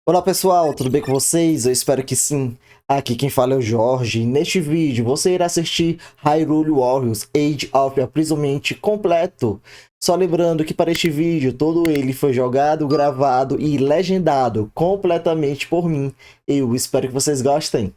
Olá pessoal, tudo bem com vocês? Eu espero que sim. Aqui quem fala é o Jorge e neste vídeo você irá assistir Hyrule Warriors Age of Imprisonment completo. Só lembrando que para este vídeo todo ele foi jogado, gravado e legendado completamente por mim. Eu espero que vocês gostem.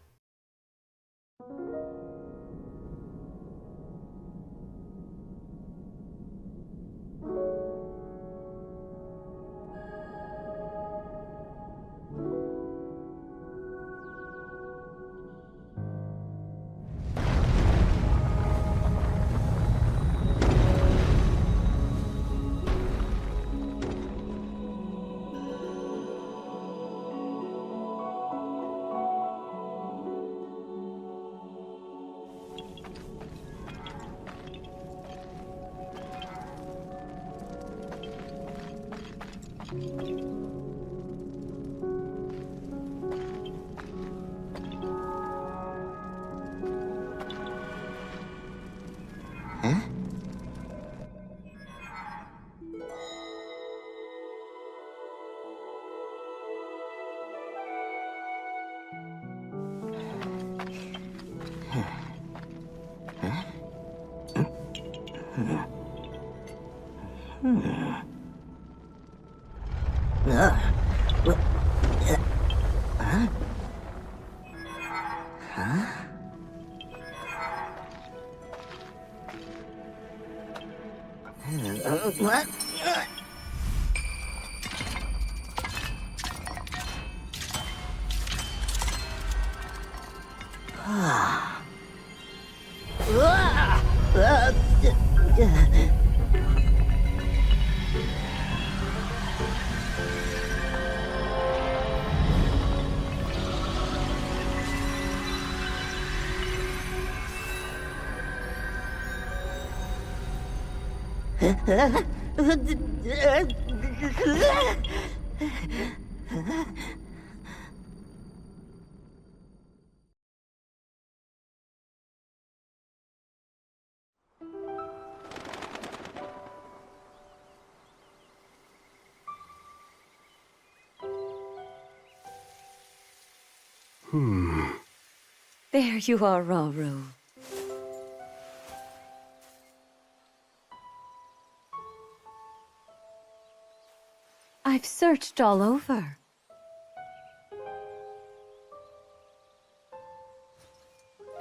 There you are, Rauru. I've searched all over.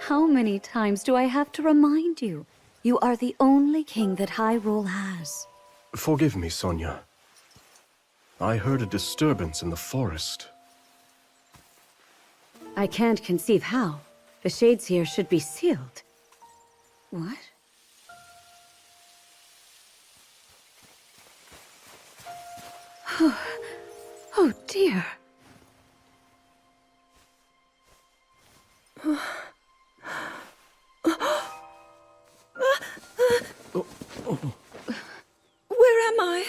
How many times do I have to remind you? You are the only king that Hyrule has. Forgive me, Sonia. I heard a disturbance in the forest. I can't conceive how. The shades here should be sealed. What? Oh dear. Where am I?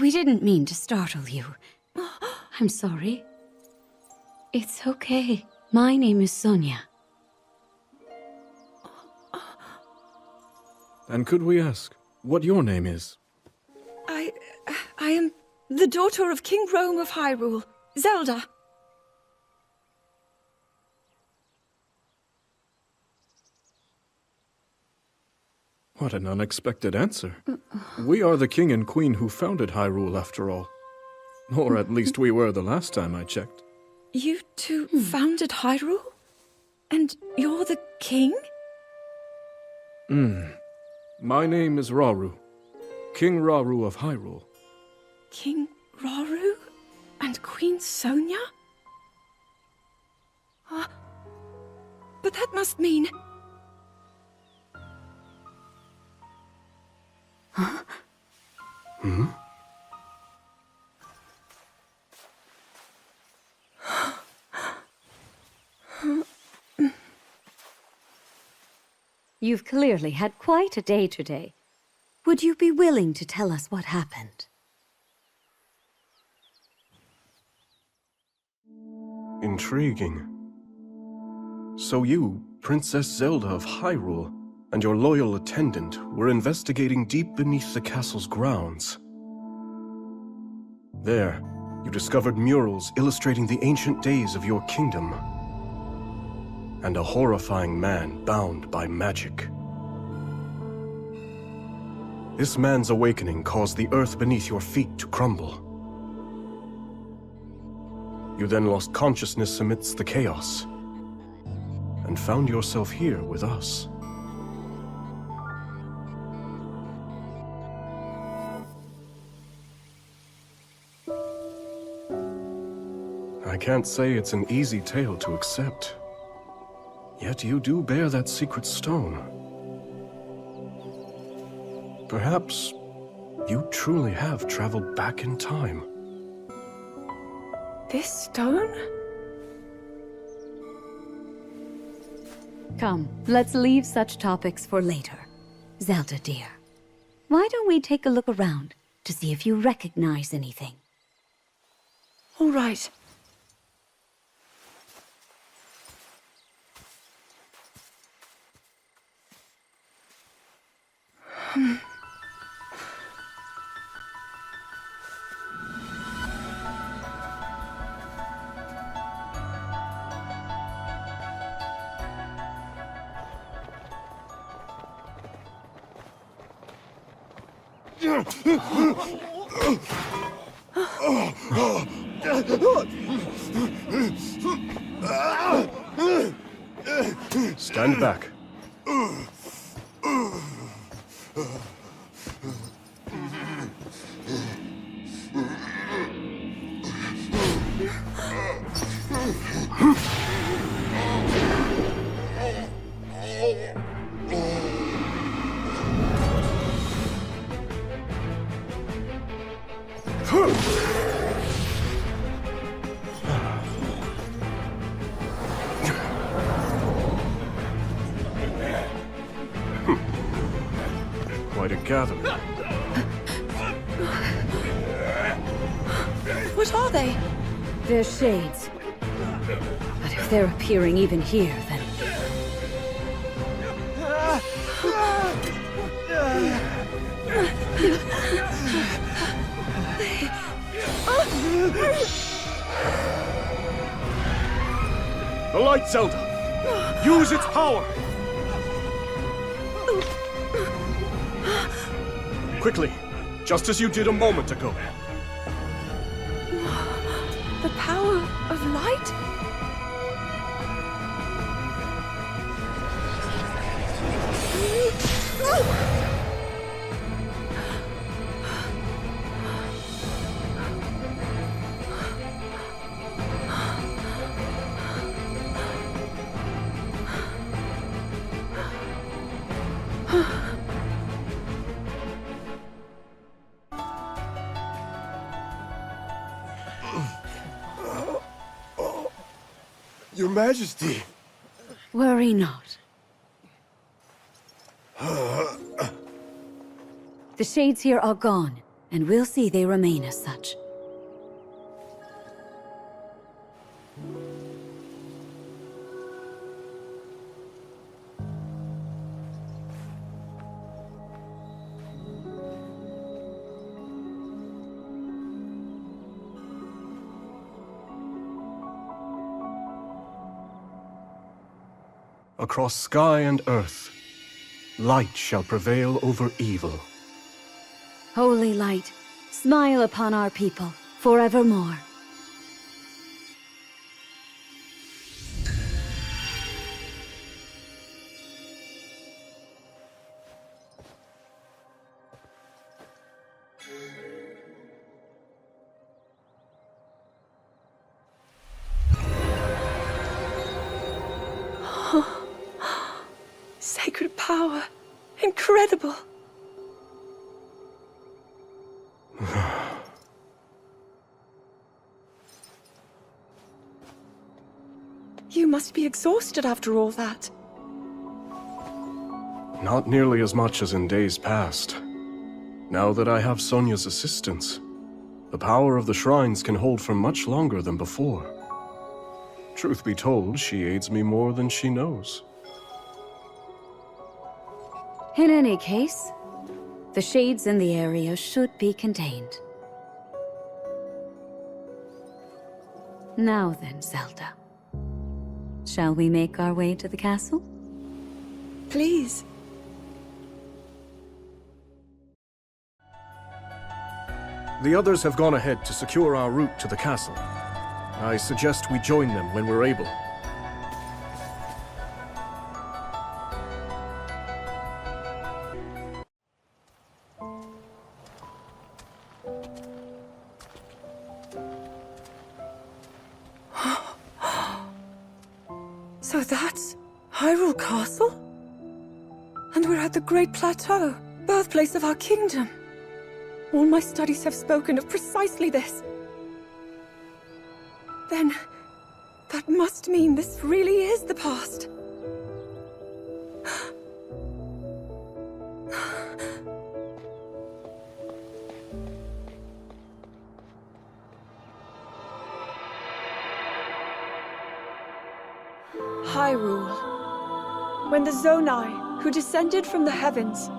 We didn't mean to startle you. I'm sorry. It's okay. My name is Sonia. And could we ask what your name is? I am the daughter of King Rome of Hyrule, Zelda. What an unexpected answer. We are the king and queen who founded Hyrule, after all. Or at least we were the last time I checked. You two founded Hyrule? And you're the king? My name is Rauru. King Rauru of Hyrule. King Rauru? And Queen Sonia? But that must mean... You've clearly had quite a day today. Would you be willing to tell us what happened? Intriguing. So you, Princess Zelda of Hyrule, and your loyal attendant were investigating deep beneath the castle's grounds. There, You discovered murals illustrating the ancient days of your kingdom, and a horrifying man bound by magic. This man's awakening caused the earth beneath your feet to crumble. You then lost consciousness amidst the chaos, and found yourself here with us. I can't say it's an easy tale to accept. Yet you do bear that secret stone. Perhaps you truly have traveled back in time. This stone? Come, let's leave such topics for later. Zelda, dear, why don't we take a look around to see if you recognize anything? All right. Stand back. Quite a gathering. What are they? They're shades. But if they're appearing even here, then... The light, Zelda! Use its power! Quickly, just as you did a moment ago. The power of light? Your Majesty! Worry not. The shades here are gone, and we'll see they remain as such. Across sky and earth, light shall prevail over evil. Holy light, smile upon our people forevermore. Sacred power. Incredible. You must be exhausted after all that. Not nearly as much as in days past. Now that I have Sonia's assistance, the power of the shrines can hold for much longer than before. Truth be told, she aids me more than she knows. In any case, the shades in the area should be contained. Now then, Zelda. Shall we make our way to the castle? Please. The others have gone ahead to secure our route to the castle. I suggest we join them when we're able. So that's Hyrule Castle? And we're at the Great Plateau, birthplace of our kingdom. All my studies have spoken of precisely this. Then, that must mean this really is the past. Hyrule. When the Zonai, who descended from the heavens,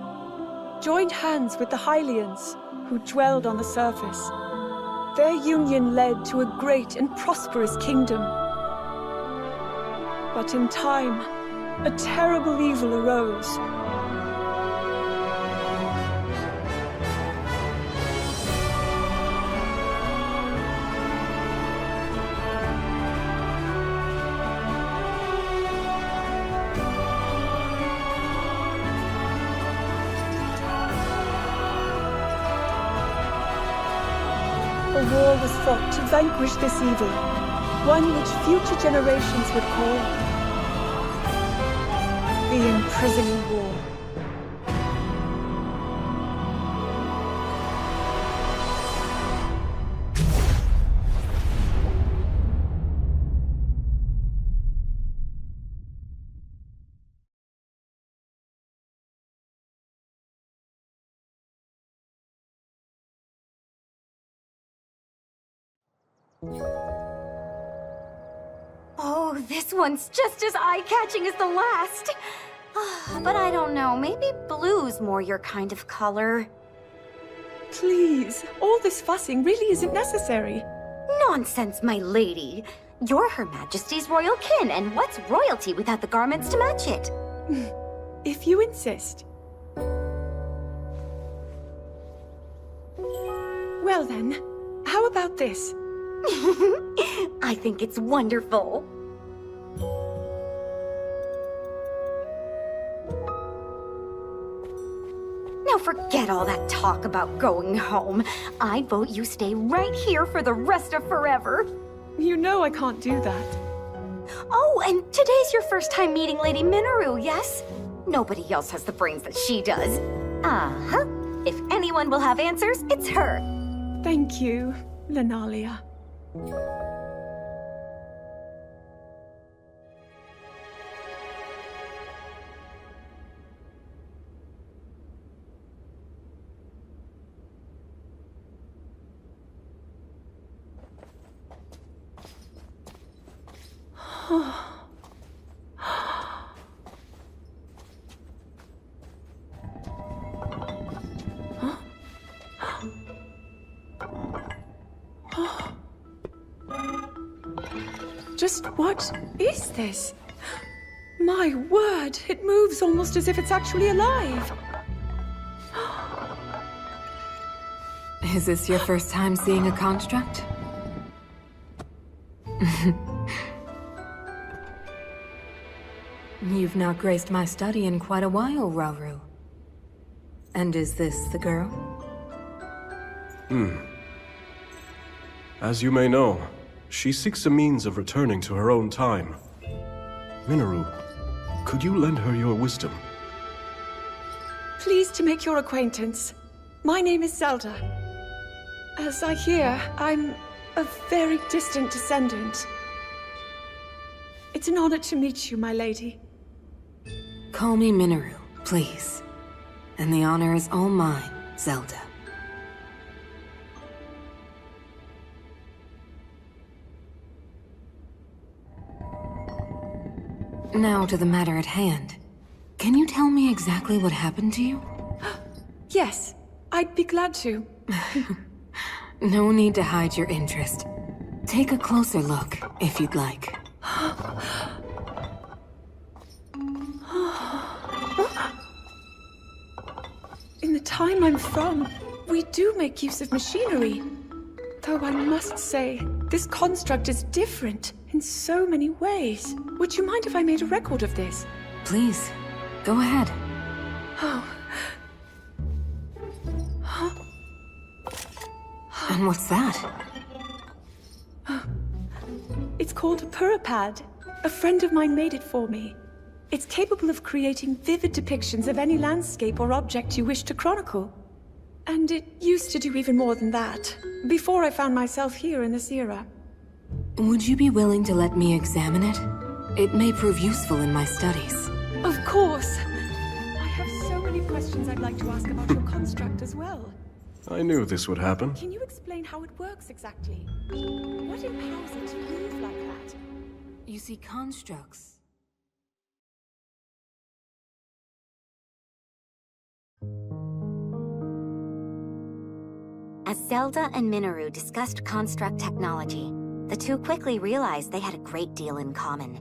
joined hands with the Hylians, who dwelled on the surface, their union led to a great and prosperous kingdom. But in time, a terrible evil arose. A war was fought to vanquish this evil, one which future generations would call the Imprisoning War. Oh, this one's just as eye-catching as the last. But I don't know, maybe blue's more your kind of color. Please, all this fussing really isn't necessary. Nonsense, my lady. You're Her Majesty's royal kin, and what's royalty without the garments to match it? If you insist. Well then, how about this? I think it's wonderful. Now forget all that talk about going home. I vote you stay right here for the rest of forever. You know I can't do that. Oh, and today's your first time meeting Lady Minoru, yes? Nobody else has the brains that she does. Uh-huh. If anyone will have answers, it's her. Thank you, Lenalia. Just what is this? My word, it moves almost as if it's actually alive. Is this your first time seeing a construct? You've not graced my study in quite a while, Rauru. And is this the girl? As you may know, she seeks a means of returning to her own time. Minoru, could you lend her your wisdom? Pleased to make your acquaintance. My name is Zelda. As I hear, I'm a very distant descendant. It's an honor to meet you, my lady. Call me Minoru, please. And the honor is all mine, Zelda. Now to the matter at hand. Can you tell me exactly what happened to you? Yes, I'd be glad to. No need to hide your interest. Take a closer look, if you'd like. In the time I'm from, we do make use of machinery. Though I must say, this construct is different in so many ways. Would you mind if I made a record of this? Please, go ahead. Oh. And what's that? It's called a purapad. A friend of mine made it for me. It's capable of creating vivid depictions of any landscape or object you wish to chronicle. And it used to do even more than that, before I found myself here in this era. Would you be willing to let me examine it? It may prove useful in my studies. Of course! I have so many questions I'd like to ask about your construct as well. I knew this would happen. Can you explain how it works exactly? What empowers it to move like that? You see, constructs... As Zelda and Minoru discussed construct technology, the two quickly realized they had a great deal in common.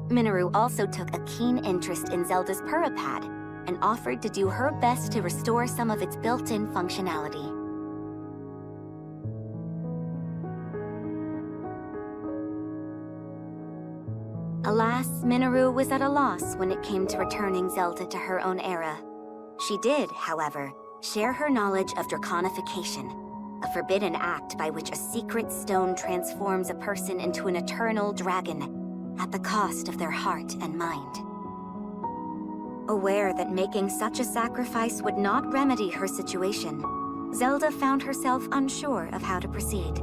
Minoru also took a keen interest in Zelda's purapad and offered to do her best to restore some of its built-in functionality. Alas, Minoru was at a loss when it came to returning Zelda to her own era. She did, however, share her knowledge of draconification, a forbidden act by which a secret stone transforms a person into an eternal dragon at the cost of their heart and mind. Aware that making such a sacrifice would not remedy her situation, Zelda found herself unsure of how to proceed.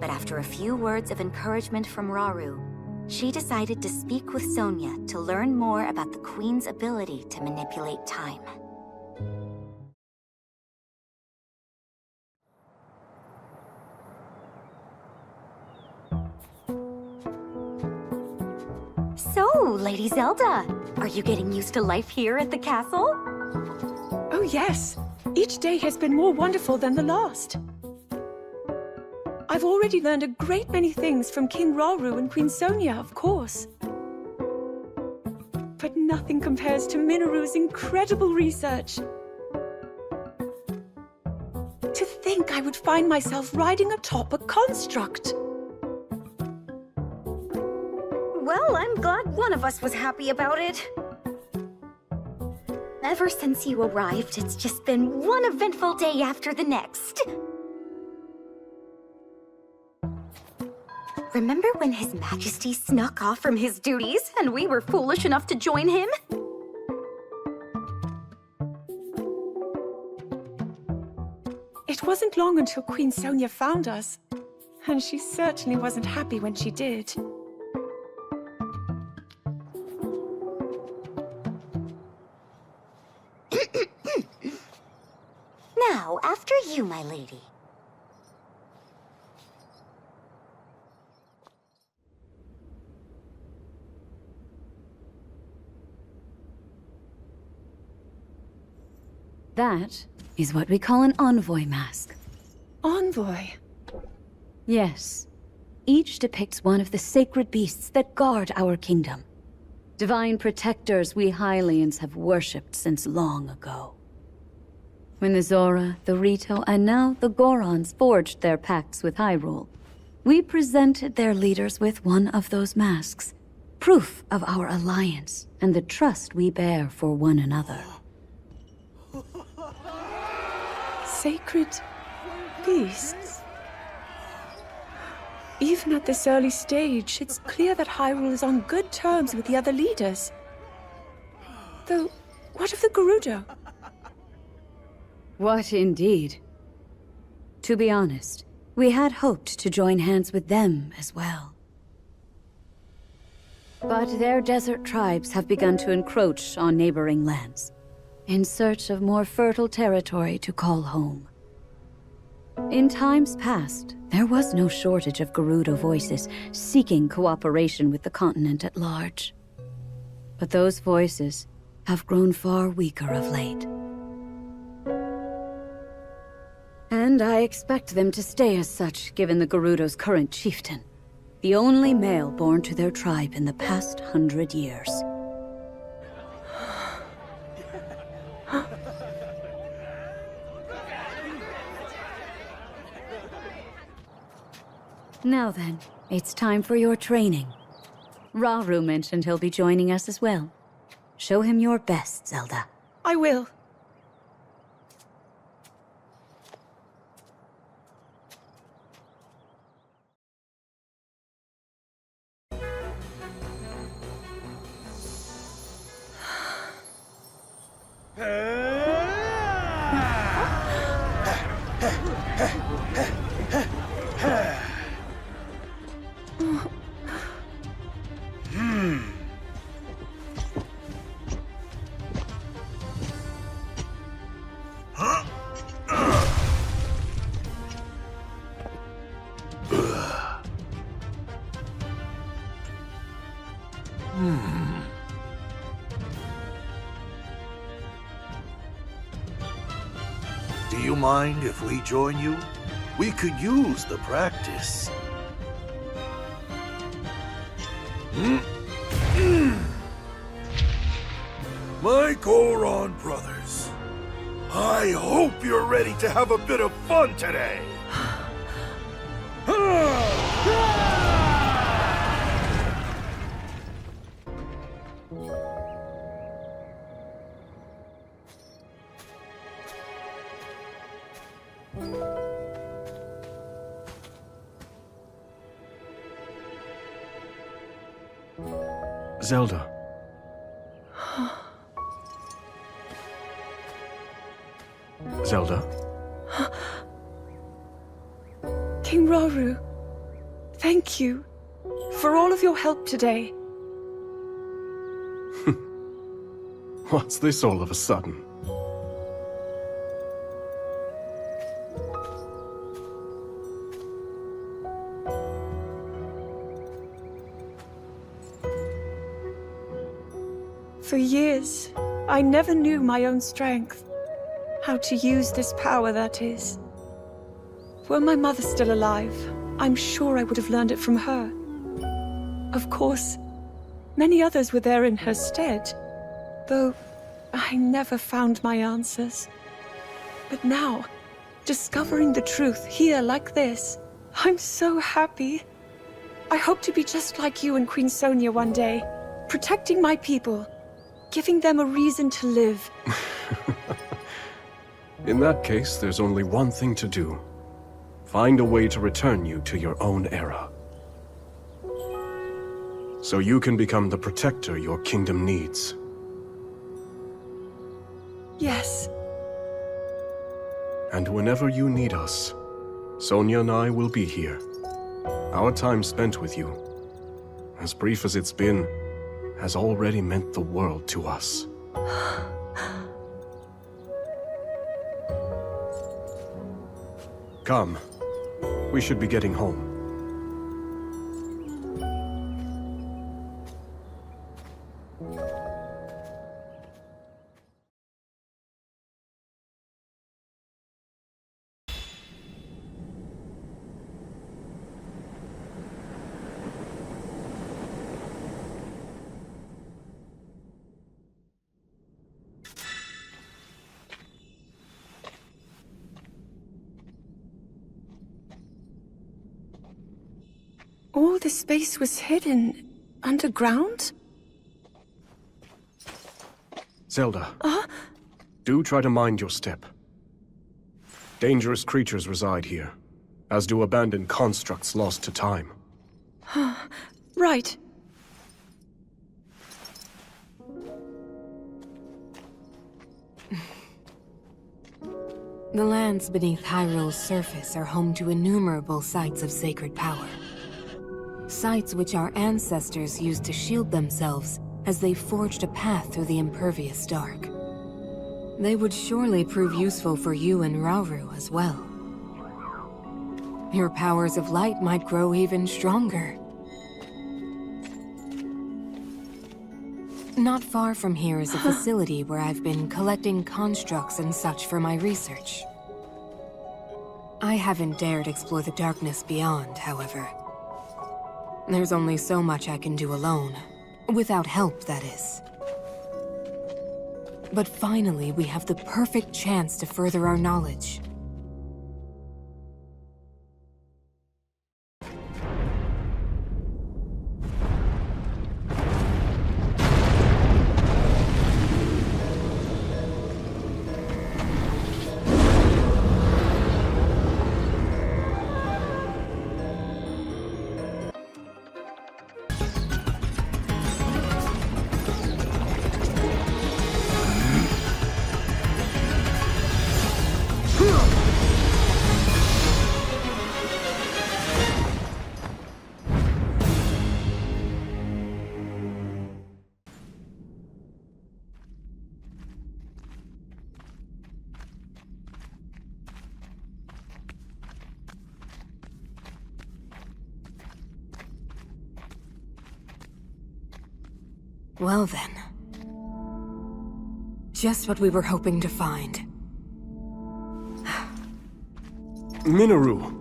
But after a few words of encouragement from Rauru, she decided to speak with Sonia to learn more about the Queen's ability to manipulate time. So, Lady Zelda, are you getting used to life here at the castle? Oh yes, each day has been more wonderful than the last. I've already learned a great many things from King Rauru and Queen Sonia, of course. But nothing compares to Minoru's incredible research. To think I would find myself riding atop a construct. Well, I'm glad one of us was happy about it. Ever since you arrived, it's just been one eventful day after the next. Remember when His Majesty snuck off from his duties and we were foolish enough to join him? It wasn't long until Queen Sonia found us, and she certainly wasn't happy when she did. Now, after you, my lady. That is what we call an envoy mask. Envoy? Yes. Each depicts one of the sacred beasts that guard our kingdom. Divine protectors we Hylians have worshipped since long ago. When the Zora, the Rito, and now the Gorons forged their pacts with Hyrule, we presented their leaders with one of those masks, proof of our alliance and the trust we bear for one another. Sacred beasts? Even at this early stage, it's clear that Hyrule is on good terms with the other leaders. Though, what of the Gerudo? What indeed? To be honest, we had hoped to join hands with them as well. But their desert tribes have begun to encroach on neighboring lands, in search of more fertile territory to call home. In times past, there was no shortage of Gerudo voices seeking cooperation with the continent at large. But those voices have grown far weaker of late. And I expect them to stay as such, given the Gerudo's current chieftain. The only male born to their tribe in the past 100 years. Now then, it's time for your training. Rauru mentioned he'll be joining us as well. Show him your best, Zelda. I will. Do you mind if we join you? We could use the practice. My Goron brothers, I hope you're ready to have a bit of fun today. Zelda. Zelda? King Rauru, thank you for all of your help today. What's this all of a sudden? For years, I never knew my own strength. How to use this power, that is. Were my mother still alive, I'm sure I would have learned it from her. Of course, many others were there in her stead, though I never found my answers. But now, discovering the truth here like this, I'm so happy. I hope to be just like you and Queen Sonia one day, protecting my people, giving them a reason to live. In that case, there's only one thing to do. Find a way to return you to your own era. So you can become the protector your kingdom needs. Yes. And whenever you need us, Sonia and I will be here. Our time spent with you, as brief as it's been, has already meant the world to us. Come. We should be getting home. All this space was hidden underground? Zelda. Do try to mind your step. Dangerous creatures reside here, as do abandoned constructs lost to time. Right. The lands beneath Hyrule's surface are home to innumerable sites of sacred power. Sites which our ancestors used to shield themselves as they forged a path through the impervious dark. They would surely prove useful for you and Rauru as well. Your powers of light might grow even stronger. Not far from here is a facility where I've been collecting constructs and such for my research. I haven't dared explore the darkness beyond, however. There's only so much I can do alone. Without help, that is. But finally, we have the perfect chance to further our knowledge. Well then. Just what we were hoping to find. Minoru!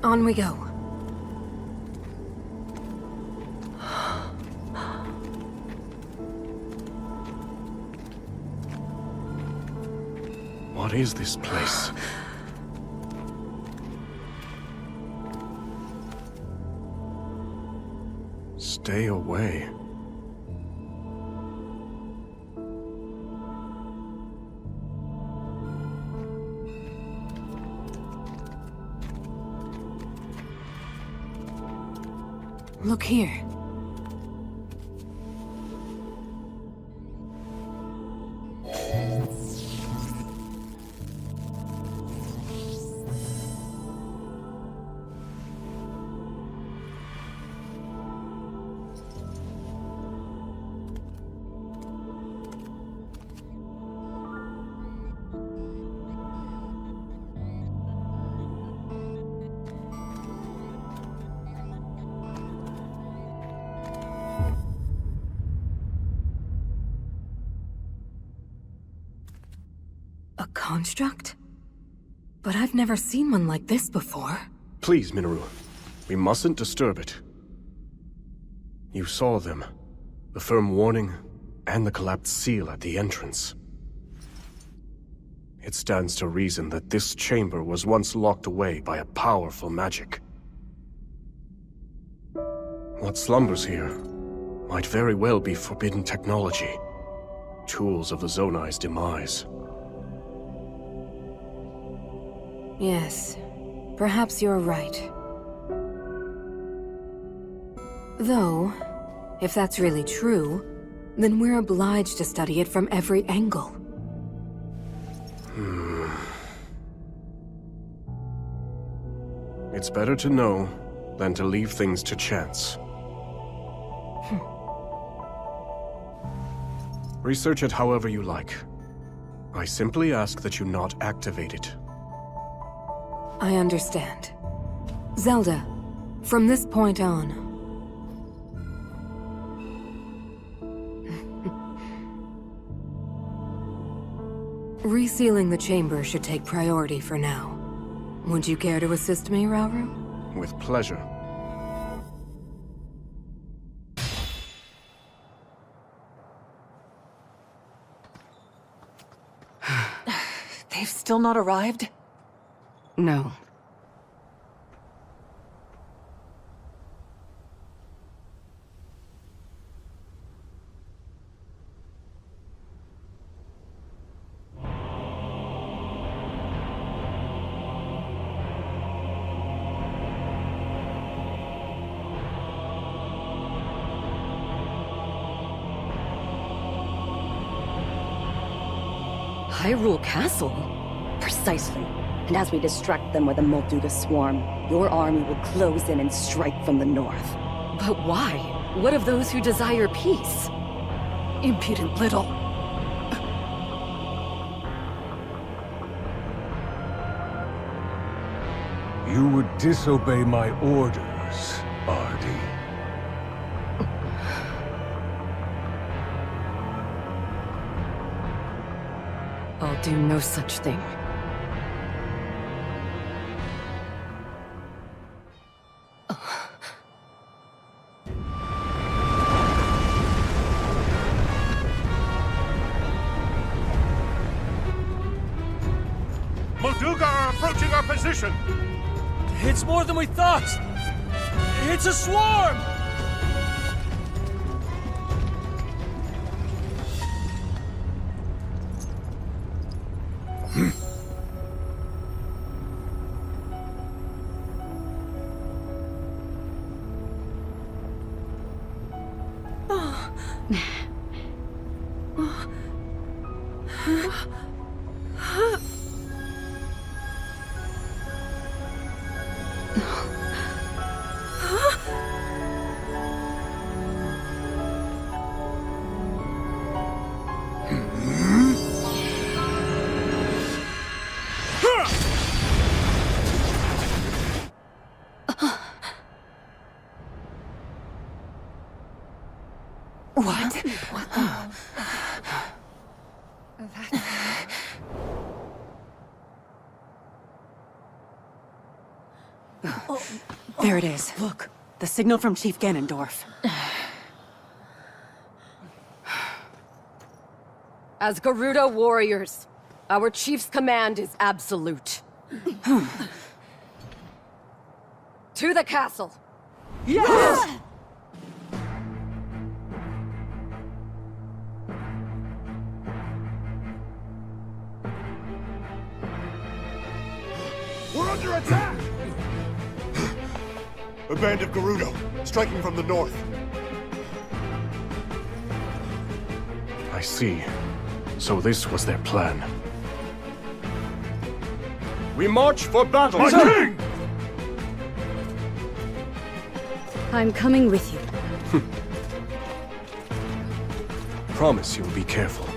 On we go. What is this place? Stay away. Look here. A construct? But I've never seen one like this before. Please, Minoru. We mustn't disturb it. You saw them. The firm warning, and the collapsed seal at the entrance. It stands to reason that this chamber was once locked away by a powerful magic. What slumbers here might very well be forbidden technology. Tools of the Zonai's demise. Yes, perhaps you're right. Though, if that's really true, then we're obliged to study it from every angle. It's better to know than to leave things to chance. Research it however you like. I simply ask that you not activate it. I understand. Zelda, from this point on... Resealing the chamber should take priority for now. Would you care to assist me, Rauru? With pleasure. They've still not arrived? No. Hyrule Castle? Precisely. And as we distract them with a Molduga swarm, your army will close in and strike from the north. But why? What of those who desire peace? Impudent little. You would disobey my orders, Artie. I'll do no such thing. Molduga are approaching our position! It's more than we thought! It's a swarm! What? There it is. Look, the signal from Chief Ganondorf. As Hyrule Warriors, our chief's command is absolute. To the castle! Yes! We're under attack! A band of Gerudo, striking from the north. I see. So this was their plan. We march for battle! My king! I'm coming with you. Promise you'll be careful.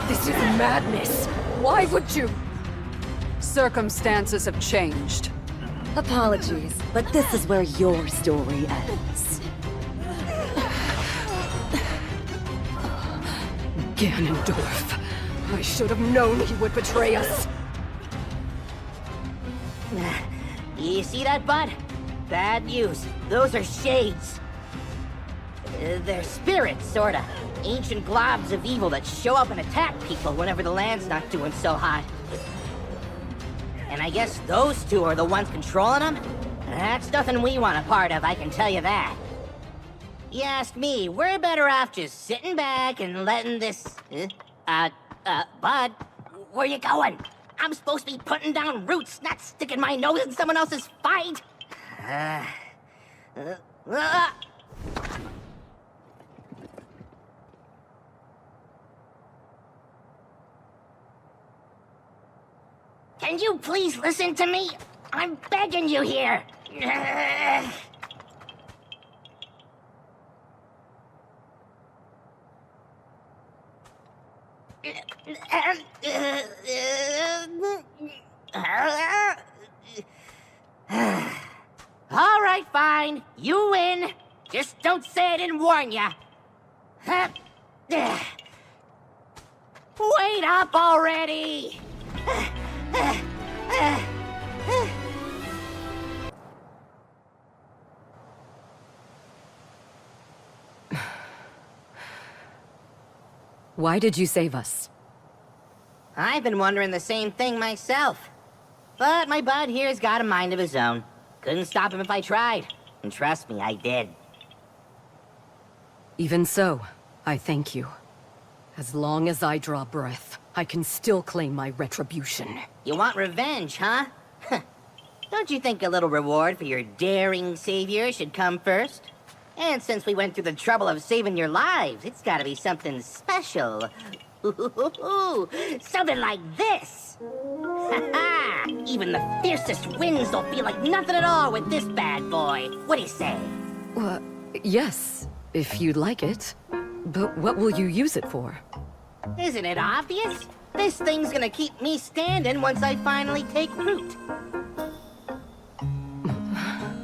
This is madness! Why would you? Circumstances have changed. Apologies, but this is where your story ends. Ganondorf. I should have known he would betray us. You see that, bud? Bad news. Those are shades. They're spirits, sorta. Ancient globs of evil that show up and attack people whenever the land's not doing so hot. And I guess those two are the ones controlling them? That's nothing we want a part of, I can tell you that. You ask me, we're better off just sitting back and letting this... Bud, where you going? I'm supposed to be putting down roots, not sticking my nose in someone else's fight. Can you please listen to me? I'm begging you here. All right, fine. You win. Just don't say I didn't warn ya. Wait up already! Why did you save us? I've been wondering the same thing myself. But my bud here's got a mind of his own. Couldn't stop him if I tried. And trust me, I did. Even so, I thank you. As long as I draw breath, I can still claim my retribution. You want revenge, huh? Don't you think a little reward for your daring savior should come first? And since we went through the trouble of saving your lives, it's gotta be something special. Something like this! Ha-ha! Even the fiercest winds don't feel like nothing at all with this bad boy. What do you say? Well, yes, if you'd like it. But what will you use it for? Isn't it obvious? This thing's gonna keep me standing once I finally take root.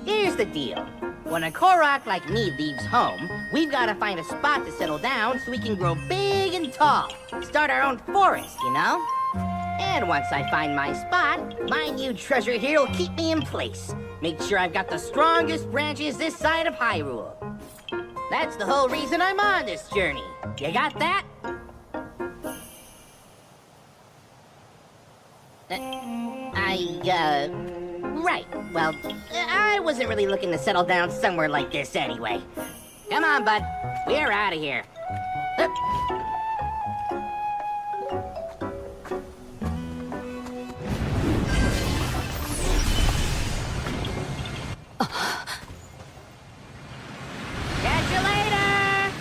Here's the deal. When a Korok like me leaves home, we've gotta find a spot to settle down so we can grow big and tall. Start our own forest, you know? And once I find my spot, my new treasure here will keep me in place. Make sure I've got the strongest branches this side of Hyrule. That's the whole reason I'm on this journey. You got that? Right. Well, I wasn't really looking to settle down somewhere like this anyway. Come on, bud. We're out of here. Catch you later!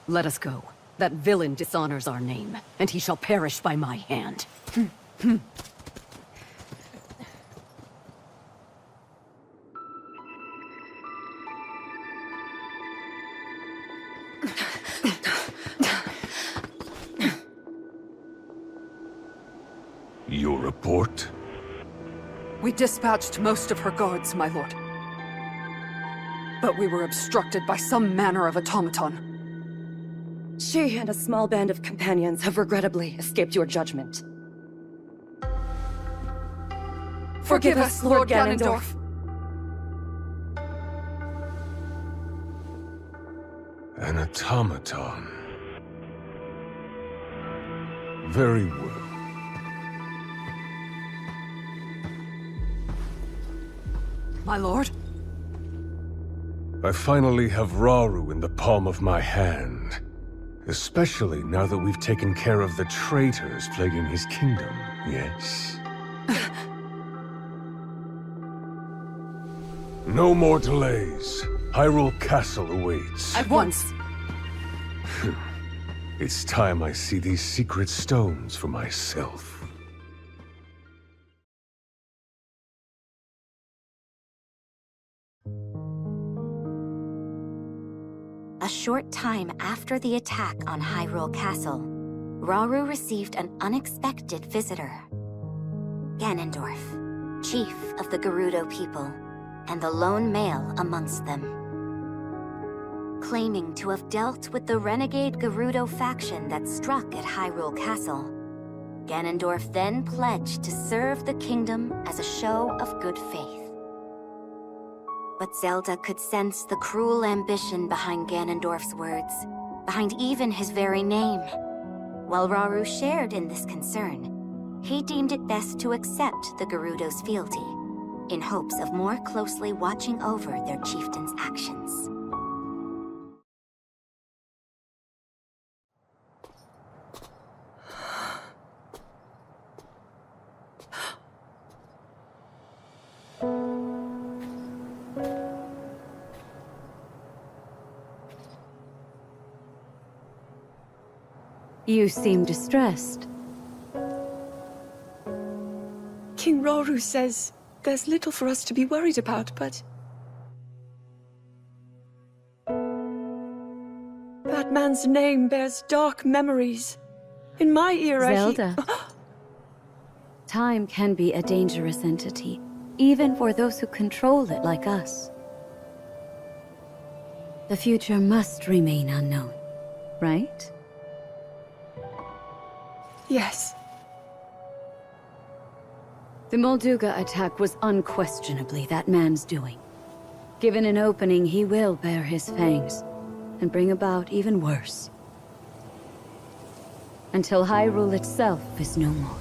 Let us go. That villain dishonors our name, and he shall perish by my hand. Your report? We dispatched most of her guards, my lord. But we were obstructed by some manner of automaton. She and a small band of companions have regrettably escaped your judgment. Forgive us, Lord Ganondorf. An automaton. Very well. My lord? I finally have Rauru in the palm of my hand. Especially now that we've taken care of the traitors plaguing his kingdom, yes? No more delays. Hyrule Castle awaits. At once. It's time I see these secret stones for myself. A short time after the attack on Hyrule Castle, Rauru received an unexpected visitor. Ganondorf, chief of the Gerudo people, and the lone male amongst them. Claiming to have dealt with the renegade Gerudo faction that struck at Hyrule Castle, Ganondorf then pledged to serve the kingdom as a show of good faith. But Zelda could sense the cruel ambition behind Ganondorf's words, behind even his very name. While Rauru shared in this concern, he deemed it best to accept the Gerudo's fealty, in hopes of more closely watching over their chieftain's actions. You seem distressed. King Rauru says there's little for us to be worried about, but... that man's name bears dark memories. In my era, Zelda. Time can be a dangerous entity, even for those who control it like us. The future must remain unknown, right? Yes. The Molduga attack was unquestionably that man's doing. Given an opening, he will bare his fangs and bring about even worse. Until Hyrule itself is no more.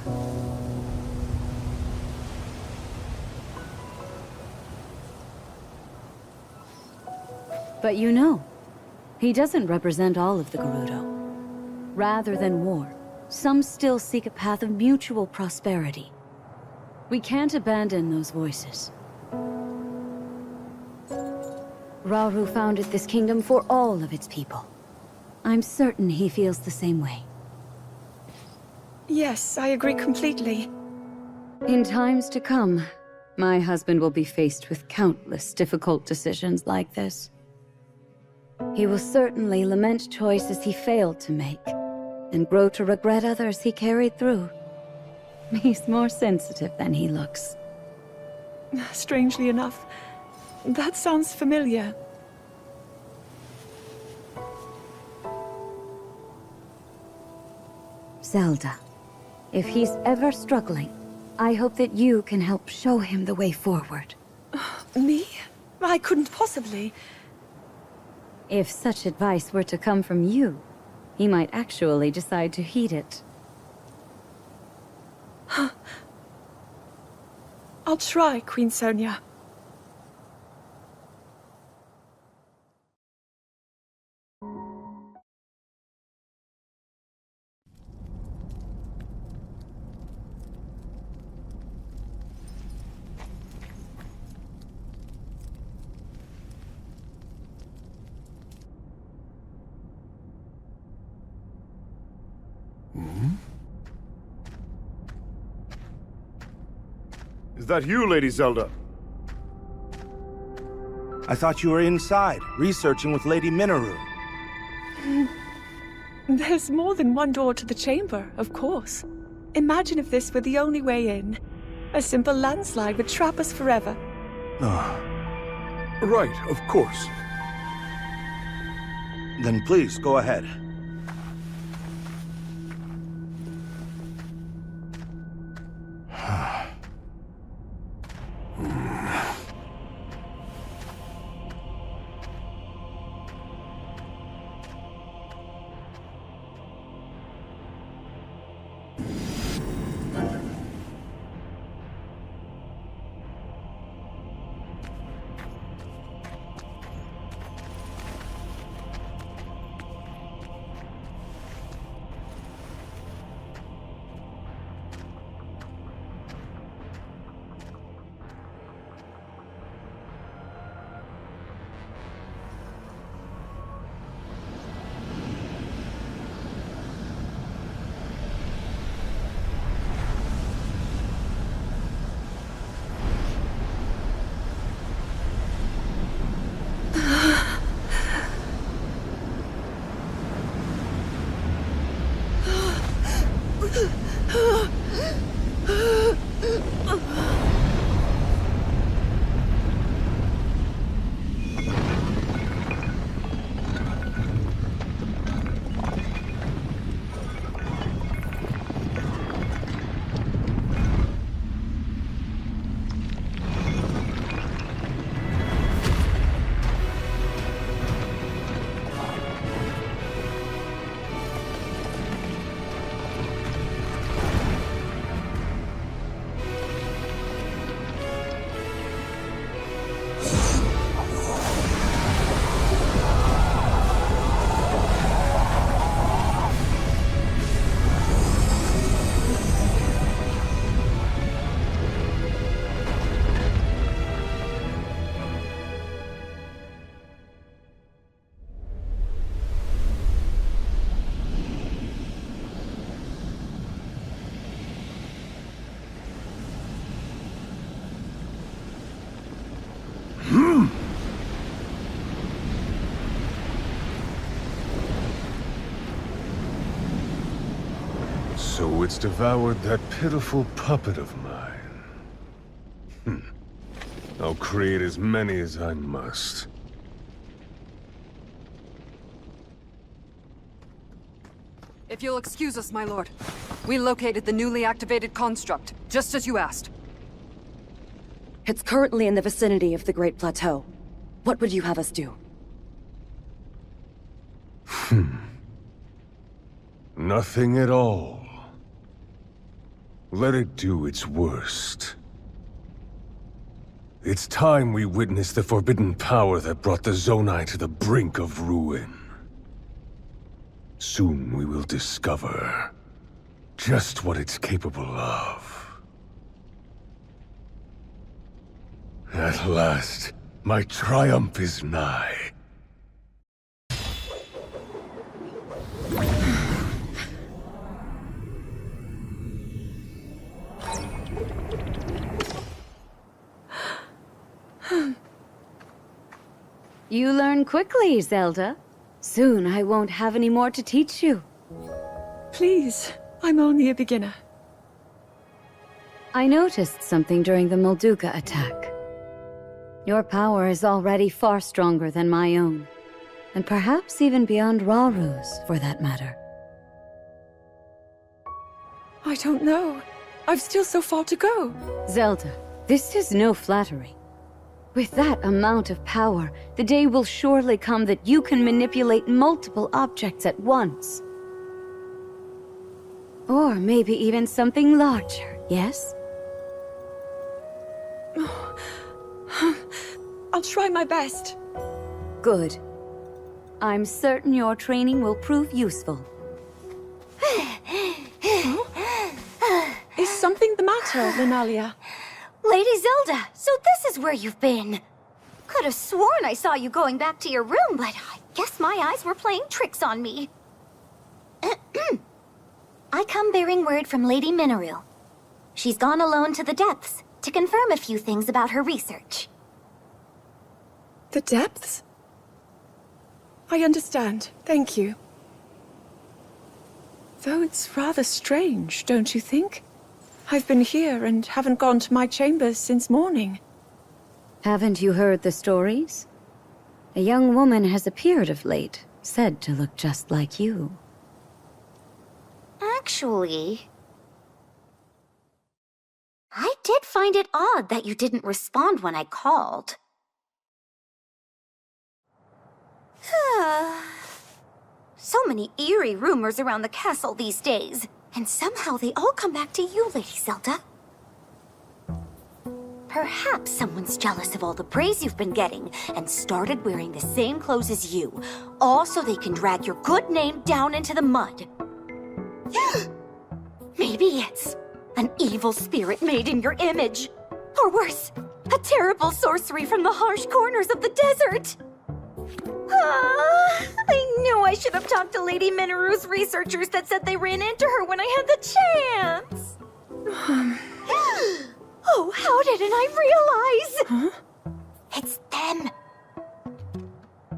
But you know, he doesn't represent all of the Gerudo. Rather than war, some still seek a path of mutual prosperity. We can't abandon those voices. Rauru founded this kingdom for all of its people. I'm certain he feels the same way. Yes, I agree completely. In times to come, my husband will be faced with countless difficult decisions like this. He will certainly lament choices he failed to make, and grow to regret others he carried through. He's more sensitive than he looks. Strangely enough, that sounds familiar. Zelda, if he's ever struggling, I hope that you can help show him the way forward. Me? I couldn't possibly. If such advice were to come from you, he might actually decide to heed it. I'll try, Queen Sonia. Is that you, Lady Zelda? I thought you were inside, researching with Lady Minoru. There's more than one door to the chamber, of course. Imagine if this were the only way in. A simple landslide would trap us forever. Right, of course. Then please, go ahead. So it's devoured that pitiful puppet of mine. I'll create as many as I must. If you'll excuse us, my lord. We located the newly activated construct, just as you asked. It's currently in the vicinity of the Great Plateau. What would you have us do? Nothing at all. Let it do its worst. It's time we witness the forbidden power that brought the Zonai to the brink of ruin. Soon we will discover just what it's capable of. At last, my triumph is nigh. You learn quickly, Zelda. Soon I won't have any more to teach you. Please, I'm only a beginner. I noticed something during the Molduga attack. Your power is already far stronger than my own, and perhaps even beyond Raru's, for that matter. I don't know. I've still so far to go. Zelda, this is no flattery. With that amount of power, the day will surely come that you can manipulate multiple objects at once. Or maybe even something larger, yes? I'll try my best. Good. I'm certain your training will prove useful. Is something the matter, Linalia? Lady Zelda, so this is where you've been. Could have sworn I saw you going back to your room, but I guess my eyes were playing tricks on me. I come bearing word from Lady Minoru. She's gone alone to the depths to confirm a few things about her research. The depths? I understand. Thank you. Though it's rather strange, don't you think? I've been here and haven't gone to my chambers since morning. Haven't you heard the stories? A young woman has appeared of late, said to look just like you. Actually, I did find it odd that you didn't respond when I called. So many eerie rumors around the castle these days, and somehow they all come back to you, Lady Zelda. Perhaps someone's jealous of all the praise you've been getting and started wearing the same clothes as you, all so they can drag your good name down into the mud. Maybe it's an evil spirit made in your image. Or worse, a terrible sorcery from the harsh corners of the desert. I knew I should have talked to Lady Minoru's researchers that said they ran into her when I had the chance. Oh, how didn't I realize? Huh? It's them.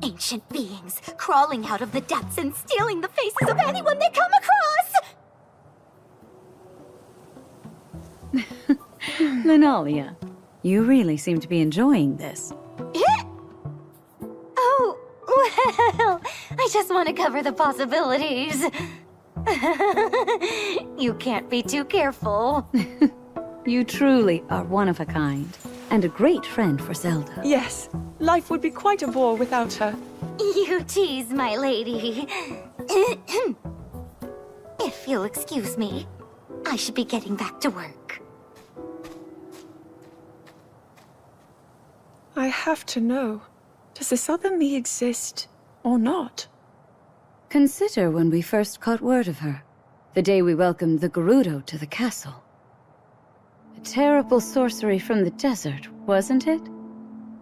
Ancient beings crawling out of the depths and stealing the faces of anyone they come across. Linalia, you really seem to be enjoying this. Oh, well, I just want to cover the possibilities. You can't be too careful. You truly are one of a kind, and a great friend for Zelda. Yes, life would be quite a bore without her. You tease, my lady. If you'll excuse me, I should be getting back to work. I have to know, does this other me exist or not? Consider when we first caught word of her, the day we welcomed the Gerudo to the castle. A terrible sorcery from the desert, wasn't it?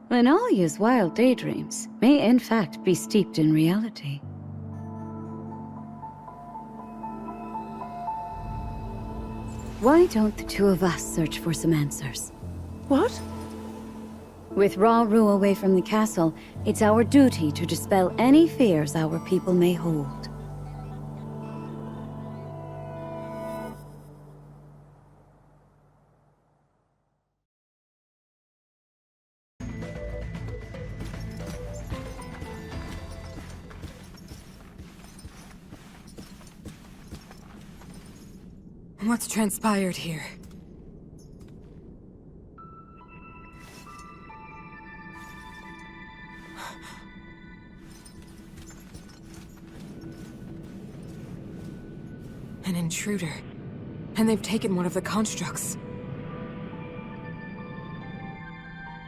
Linalia's wild daydreams may in fact be steeped in reality. Why don't the two of us search for some answers? What? With Rauru away from the castle, it's our duty to dispel any fears our people may hold. What's transpired here? An intruder. And they've taken one of the constructs.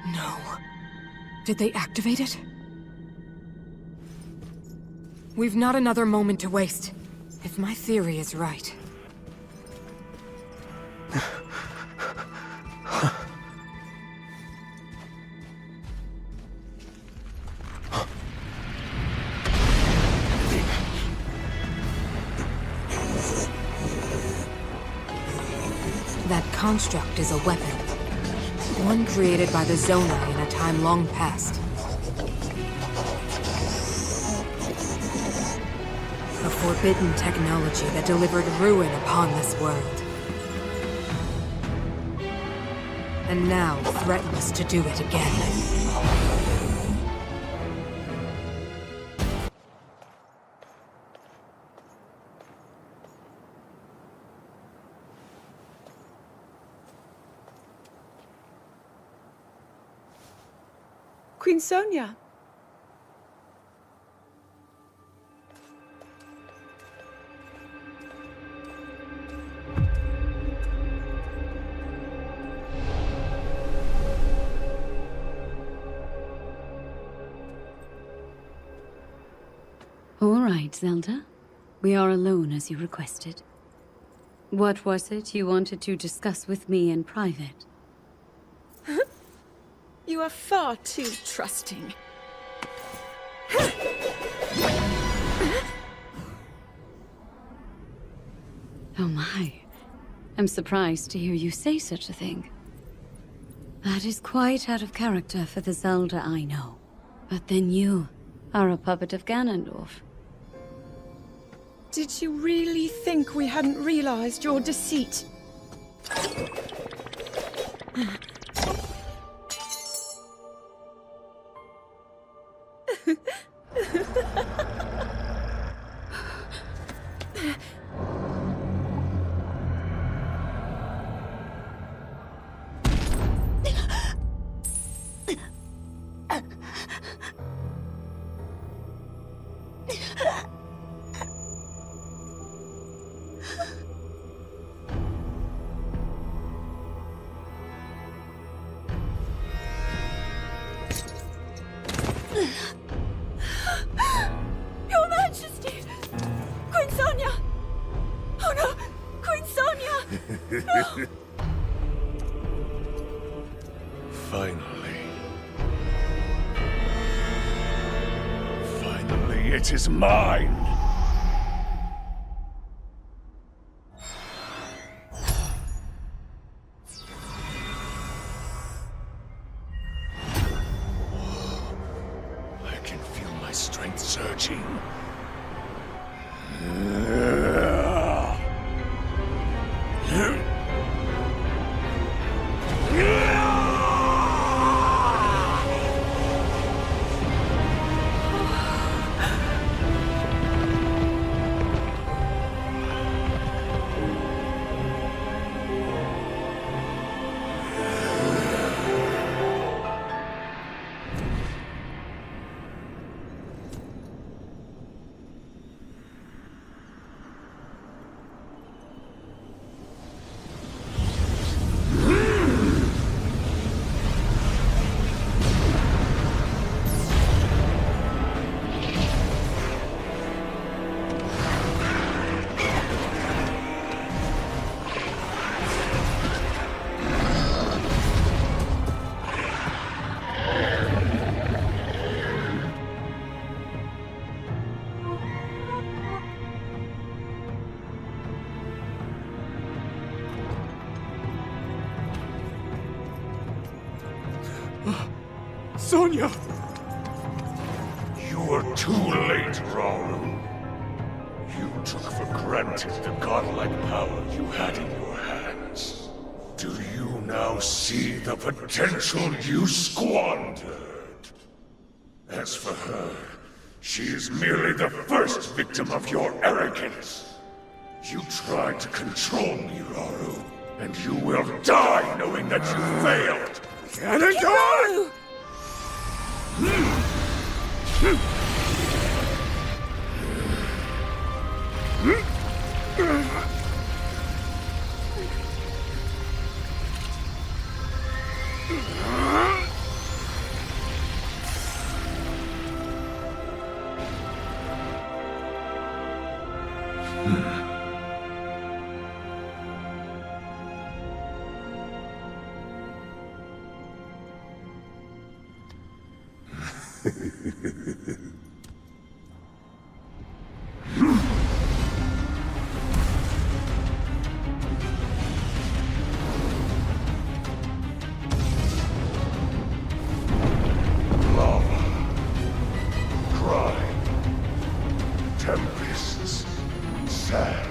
No. Did they activate it? We've not another moment to waste. If my theory is right. That construct is a weapon. One created by the Zona in a time long past. A forbidden technology that delivered ruin upon this world. And now threatens to do it again. Queen Sonia. All right, Zelda. We are alone as you requested. What was it you wanted to discuss with me in private? You are far too trusting. Oh my. I'm surprised to hear you say such a thing. That is quite out of character for the Zelda I know. But then you are a puppet of Ganondorf. Did you really think we hadn't realized your deceit? Your Majesty! Queen Sonia! Oh no! Queen Sonia! Finally. Finally, it is mine! Surging. Sonia! You were too late, Rauru. You took for granted the godlike power you had in your hands. Do you now see the potential you squandered? As for her, she is merely the first victim of your arrogance. You tried to control me, Rauru, and you will die knowing that you failed! Cannon time! Tempests, sand.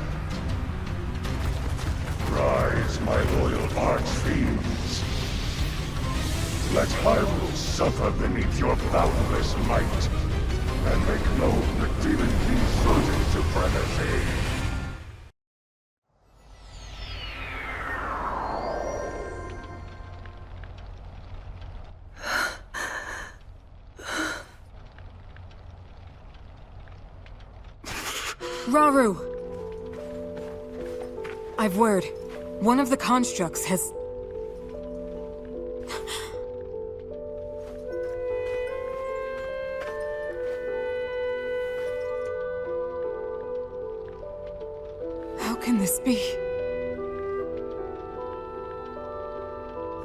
Rise, my loyal archfiends. Let Hyrule suffer beneath your boundless might, and make known the Demon King's certain supremacy. Rauru! I've word. One of the constructs has... How can this be?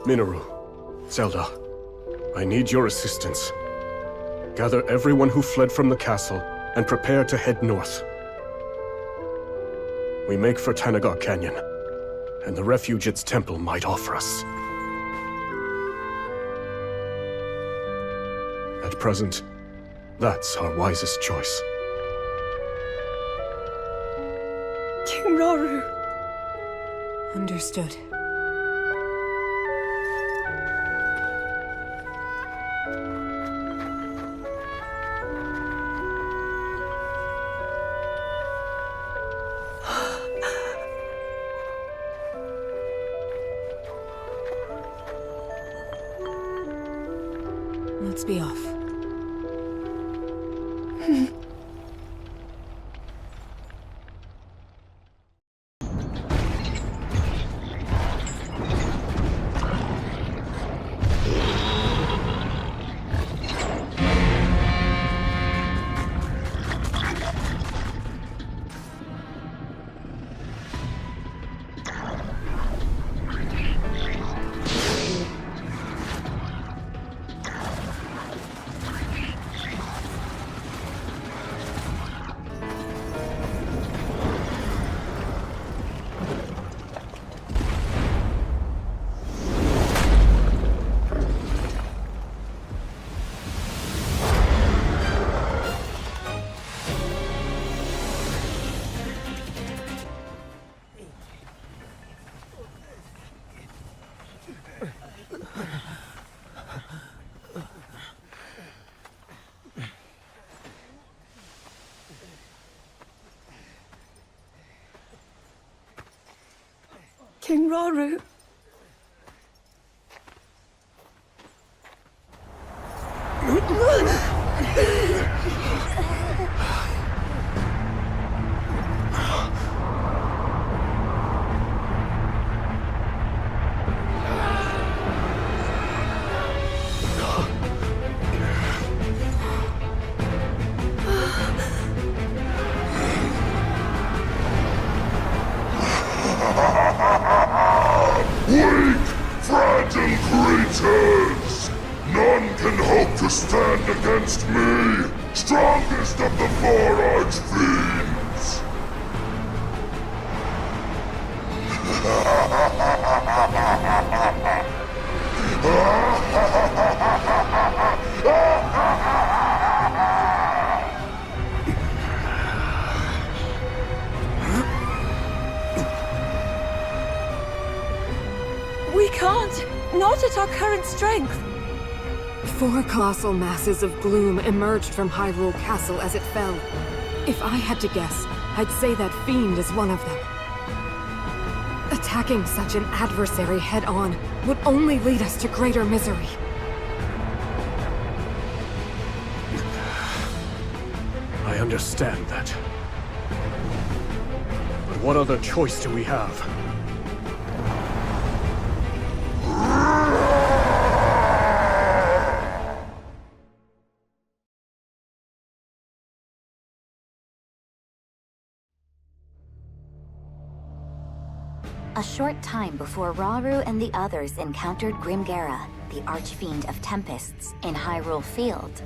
Minoru, Zelda, I need your assistance. Gather everyone who fled from the castle and prepare to head north. We make for Tanaga Canyon, and the refuge its temple might offer us. At present, that's our wisest choice. King Rauru. Understood. Let's be off. King Rauru. Weak, fragile creatures! None can hope to stand against me, strongest of the four archfiends! We can't! Not at our current strength! 4 colossal masses of gloom emerged from Hyrule Castle as it fell. If I had to guess, I'd say that fiend is one of them. Attacking such an adversary head-on would only lead us to greater misery. I understand that. But what other choice do we have? A short time before Rauru and the others encountered Grimgera, the Archfiend of Tempests, in Hyrule Field,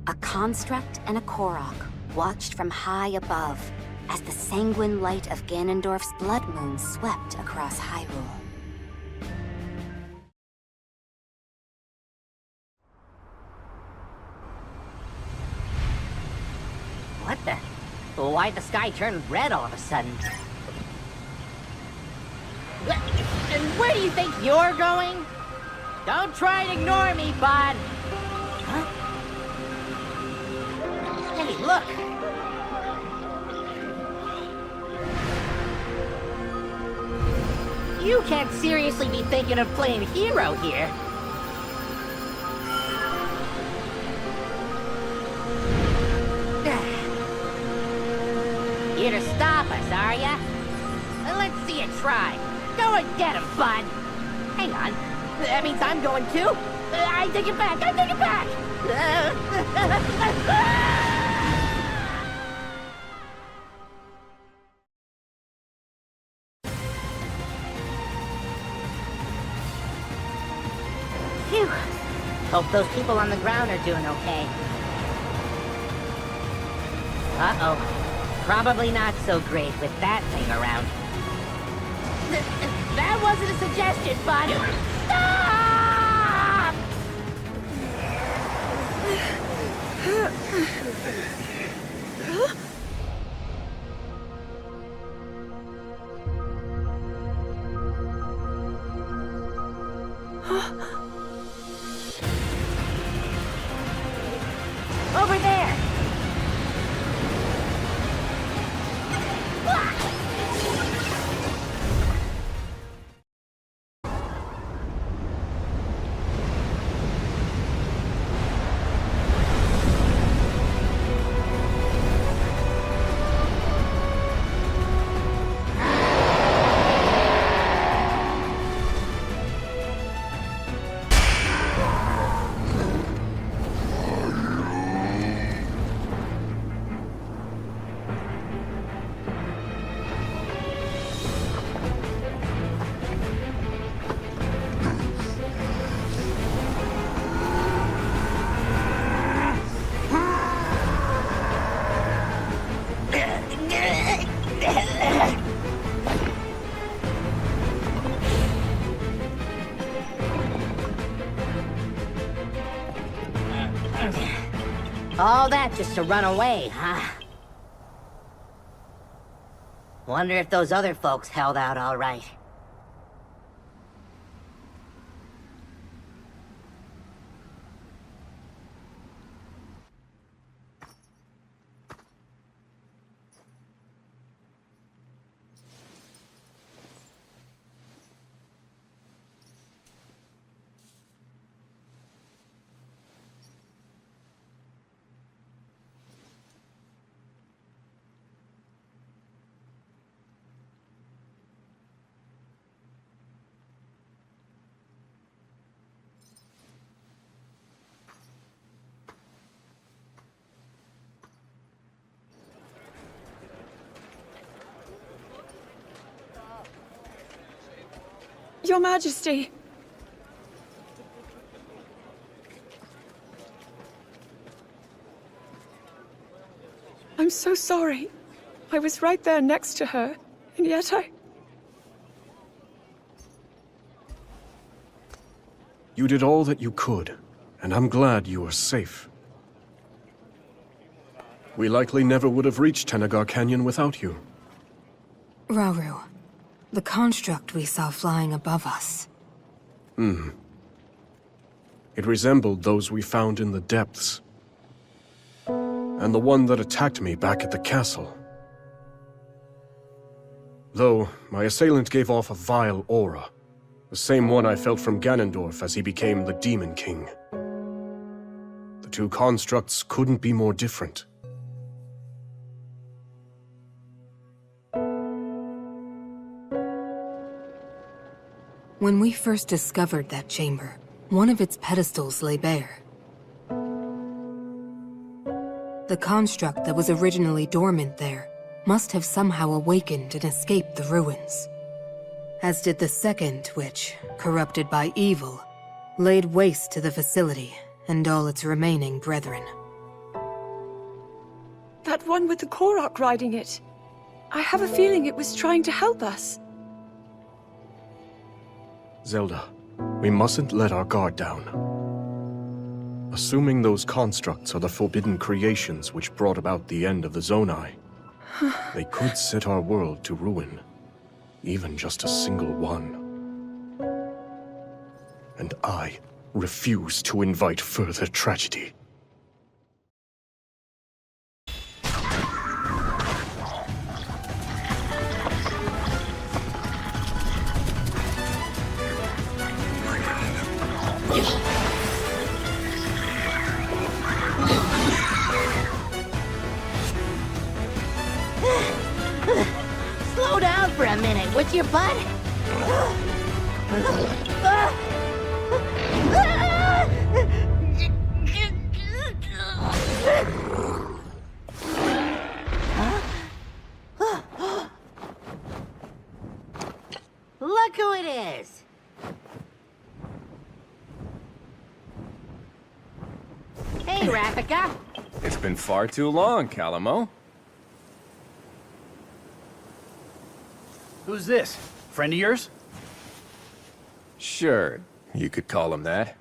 a construct and a Korok watched from high above as the sanguine light of Ganondorf's blood moon swept across Hyrule. What the? Why'd the sky turn red all of a sudden? And where do you think you're going? Don't try and ignore me, bud! Huh? Hey, look! You can't seriously be thinking of playing hero here. Here to stop us, are ya? Let's see you try. Go and get him, bud. Hang on. That means I'm going too? I take it back. I take it back. Phew. Hope those people on the ground are doing okay. Uh-oh. Probably not so great with that thing around. That wasn't a suggestion, bud! Stop! Over there! All that just to run away, huh? Wonder if those other folks held out all right. Your Majesty! I'm so sorry. I was right there next to her, and yet You did all that you could, and I'm glad you are safe. We likely never would have reached Tenagar Canyon without you. Rauru, the construct we saw flying above us. It resembled those we found in the depths. and the one that attacked me back at the castle. Though, my assailant gave off a vile aura, the same one I felt from Ganondorf as he became the Demon King. The two constructs couldn't be more different. When we first discovered that chamber, one of its pedestals lay bare. The construct that was originally dormant there must have somehow awakened and escaped the ruins. As did the second, which, corrupted by evil, laid waste to the facility and all its remaining brethren. That one with the Korok riding it. I have a feeling it was trying to help us. Zelda, we mustn't let our guard down. Assuming those constructs are the forbidden creations which brought about the end of the Zonai, they could set our world to ruin. Even just a single one. And I refuse to invite further tragedy. Slow down for a minute, would you, bud? Look who it is! Hey, Rafika! It's been far too long, Calamo. Who's this? Friend of yours? Sure, you could call him that.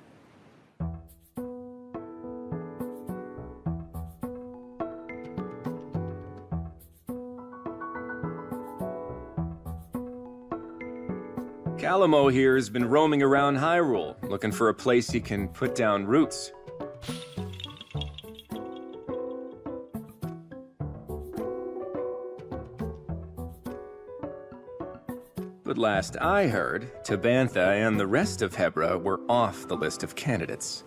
Calamo here has been roaming around Hyrule, looking for a place he can put down roots. But last I heard, Tabantha and the rest of Hebra were off the list of candidates.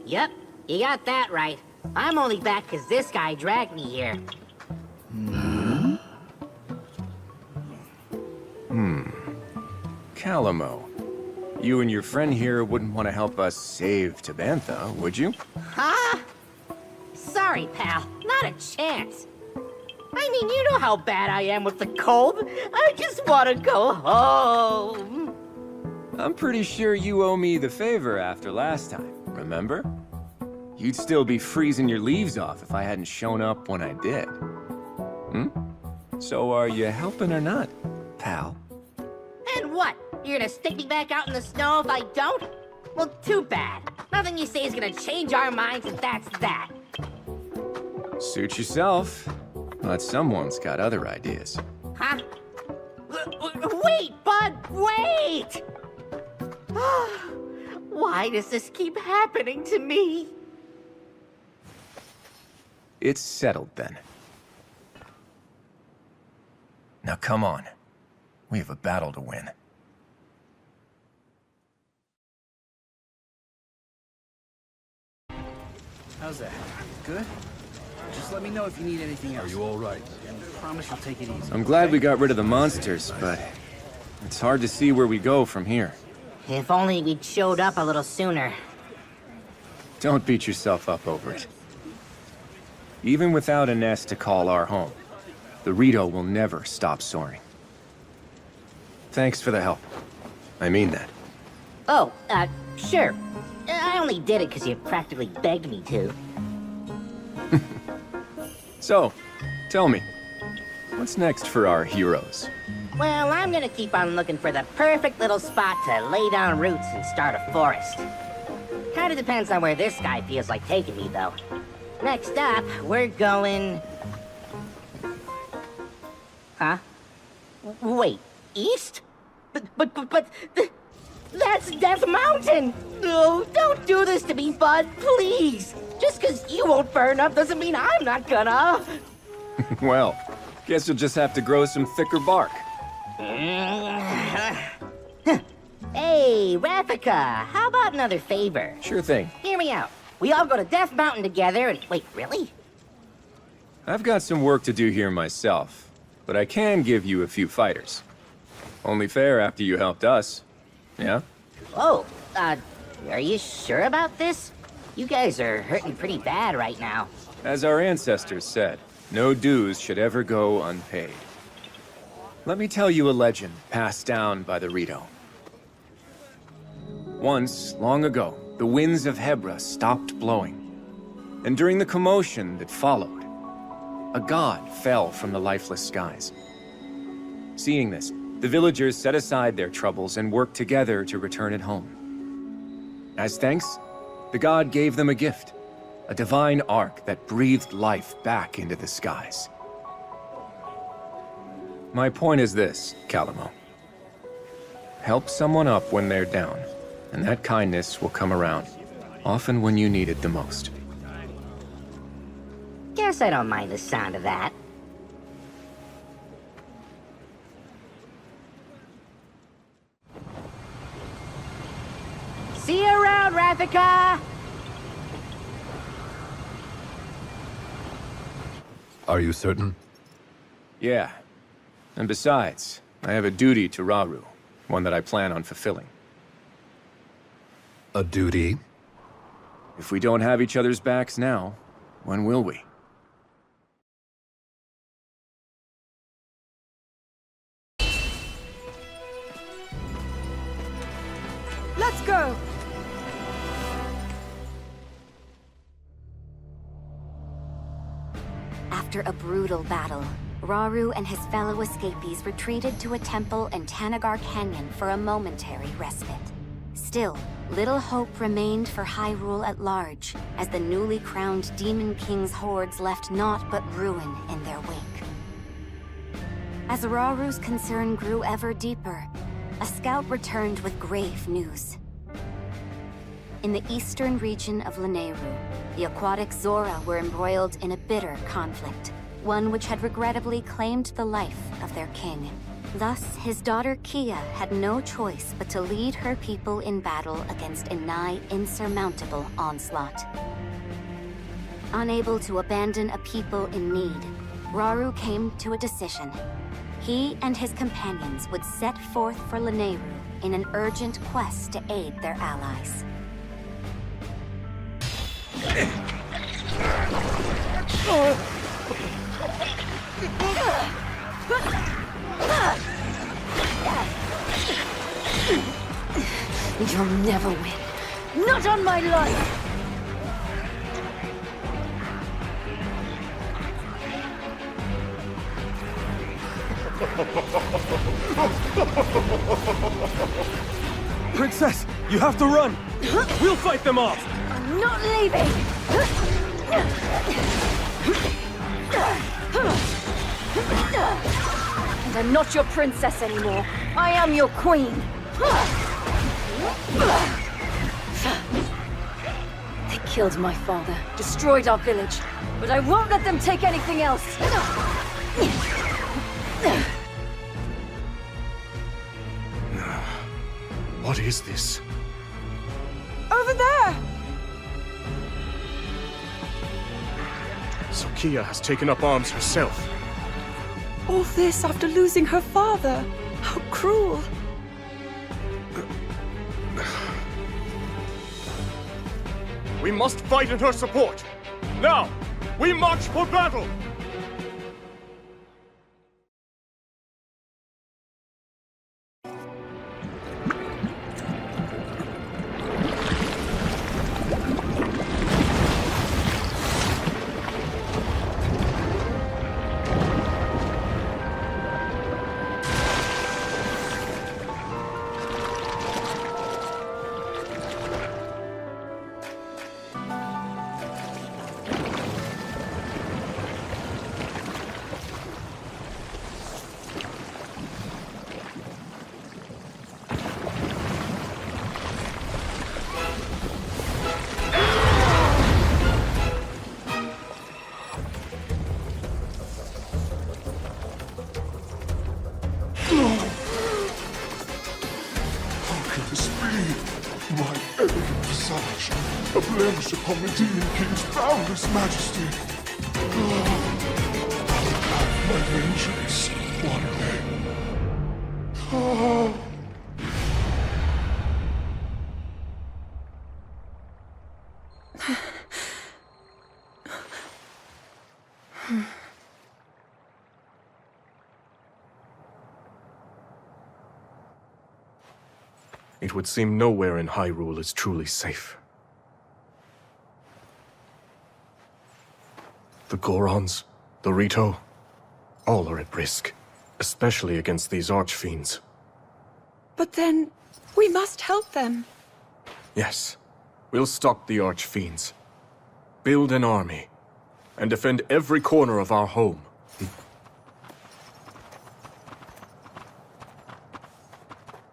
Yep, you got that right. I'm only back because this guy dragged me here. Calamo, you and your friend here wouldn't want to help us save Tabantha, would you? Huh? Sorry, pal. Not a chance. I mean, you know how bad I am with the cold. I just want to go home. I'm pretty sure you owe me the favor after last time, remember? You'd still be freezing your leaves off if I hadn't shown up when I did. So are you helping or not, pal? And what? You're gonna stick me back out in the snow if I don't? Well, too bad. Nothing you say is gonna change our minds, and that's that. Suit yourself. But someone's got other ideas. Huh? Wait, bud, wait! Why does this keep happening to me? It's settled then. Now come on. We have a battle to win. How's that? Good? Just let me know if you need anything else. Are you all right? And promise you'll take it easy. I'm glad we got rid of the monsters, but it's hard to see where we go from here. If only we'd showed up a little sooner. Don't beat yourself up over it. Even without a nest to call our home, the Rito will never stop soaring. Thanks for the help. I mean that. Oh, sure. I only did it because you practically begged me to. So, tell me, what's next for our heroes? Well, I'm gonna keep on looking for the perfect little spot to lay down roots and start a forest. Kinda depends on where this guy feels like taking me, though. Next up, we're going... Huh? Wait, east? But... That's Death Mountain! No, don't do this to me, bud, please! Just Just because you won't burn up doesn't mean I'm not gonna. Well, guess you'll just have to grow some thicker bark. Hey, Rafika, how about another favor? Sure thing. Hear me out. We all go to Death Mountain together and... Wait, really? I've got some work to do here myself, but I can give you a few fighters. Only fair after you helped us. Yeah? Whoa, are you sure about this? You guys are hurting pretty bad right now. As our ancestors said, no dues should ever go unpaid. Let me tell you a legend passed down by the Rito. Once, long ago, the winds of Hebra stopped blowing. And during the commotion that followed, a god fell from the lifeless skies. Seeing this, the villagers set aside their troubles and worked together to return it home. As thanks, the god gave them a gift, a divine ark that breathed life back into the skies. My point is this, Calamo. Help someone up when they're down, and that kindness will come around, often when you need it the most. Guess I don't mind the sound of that. See you around, Rafika! Are you certain? Yeah. And besides, I have a duty to Rauru, one that I plan on fulfilling. A duty? If we don't have each other's backs now, when will we? Let's go! After a brutal battle, Rauru and his fellow escapees retreated to a temple in Tanagar Canyon for a momentary respite. Still, little hope remained for Hyrule at large, as the newly crowned Demon King's hordes left naught but ruin in their wake. As Rauru's concern grew ever deeper, a scout returned with grave news. In the eastern region of Lanayru, the aquatic Zora were embroiled in a bitter conflict, one which had regrettably claimed the life of their king. Thus, his daughter Kia had no choice but to lead her people in battle against a nigh insurmountable onslaught. Unable to abandon a people in need, Rauru came to a decision. He and his companions would set forth for Lanayru in an urgent quest to aid their allies. You'll never win. Not on my life! Princess, you have to run! We'll fight them off! I'm not leaving! And I'm not your princess anymore. I am your queen. They killed my father, destroyed our village, but I won't let them take anything else. What is this? Over there! So Kia has taken up arms herself. All this after losing her father. How cruel. We must fight in her support. Now, we march for battle! A blemish upon the Demon King's boundless majesty. My vengeance, one day. It would seem nowhere in Hyrule is truly safe. The Gorons, the Rito, all are at risk, especially against these archfiends. But then, we must help them. Yes, we'll stop the archfiends, build an army, and defend every corner of our home.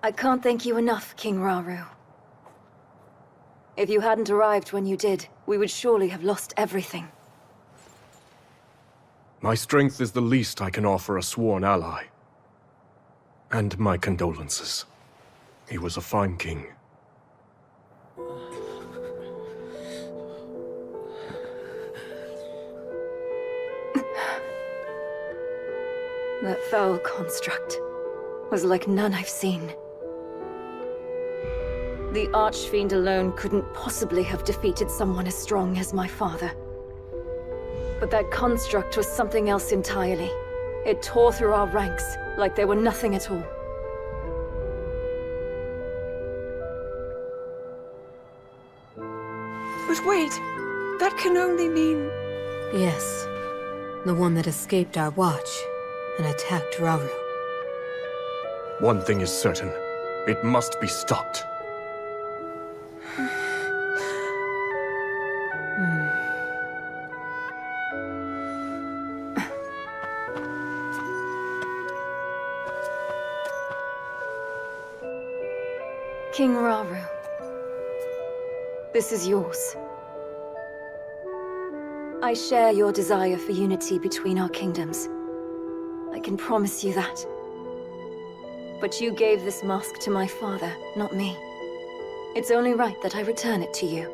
I can't thank you enough, King Rauru. If you hadn't arrived when you did, we would surely have lost everything. My strength is the least I can offer a sworn ally. And my condolences. He was a fine king. That foul construct was like none I've seen. The Archfiend alone couldn't possibly have defeated someone as strong as my father. But that construct was something else entirely. It tore through our ranks like they were nothing at all. But wait, that can only mean... Yes, the one that escaped our watch and attacked Rauru. One thing is certain. It must be stopped. King Rauru, this is yours. I share your desire for unity between our kingdoms. I can promise you that. But you gave this mask to my father, not me. It's only right that I return it to you.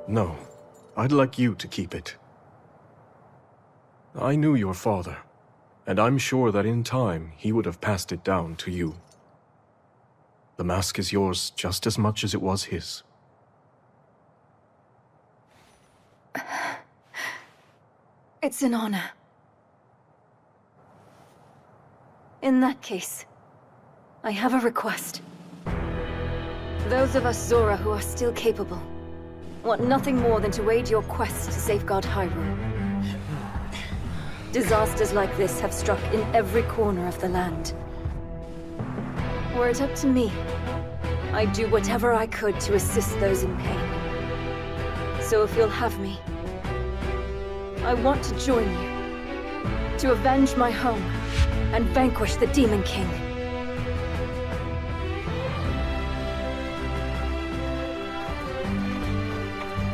No, I'd like you to keep it. I knew your father, and I'm sure that in time he would have passed it down to you. The mask is yours just as much as it was his. It's an honor. In that case, I have a request. Those of us Zora who are still capable want nothing more than to aid your quest to safeguard Hyrule. Disasters like this have struck in every corner of the land. Were it up to me, I'd do whatever I could to assist those in pain. So if you'll have me, I want to join you, to avenge my home, and vanquish the Demon King.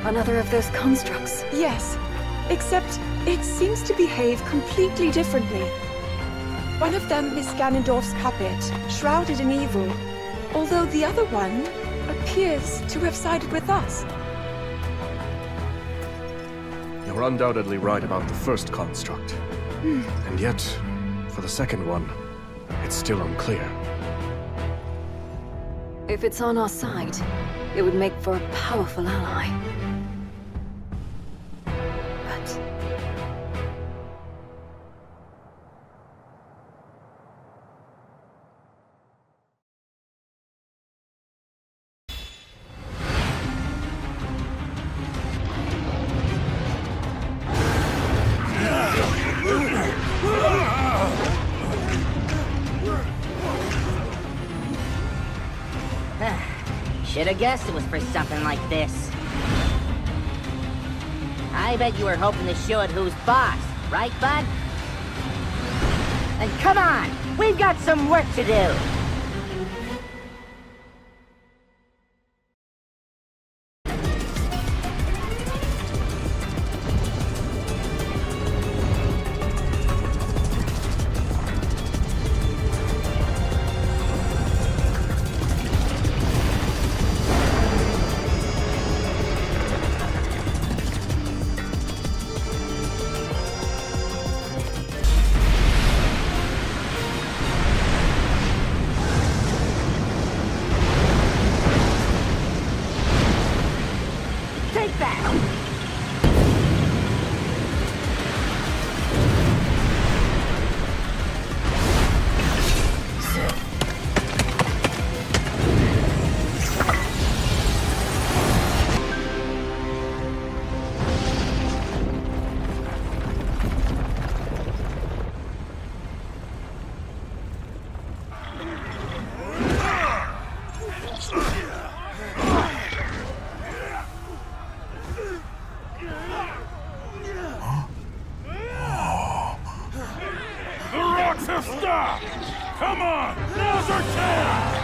Another of those constructs? Yes, except it seems to behave completely differently. One of them is Ganondorf's puppet, shrouded in evil, although the other one appears to have sided with us. You're undoubtedly right about the first construct. And yet, for the second one, it's still unclear. If it's on our side, it would make for a powerful ally. But... Should have guessed it was for something like this. I bet you were hoping to show it who's boss, right, bud? Then come on! We've got some work to do! What's the stop? Come on! Now's our chance!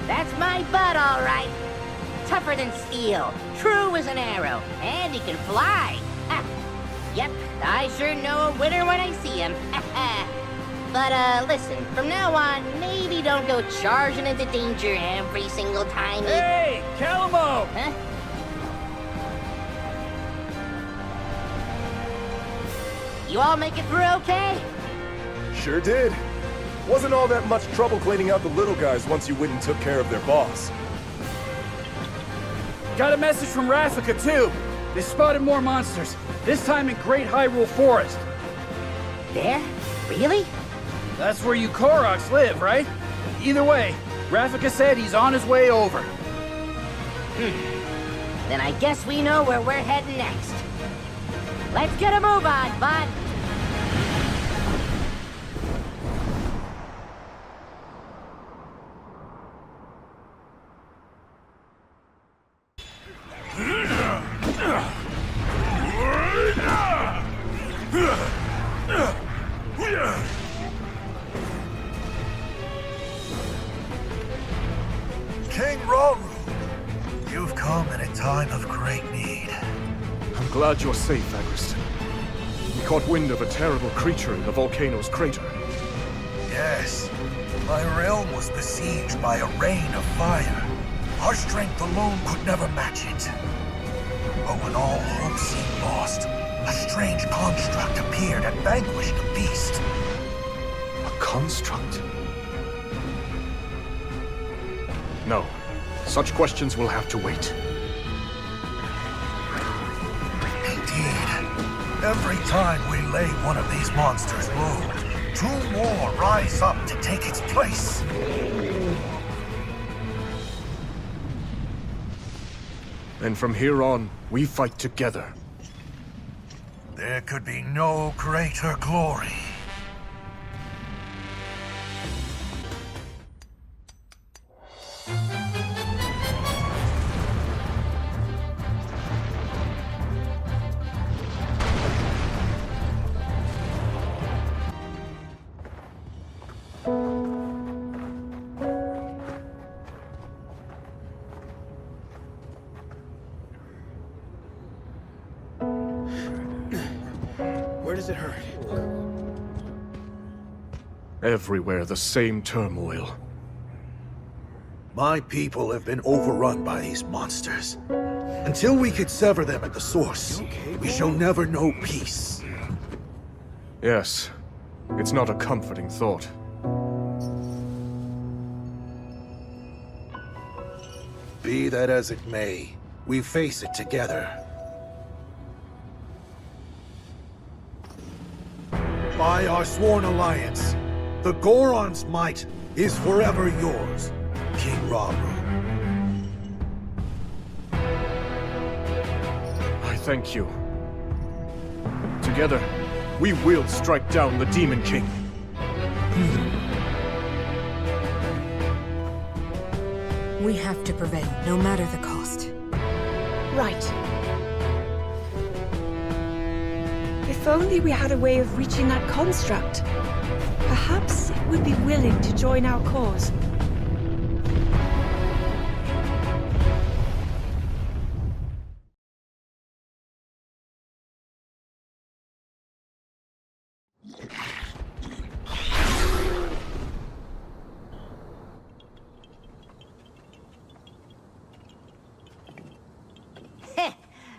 That's my bud, all right. Tougher than steel, true as an arrow, and he can fly. Ha. Yep, I sure know a winner when I see him. But, listen, from now on, maybe don't go charging into danger every single time. Hey, Calamo! Huh? You all make it through okay? Sure did. Wasn't all that much trouble cleaning out the little guys once you went and took care of their boss. Got a message from Rafika, too. They spotted more monsters, this time in Great Hyrule Forest. There? Really? That's where you Koroks live, right? Either way, Rafika said he's on his way over. Then I guess we know where we're heading next. Let's get a move on, bud. King Rauru, you've come in a time of great need. I'm glad you're safe, Agriston. We caught wind of a terrible creature in the volcano's crater. Yes, my realm was besieged by a rain of fire. Our strength alone could never match it. But when all hope seemed lost, a strange construct appeared and vanquished the beast. A construct? No. Such questions will have to wait. Indeed. Every time we lay one of these monsters low, two more rise up to take its place. And from here on, we fight together. There could be no greater glory. Where does it hurt? Everywhere the same turmoil. My people have been overrun by these monsters. Until we could sever them at the source, we shall never know peace. Yes. It's not a comforting thought. Be that as it may, we face it together. By our sworn alliance, the Goron's might is forever yours, King Rauru. I thank you. Together, we will strike down the Demon King. We have to prevail, no matter the cost. Right. If only we had a way of reaching that construct. Perhaps it would be willing to join our cause.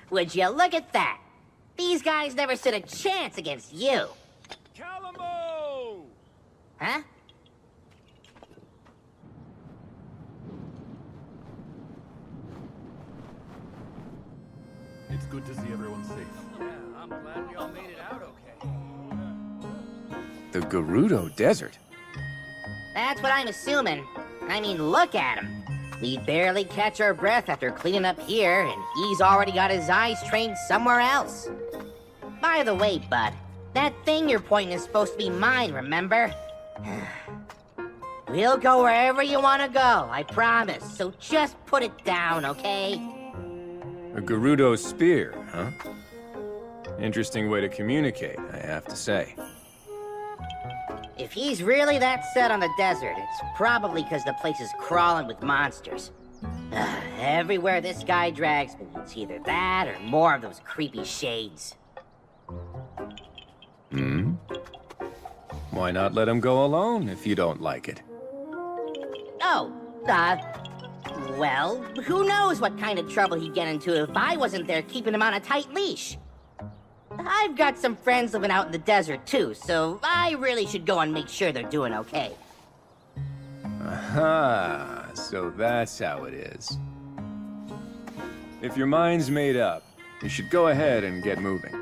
Would you look at that? These guys never stood a chance against you. Calamo! Huh? It's good to see everyone safe. Yeah, I'm glad we all made it out okay. The Gerudo Desert? That's what I'm assuming. I mean, look at him. We barely catch our breath after cleaning up here, and he's already got his eyes trained somewhere else. By the way, bud, that thing you're pointing is supposed to be mine, remember? We'll go wherever you want to go, I promise. So just put it down, okay? A Gerudo spear, huh? Interesting way to communicate, I have to say. If he's really that set on the desert, it's probably because the place is crawling with monsters. Everywhere this guy drags me, it's either that or more of those creepy shades. Hmm? Why not let him go alone if you don't like it? Oh, well, who knows what kind of trouble he'd get into if I wasn't there keeping him on a tight leash. I've got some friends living out in the desert too, so I really should go and make sure they're doing okay. Aha, so that's how it is. If your mind's made up, you should go ahead and get moving.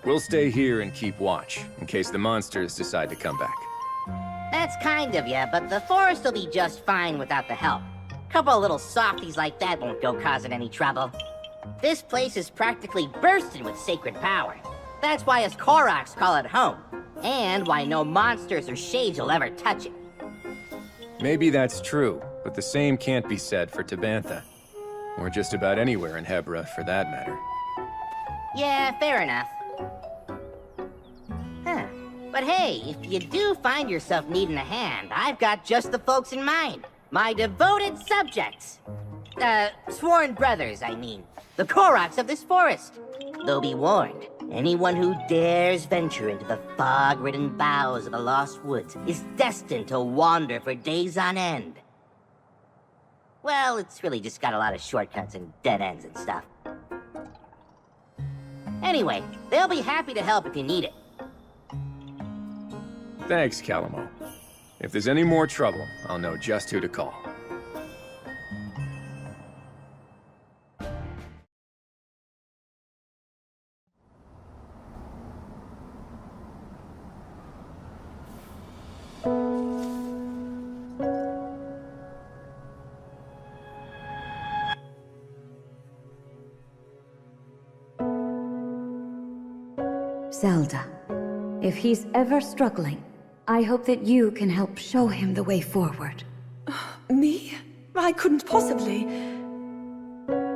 We'll stay here and keep watch, in case the monsters decide to come back. That's kind of ya, but the forest will be just fine without the help. Couple of little softies like that won't go causing any trouble. This place is practically bursting with sacred power. That's why us Koroks call it home, and why no monsters or shades will ever touch it. Maybe that's true, but the same can't be said for Tabantha. Or just about anywhere in Hebra, for that matter. Yeah, fair enough. Huh. But hey, if you do find yourself needing a hand, I've got just the folks in mind. My devoted subjects. Sworn brothers, I mean. The Koroks of this forest. Though be warned, anyone who dares venture into the fog-ridden boughs of the Lost Woods is destined to wander for days on end. Well, it's really just got a lot of shortcuts and dead ends and stuff. Anyway, they'll be happy to help if you need it. Thanks, Calamo. If there's any more trouble, I'll know just who to call. Zelda, if he's ever struggling, I hope that you can help show him the way forward. Me? I couldn't possibly.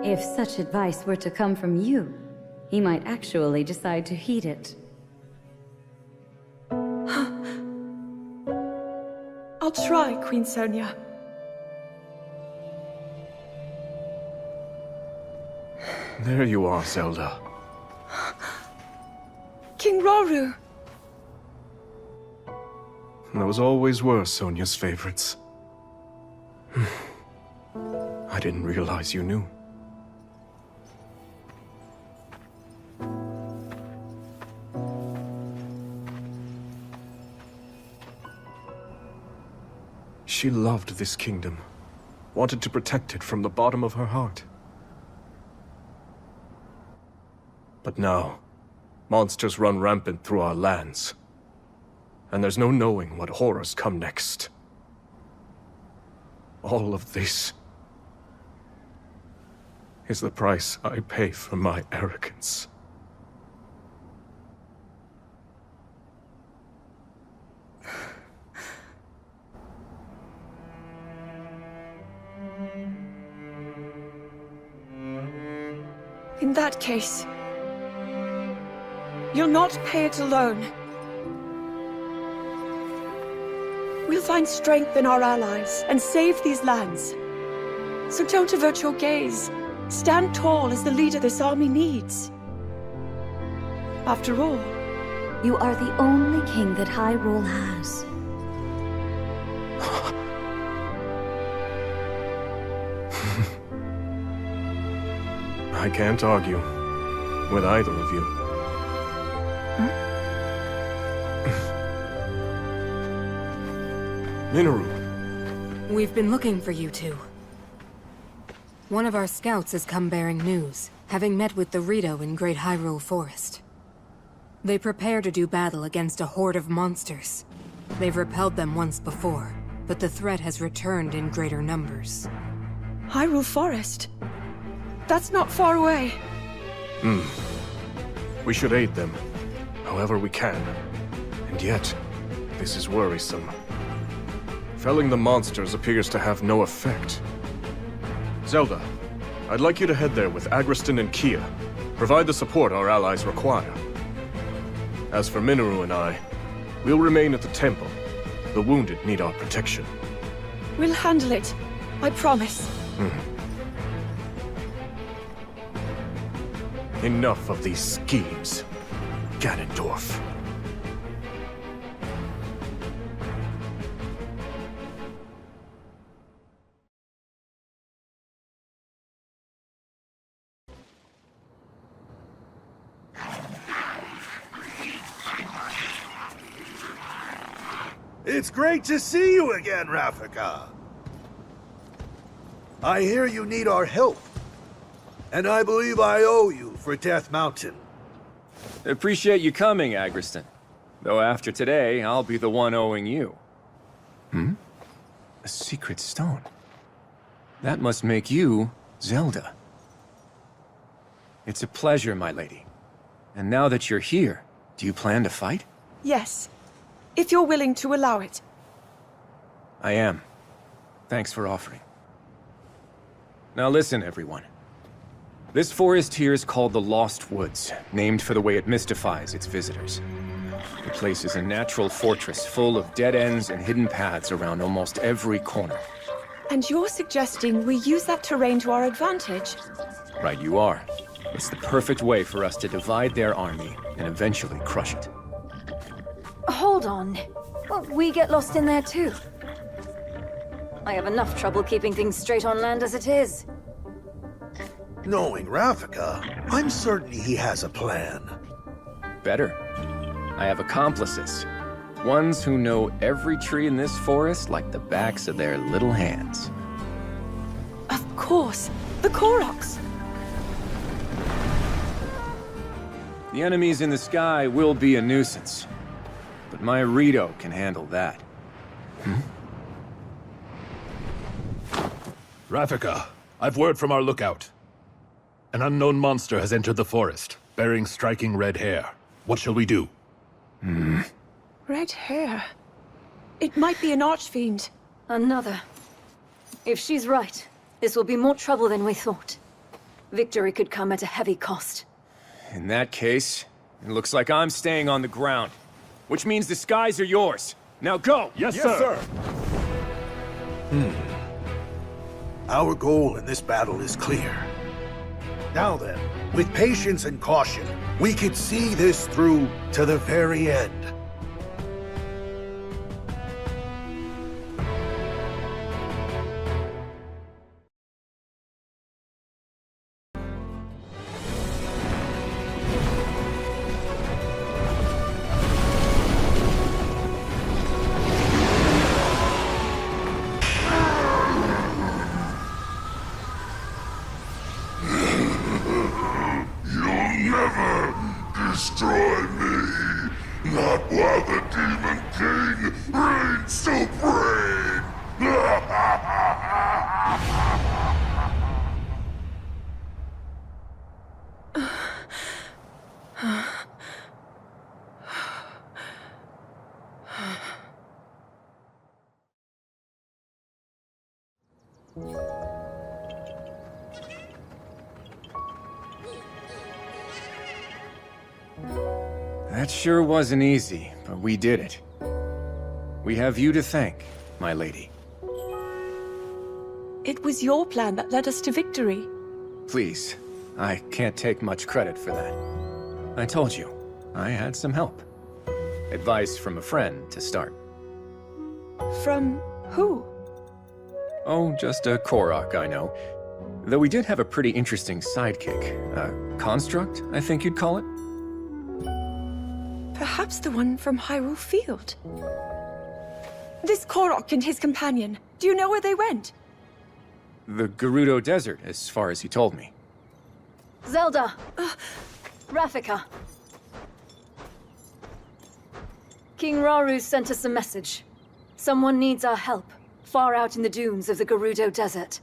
If such advice were to come from you, he might actually decide to heed it. I'll try, Queen Sonia. There you are, Zelda. King Rauru! Those always were Sonia's favorites. I didn't realize you knew. She loved this kingdom, wanted to protect it from the bottom of her heart. But now, monsters run rampant through our lands. And there's no knowing what horrors come next. All of this is the price I pay for my arrogance. In that case, you'll not pay it alone. We'll find strength in our allies and save these lands. So don't avert your gaze. Stand tall as the leader this army needs. After all, you are the only king that Hyrule has. I can't argue with either of you. Minoru. We've been looking for you two. One of our scouts has come bearing news, having met with the Rito in Great Hyrule Forest. They prepare to do battle against a horde of monsters. They've repelled them once before, but the threat has returned in greater numbers. Hyrule Forest? That's not far away. We should aid them, however we can. And yet, this is worrisome. Felling the monsters appears to have no effect. Zelda, I'd like you to head there with Agriston and Kia. Provide the support our allies require. As for Minoru and I, we'll remain at the temple. The wounded need our protection. We'll handle it. I promise. Enough of these schemes, Ganondorf. It's great to see you again, Rafika. I hear you need our help. And I believe I owe you for Death Mountain. Appreciate you coming, Agriston. Though after today, I'll be the one owing you. A secret stone. That must make you Zelda. It's a pleasure, my lady. And now that you're here, do you plan to fight? Yes. If you're willing to allow it. I am. Thanks for offering. Now listen, everyone. This forest here is called the Lost Woods, named for the way it mystifies its visitors. The place is a natural fortress full of dead ends and hidden paths around almost every corner. And you're suggesting we use that terrain to our advantage? Right you are. It's the perfect way for us to divide their army and eventually crush it. Hold on. Well, we get lost in there too. I have enough trouble keeping things straight on land as it is. Knowing Rafika, I'm certain he has a plan. Better. I have accomplices. Ones who know every tree in this forest like the backs of their little hands. Of course. The Koroks. The enemies in the sky will be a nuisance. But my Rito can handle that. Rafika, I've word from our lookout. An unknown monster has entered the forest, bearing striking red hair. What shall we do? Red hair. It might be an archfiend. Another. If she's right, this will be more trouble than we thought. Victory could come at a heavy cost. In that case, it looks like I'm staying on the ground. Which means the skies are yours. Now go! Yes, sir! Our goal in this battle is clear. Now then, with patience and caution, we could see this through to the very end. Destroy me! Not while the Demon King reigns supreme! That sure wasn't easy, but we did it. We have you to thank, my lady. It was your plan that led us to victory. Please, I can't take much credit for that. I told you, I had some help. Advice from a friend to start. From who? Oh, just a Korok, I know. Though we did have a pretty interesting sidekick. A construct, I think you'd call it. Perhaps the one from Hyrule Field. This Korok and his companion, do you know where they went? The Gerudo Desert, as far as he told me. Zelda! Rafika. King Rauru sent us a message. Someone needs our help, far out in the dunes of the Gerudo Desert.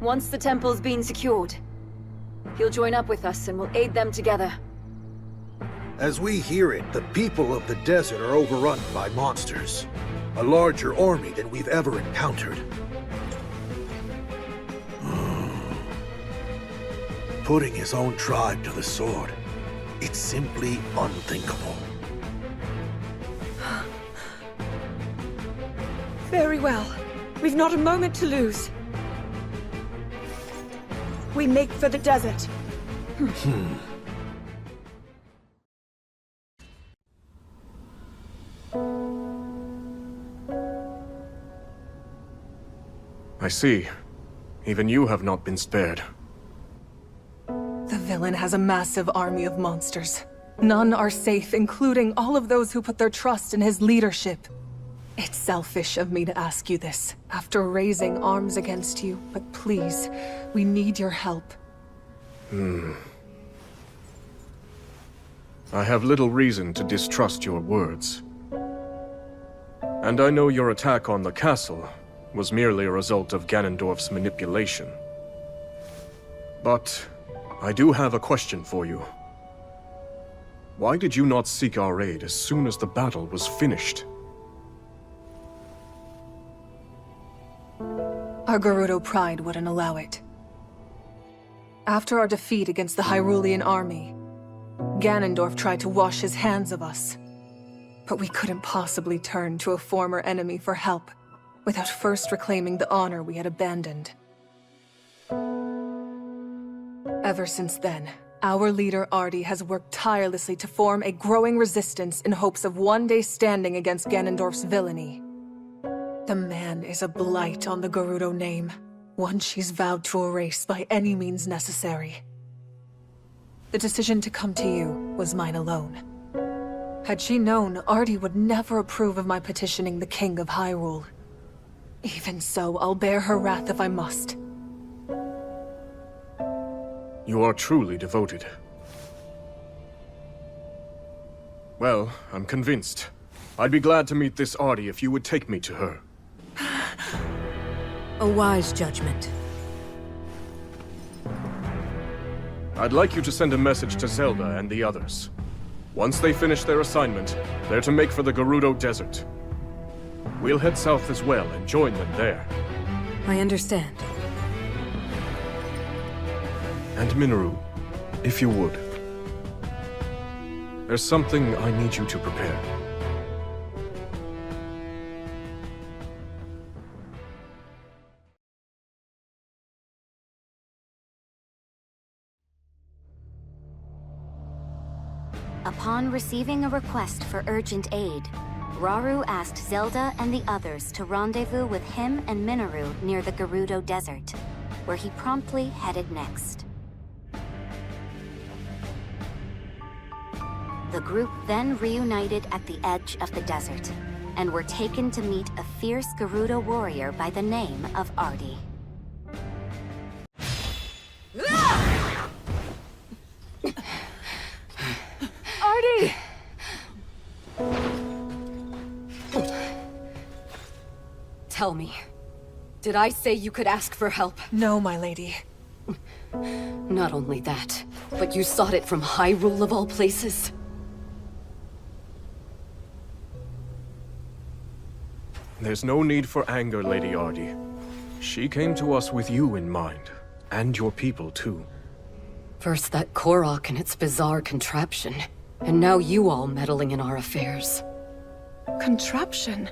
Once the temple's been secured, he'll join up with us and we'll aid them together. As we hear it, the people of the desert are overrun by monsters. A larger army than we've ever encountered. Putting his own tribe to the sword. It's simply unthinkable. Very well. We've not a moment to lose. We make for the desert. I see. Even you have not been spared. The villain has a massive army of monsters. None are safe, including all of those who put their trust in his leadership. It's selfish of me to ask you this, after raising arms against you, but please, we need your help. I have little reason to distrust your words. And I know your attack on the castle was merely a result of Ganondorf's manipulation. But I do have a question for you. Why did you not seek our aid as soon as the battle was finished? Our Gerudo pride wouldn't allow it. After our defeat against the Hyrulean army, Ganondorf tried to wash his hands of us. But we couldn't possibly turn to a former enemy for help without first reclaiming the honor we had abandoned. Ever since then, our leader Ardi has worked tirelessly to form a growing resistance in hopes of one day standing against Ganondorf's villainy. The man is a blight on the Gerudo name, one she's vowed to erase by any means necessary. The decision to come to you was mine alone. Had she known, Ardi would never approve of my petitioning the King of Hyrule. Even so, I'll bear her wrath if I must. You are truly devoted. Well, I'm convinced. I'd be glad to meet this Ardi if you would take me to her. A wise judgment. I'd like you to send a message to Zelda and the others. Once they finish their assignment, they're to make for the Gerudo Desert. We'll head south as well and join them there. I understand. And Minoru, if you would. There's something I need you to prepare. Upon receiving a request for urgent aid, Rauru asked Zelda and the others to rendezvous with him and Minoru near the Gerudo Desert, where he promptly headed next. The group then reunited at the edge of the desert, and were taken to meet a fierce Gerudo warrior by the name of Ardi. Ardi! Tell me, did I say you could ask for help? No, my lady. Not only that, but you sought it from Hyrule of all places? There's no need for anger, Lady Ardi. She came to us with you in mind, and your people too. First that Korok and its bizarre contraption, and now you all meddling in our affairs. Contraption?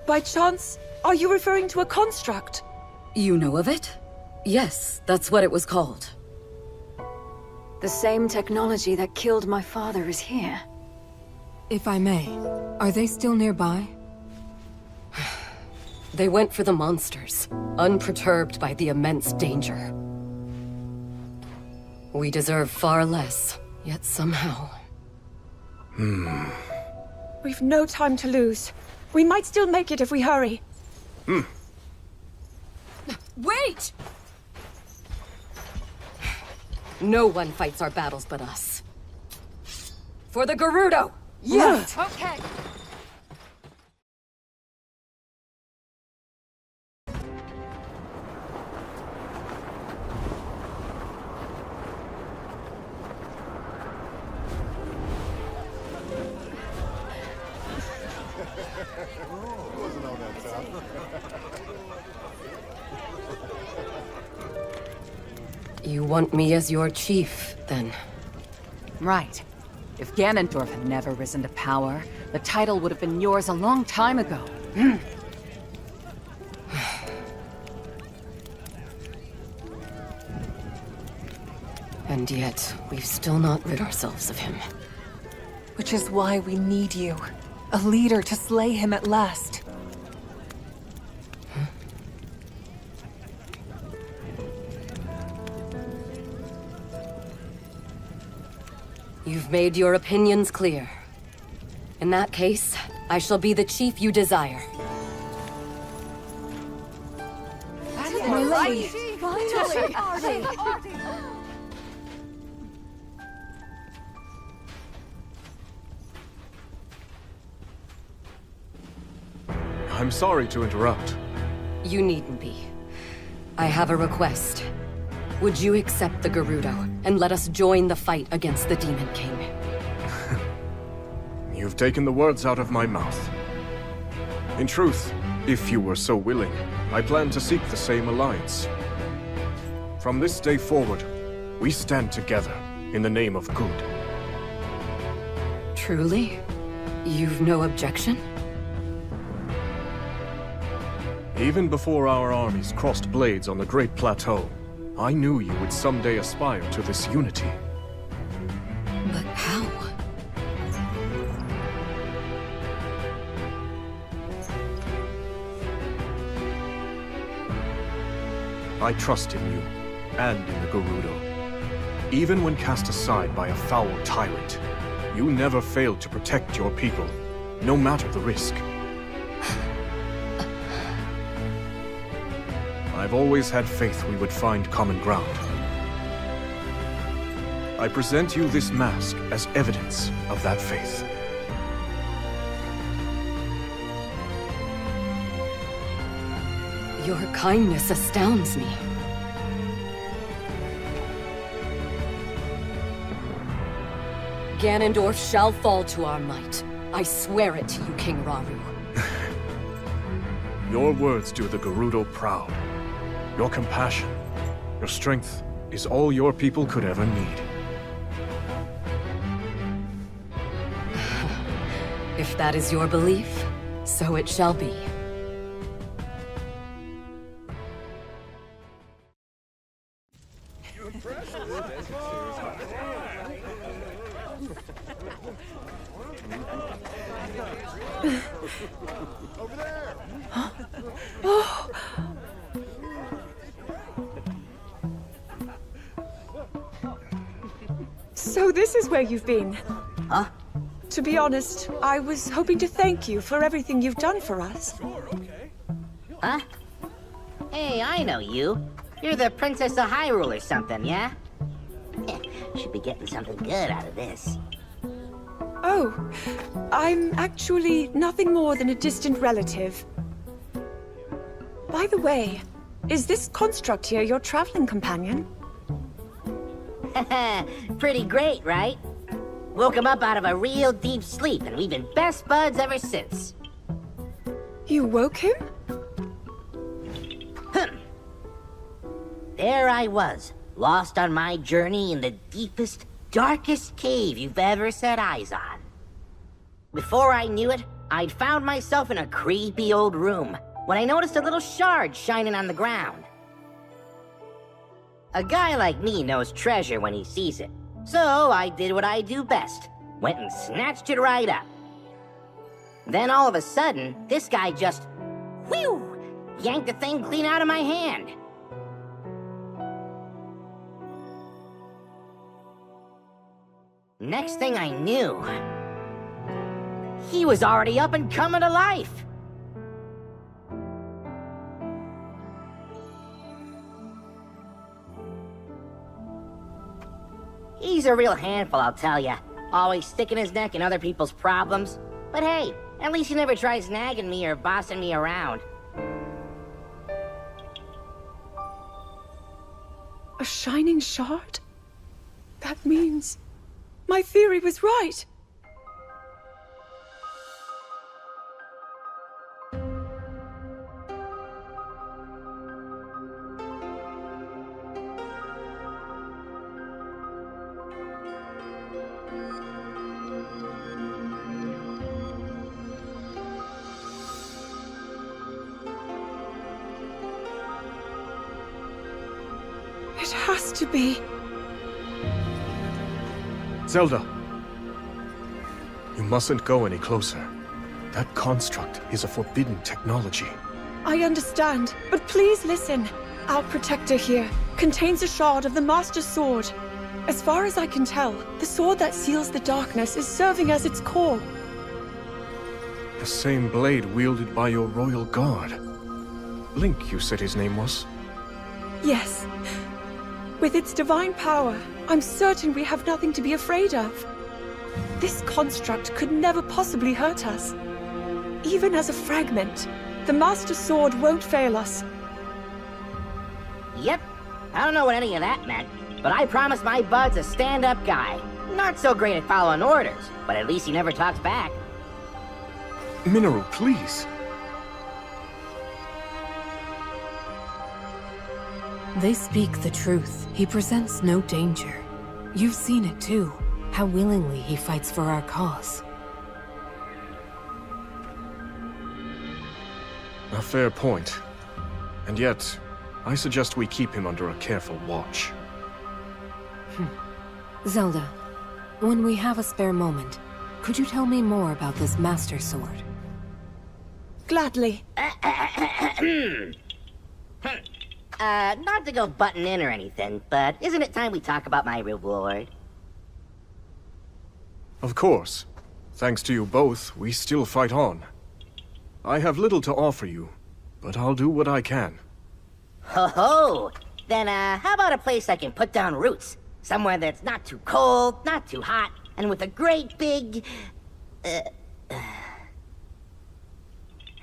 By chance, are you referring to a construct? You know of it? Yes, that's what it was called. The same technology that killed my father is here. If I may, are they still nearby? They went for the monsters, unperturbed by the immense danger. We deserve far less, yet somehow... We've no time to lose. We might still make it if we hurry. Wait! No one fights our battles but us. For the Gerudo! Yes! Okay! You want me as your chief, then? Right. If Ganondorf had never risen to power, the title would have been yours a long time ago. And yet, we've still not rid ourselves of him. Which is why we need you. A leader to slay him at last. You've made your opinions clear. In that case, I shall be the chief you desire. My lady! Finally! I'm sorry to interrupt. You needn't be. I have a request. Would you accept the Gerudo and let us join the fight against the Demon King? You've taken the words out of my mouth. In truth, if you were so willing, I plan to seek the same alliance. From this day forward, we stand together in the name of good. Truly? You've no objection? Even before our armies crossed blades on the Great Plateau, I knew you would someday aspire to this unity. But how? I trust in you, and in the Gerudo. Even when cast aside by a foul tyrant, you never failed to protect your people, no matter the risk. I've always had faith we would find common ground. I present you this mask as evidence of that faith. Your kindness astounds me. Ganondorf shall fall to our might. I swear it to you, King Rauru. Your words do the Gerudo proud. Your compassion, your strength, is all your people could ever need. If that is your belief, so it shall be. So this is where you've been? Huh? To be honest, I was hoping to thank you for everything you've done for us. Huh? Hey, I know you. You're the Princess of Hyrule or something, yeah? Should be getting something good out of this. Oh, I'm actually nothing more than a distant relative. By the way, is this construct here your traveling companion? Pretty great, right? Woke him up out of a real deep sleep, and we've been best buds ever since. You woke him? There I was, lost on my journey in the deepest, darkest cave you've ever set eyes on. Before I knew it, I'd found myself in a creepy old room when I noticed a little shard shining on the ground. A guy like me knows treasure when he sees it, so I did what I do best. Went and snatched it right up. Then all of a sudden, this guy just, whew, yanked the thing clean out of my hand. Next thing I knew, he was already up and coming to life. He's a real handful, I'll tell ya. Always sticking his neck in other people's problems. But hey, at least he never tries nagging me or bossing me around. A shining shard? That means my theory was right. It has to be. Zelda. You mustn't go any closer. That construct is a forbidden technology. I understand, but please listen. Our protector here contains a shard of the Master Sword. As far as I can tell, the sword that seals the darkness is serving as its core. The same blade wielded by your royal guard. Link, you said his name was? Yes. With its divine power, I'm certain we have nothing to be afraid of. This construct could never possibly hurt us. Even as a fragment, the Master Sword won't fail us. Yep. I don't know what any of that meant, but I promised my bud's a stand-up guy. Not so great at following orders, but at least he never talks back. Minoru, please. They speak the truth. He presents no danger. You've seen it too, how willingly he fights for our cause. A fair point. And yet, I suggest we keep him under a careful watch. Zelda, when we have a spare moment, could you tell me more about this Master Sword? Gladly. Not to go butting in or anything, but isn't it time we talk about my reward? Of course. Thanks to you both, we still fight on. I have little to offer you, but I'll do what I can. Ho-ho! Then, how about a place I can put down roots? Somewhere that's not too cold, not too hot, and with a great big...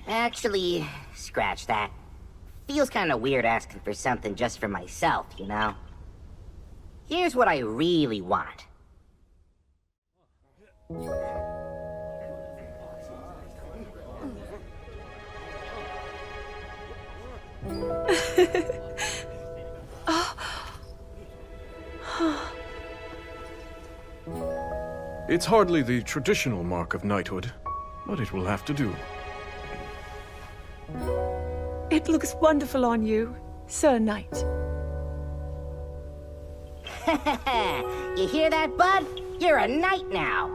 Actually, scratch that. Feels kinda weird asking for something just for myself, you know? Here's what I really want. It's hardly the traditional mark of knighthood, but it will have to do. It looks wonderful on you, Sir Knight. You hear that, bud? You're a knight now.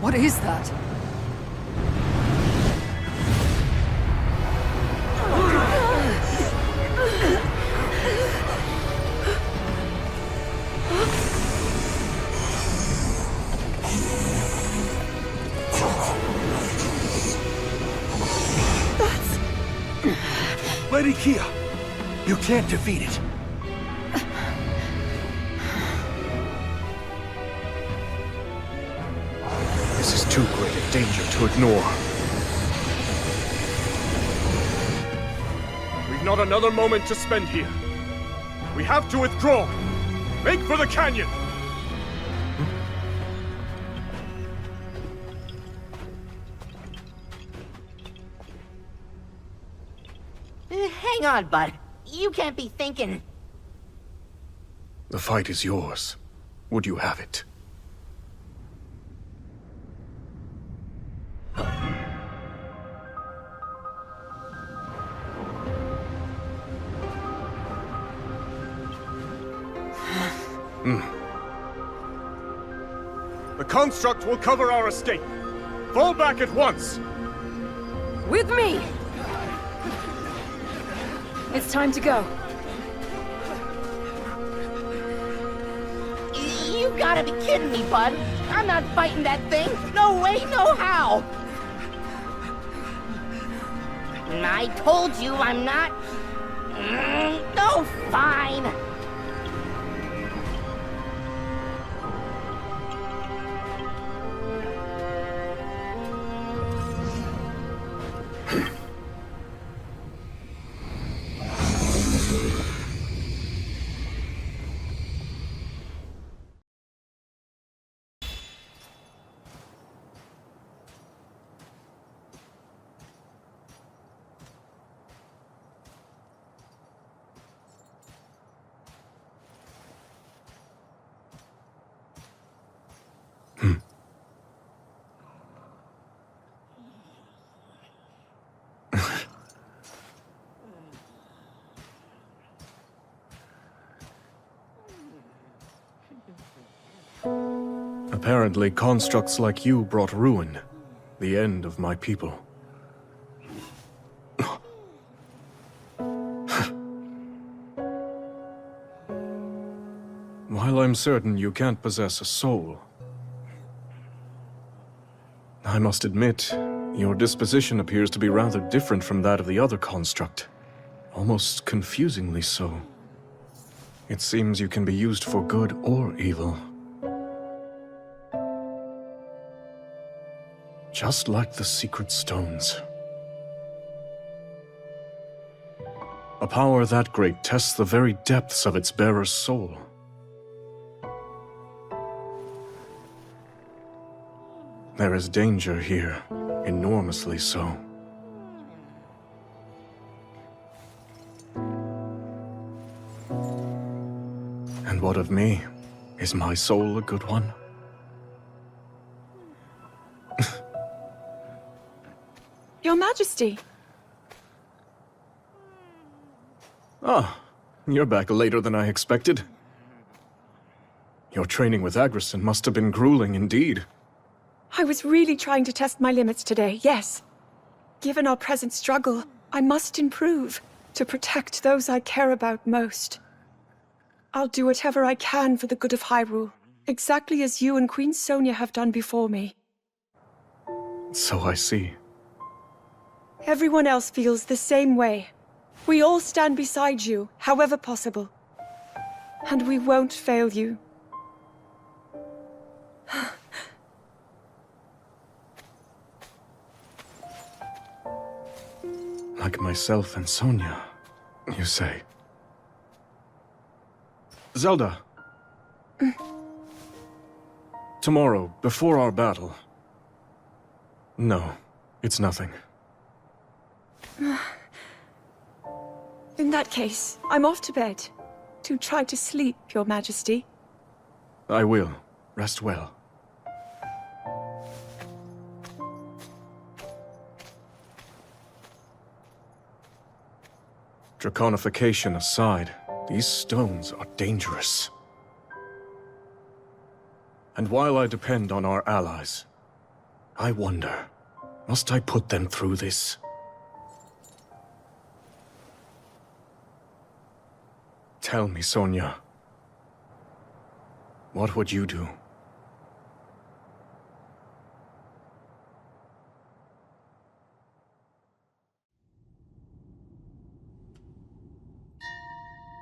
What is that? Lady Kia, you can't defeat it. This is too great a danger to ignore. We've not another moment to spend here. We have to withdraw. Make for the canyon. Hang on, bud. You can't be thinking... The fight is yours. Would you have it? The construct will cover our escape. Fall back at once. With me! It's time to go. You gotta be kidding me, bud. I'm not fighting that thing. No way, no how. I told you I'm not... No, fine. Apparently, constructs like you brought ruin, the end of my people. While I'm certain you can't possess a soul, I must admit, your disposition appears to be rather different from that of the other construct. Almost confusingly so. It seems you can be used for good or evil. Just like the secret stones. A power that great tests the very depths of its bearer's soul. There is danger here, enormously so. And what of me? Is my soul a good one? Your Majesty! Ah, you're back later than I expected. Your training with Agrison must have been grueling indeed. I was really trying to test my limits today, yes. Given our present struggle, I must improve to protect those I care about most. I'll do whatever I can for the good of Hyrule, exactly as you and Queen Sonia have done before me. So I see. Everyone else feels the same way. We all stand beside you, however possible. And we won't fail you. Like myself and Sonia, you say. Zelda. Tomorrow, before our battle. No, it's nothing. In that case, I'm off to bed. To try to sleep, Your Majesty. I will. Rest well. Draconification aside, these stones are dangerous. And while I depend on our allies, I wonder, must I put them through this? Tell me, Sonia. What would you do?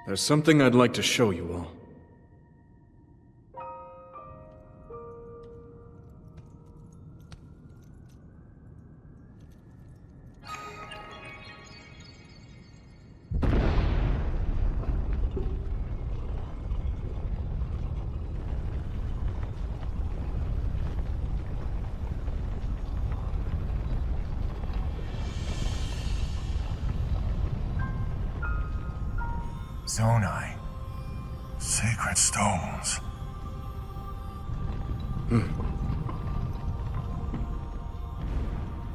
There's something I'd like to show you all. Zonai. Sacred stones.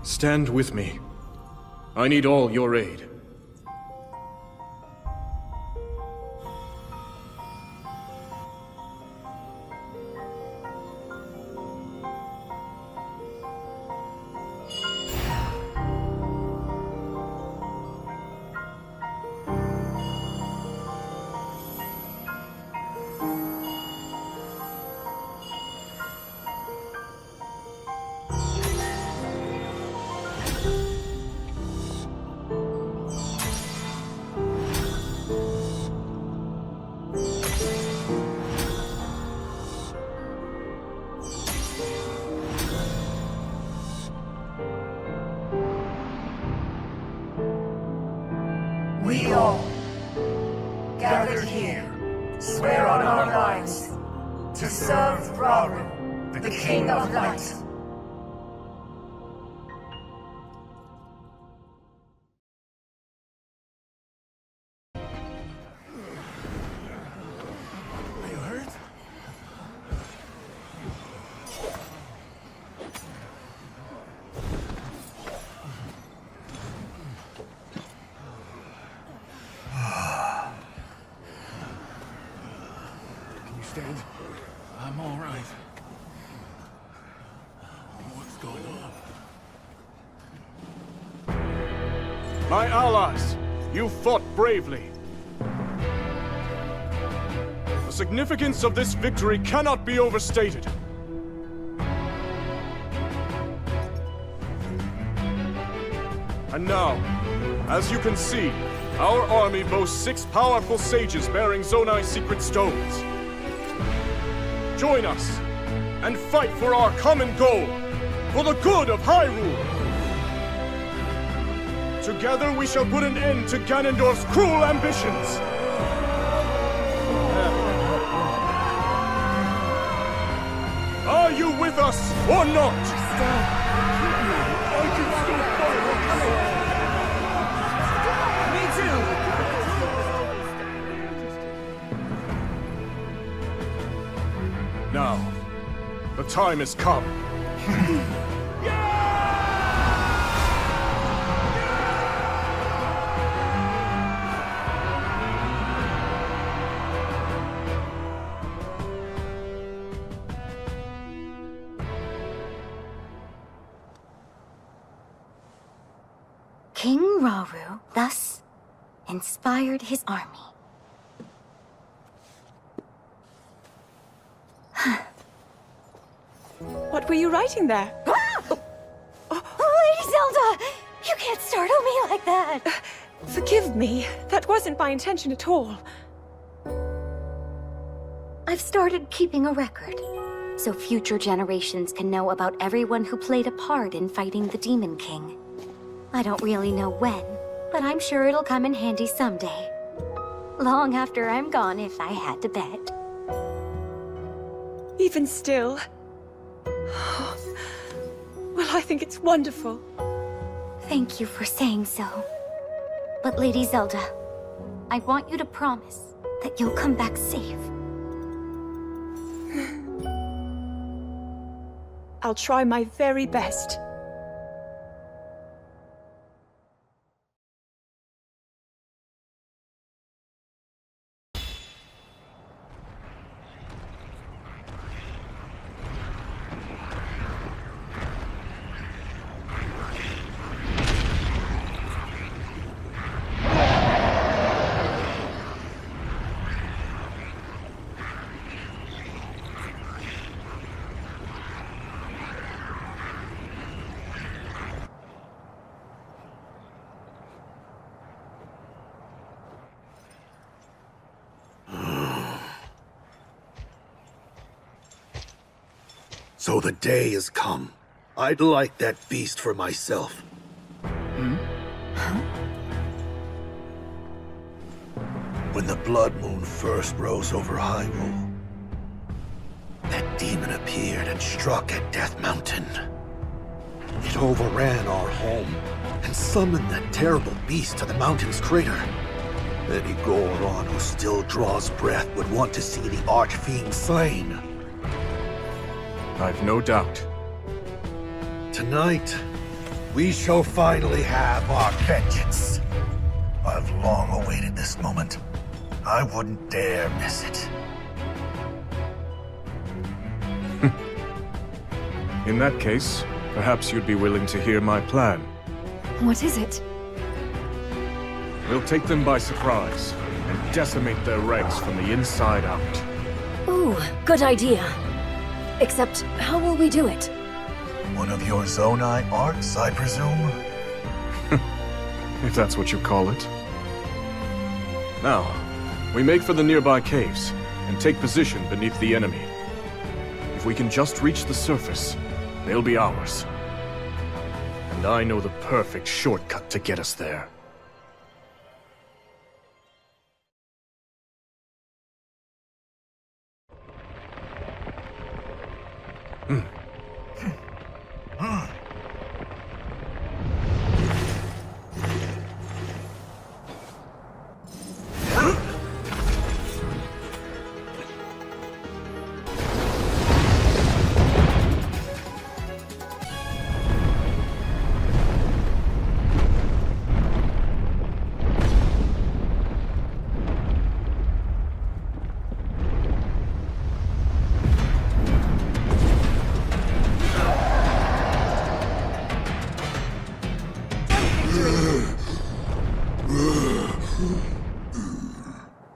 Stand with me. I need all your aid. We all, gathered here, swear on our lives to serve Rauru, the King of Light. Are you hurt? Can you stand? I'm all right. My allies, you fought bravely. The significance of this victory cannot be overstated. And now, as you can see, our army boasts 6 powerful sages bearing Zonai's secret stones. Join us and fight for our common goal, for the good of Hyrule. Together we shall put an end to Ganondorf's cruel ambitions. Are you with us or not? Me too! Now, the time has come. King Rauru thus inspired his army. What were you writing there? Lady Zelda! You can't startle me like that! Forgive me. That wasn't my intention at all. I've started keeping a record, so future generations can know about everyone who played a part in fighting the Demon King. I don't really know when, but I'm sure it'll come in handy someday. Long after I'm gone, if I had to bet. Even still. Well, I think it's wonderful. Thank you for saying so. But Lady Zelda, I want you to promise that you'll come back safe. I'll try my very best. So the day has come. I'd like that beast for myself. When the blood moon first rose over Hyrule, that demon appeared and struck at Death Mountain. It overran our home and summoned that terrible beast to the mountain's crater. Any Goron who still draws breath would want to see the Archfiend slain. I've no doubt. Tonight, we shall finally have our vengeance. I've long awaited this moment. I wouldn't dare miss it. In that case, perhaps you'd be willing to hear my plan. What is it? We'll take them by surprise and decimate their ranks from the inside out. Ooh, good idea. Except, how will we do it? One of your Zonai arts, I presume? If that's what you call it. Now, we make for the nearby caves and take position beneath the enemy. If we can just reach the surface, they'll be ours. And I know the perfect shortcut to get us there.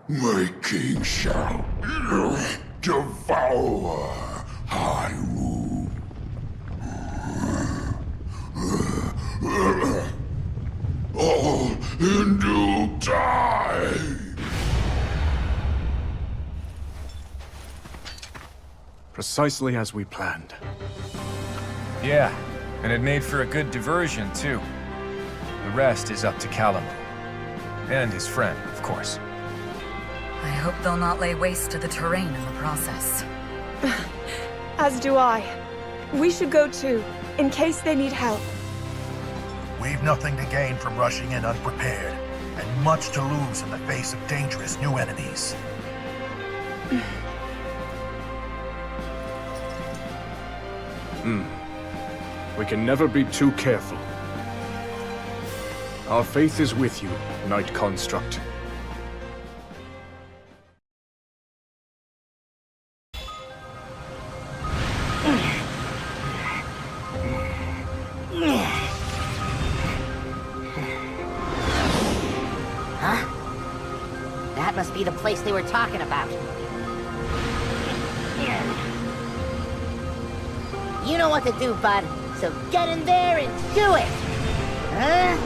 My king shall devour Hyrule. All in due time. Precisely as we planned. Yeah, and it made for a good diversion, too. The rest is up to Calamu. And his friend, of course. I hope they'll not lay waste to the terrain in the process. As do I. We should go too, in case they need help. We've nothing to gain from rushing in unprepared, and much to lose in the face of dangerous new enemies. We can never be too careful. Our faith is with you, Knight Construct. Huh? That must be the place they were talking about. You know what to do, bud. So get in there and do it! Huh?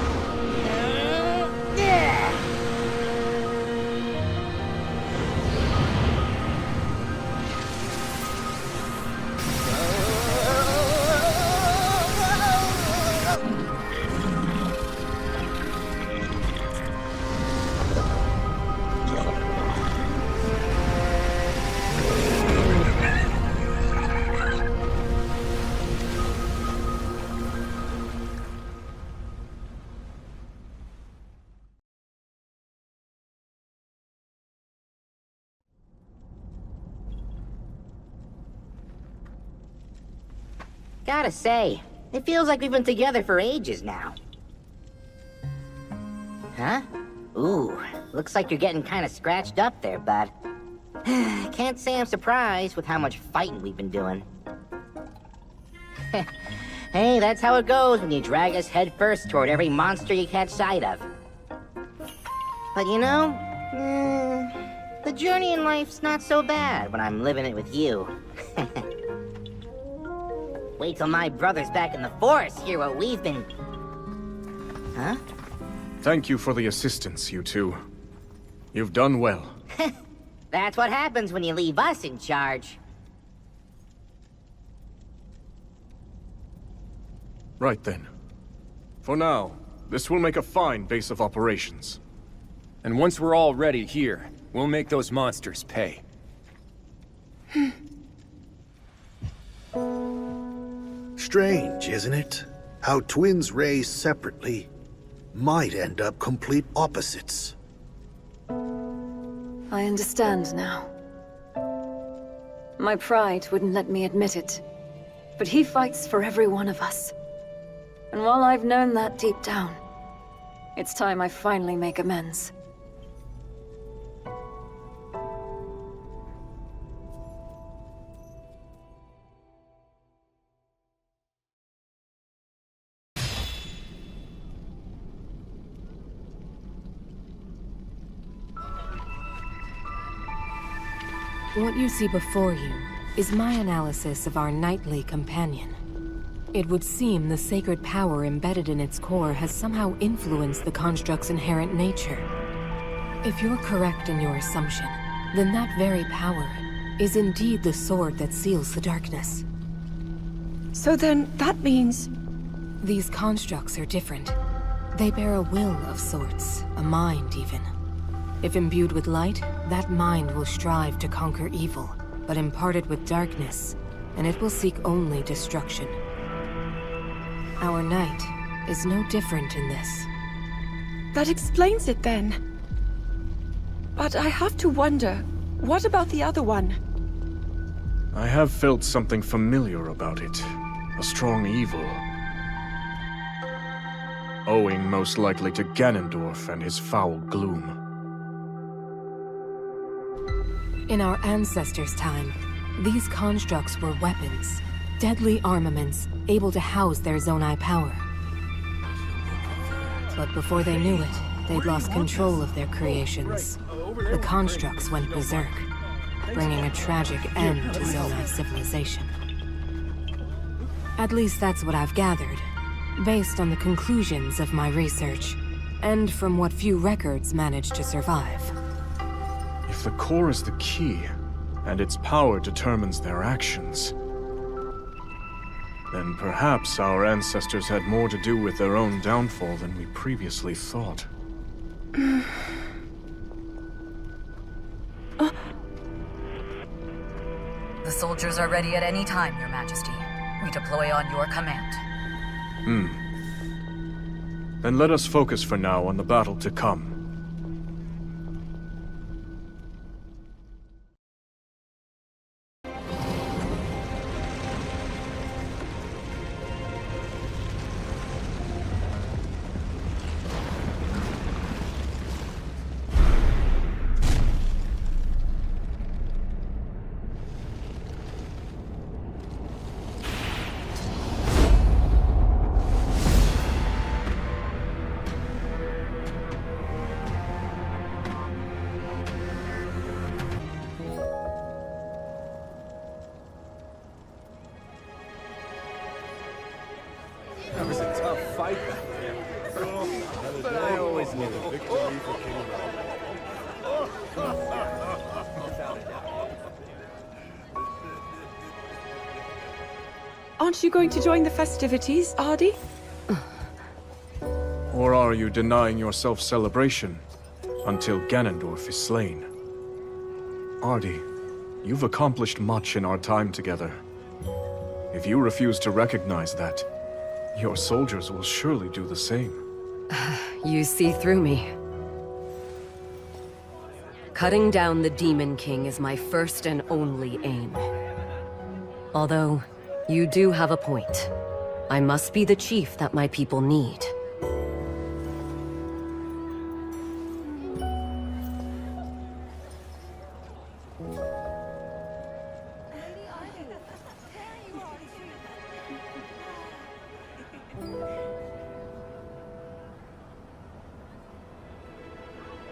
Gotta say, it feels like we've been together for ages now. Huh? Ooh, looks like you're getting kinda scratched up there, bud. Can't say I'm surprised with how much fighting we've been doing. Hey, that's how it goes when you drag us headfirst toward every monster you catch sight of. But you know, the journey in life's not so bad when I'm living it with you. Wait till my brother's back in the forest, hear what we've been... Huh? Thank you for the assistance, you two. You've done well. That's what happens when you leave us in charge. Right then. For now, this will make a fine base of operations. And once we're all ready here, we'll make those monsters pay. Strange, isn't it? How twins raised separately might end up complete opposites. I understand now. My pride wouldn't let me admit it, but he fights for every one of us. And while I've known that deep down, it's time I finally make amends. What you see before you is my analysis of our knightly companion. It would seem the sacred power embedded in its core has somehow influenced the construct's inherent nature. If you're correct in your assumption, then that very power is indeed the sword that seals the darkness. So then, that means... These constructs are different. They bear a will of sorts, a mind even. If imbued with light, that mind will strive to conquer evil, but imparted with darkness, and it will seek only destruction. Our knight is no different in this. That explains it then. But I have to wonder, what about the other one? I have felt something familiar about it. A strong evil. Owing most likely to Ganondorf and his foul gloom. In our ancestors' time, these constructs were weapons, deadly armaments, able to house their Zonai power. But before they knew it, they'd lost control of their creations. The constructs went berserk, bringing a tragic end to Zonai's civilization. At least that's what I've gathered, based on the conclusions of my research, and from what few records managed to survive. If the core is the key, and its power determines their actions, then perhaps our ancestors had more to do with their own downfall than we previously thought. The soldiers are ready at any time, Your Majesty. We deploy on your command. Then let us focus for now on the battle to come. That was a tough fight back there. But I always knew victory for King Aren't you going to join the festivities, Ardi? Or are you denying yourself celebration until Ganondorf is slain? Ardi, you've accomplished much in our time together. If you refuse to recognize that, your soldiers will surely do the same. You see through me. Cutting down the Demon King is my first and only aim. Although, you do have a point. I must be the chief that my people need.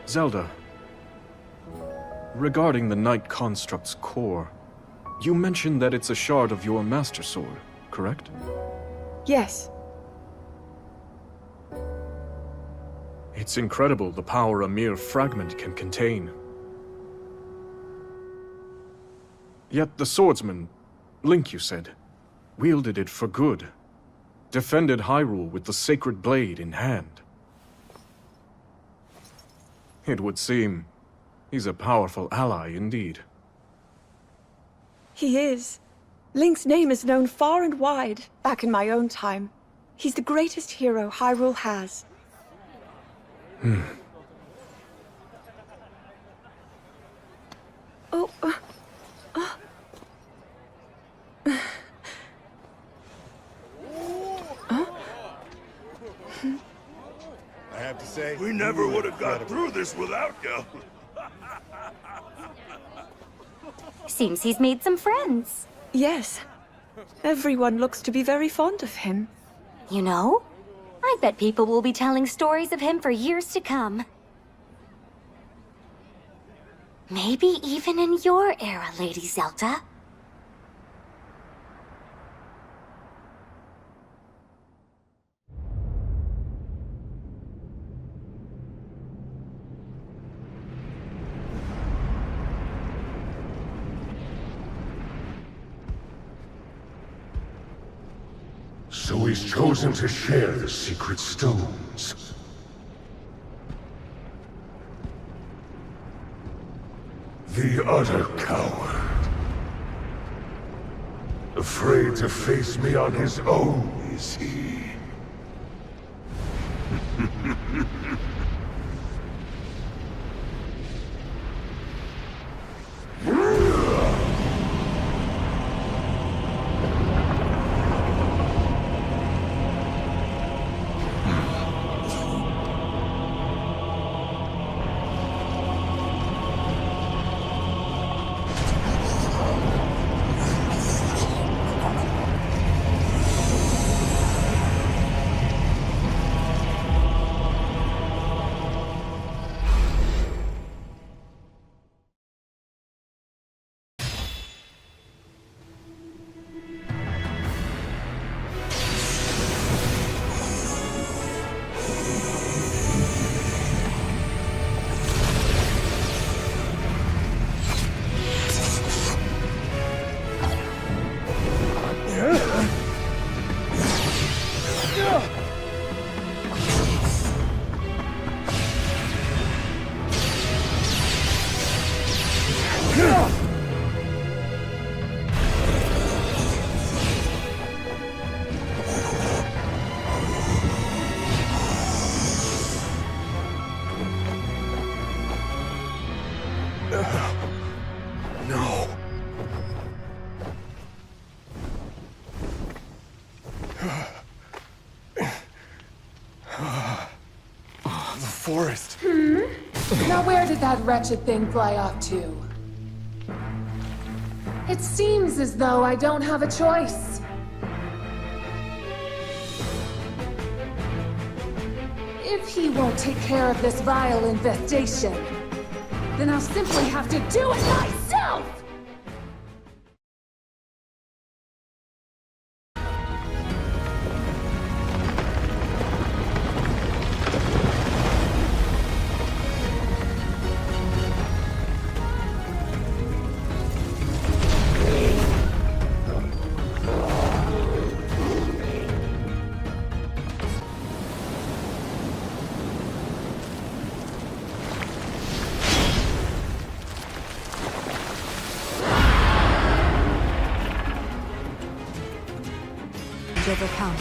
Zelda, regarding the Knight Construct's core, you mentioned that it's a shard of your Master Sword, correct? Yes. It's incredible the power a mere fragment can contain. Yet the swordsman, Link you said, wielded it for good, defended Hyrule with the sacred blade in hand. It would seem he's a powerful ally indeed. He is. Link's name is known far and wide, back in my own time. He's the greatest hero Hyrule has. Oh, I have to say, we never would have got through this without you. Seems he's made some friends. Yes. Everyone looks to be very fond of him. You know, I bet people will be telling stories of him for years to come. Maybe even in your era, Lady Zelda. So he's chosen to share the secret stones. The utter coward. Afraid to face me on his own, is he? forest. Now where did that wretched thing fly off to? It seems as though I don't have a choice. If he won't take care of this vile infestation, then I'll simply have to do it myself! Overcome.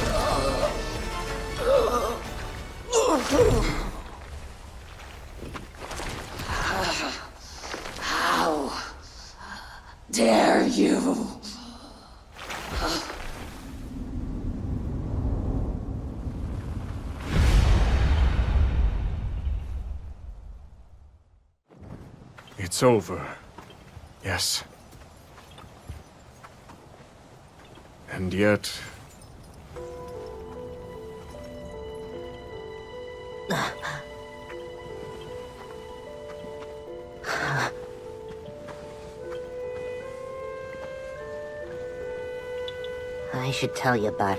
How dare you? It's over. Yes. And yet... I should tell you, bud.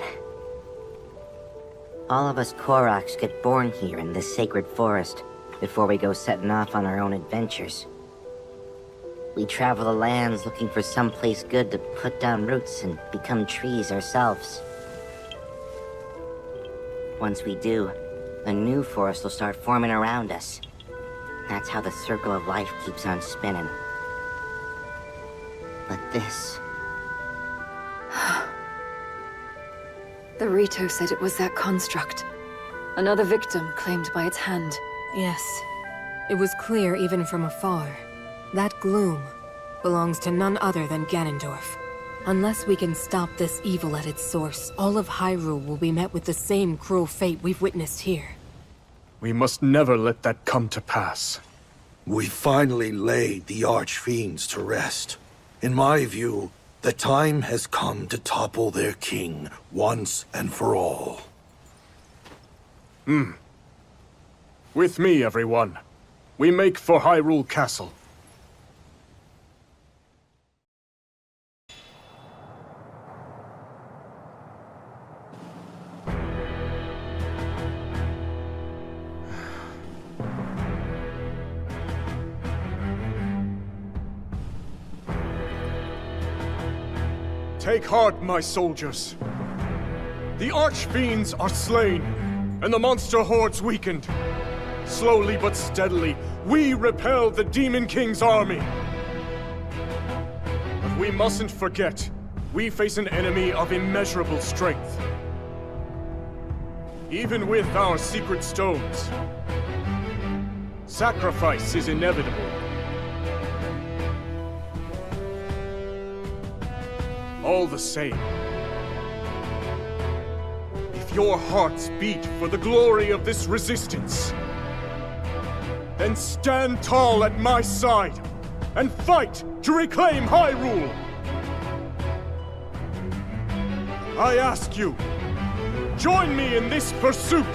All of us Koroks get born here in this sacred forest before we go setting off on our own adventures. We travel the lands looking for someplace good to put down roots and become trees ourselves. Once we do, a new forest will start forming around us. That's how the circle of life keeps on spinning. But this... The Rito said it was that construct. Another victim claimed by its hand. Yes. It was clear even from afar. That gloom belongs to none other than Ganondorf. Unless we can stop this evil at its source, all of Hyrule will be met with the same cruel fate we've witnessed here. We must never let that come to pass. We finally laid the Archfiends to rest. In my view, the time has come to topple their king once and for all. With me, everyone. We make for Hyrule Castle. Take heart, my soldiers. The Archfiends are slain, and the monster hordes weakened. Slowly but steadily, we repel the Demon King's army. But we mustn't forget, we face an enemy of immeasurable strength. Even with our secret stones, sacrifice is inevitable. All the same, if your hearts beat for the glory of this resistance, then stand tall at my side and fight to reclaim Hyrule! I ask you, join me in this pursuit!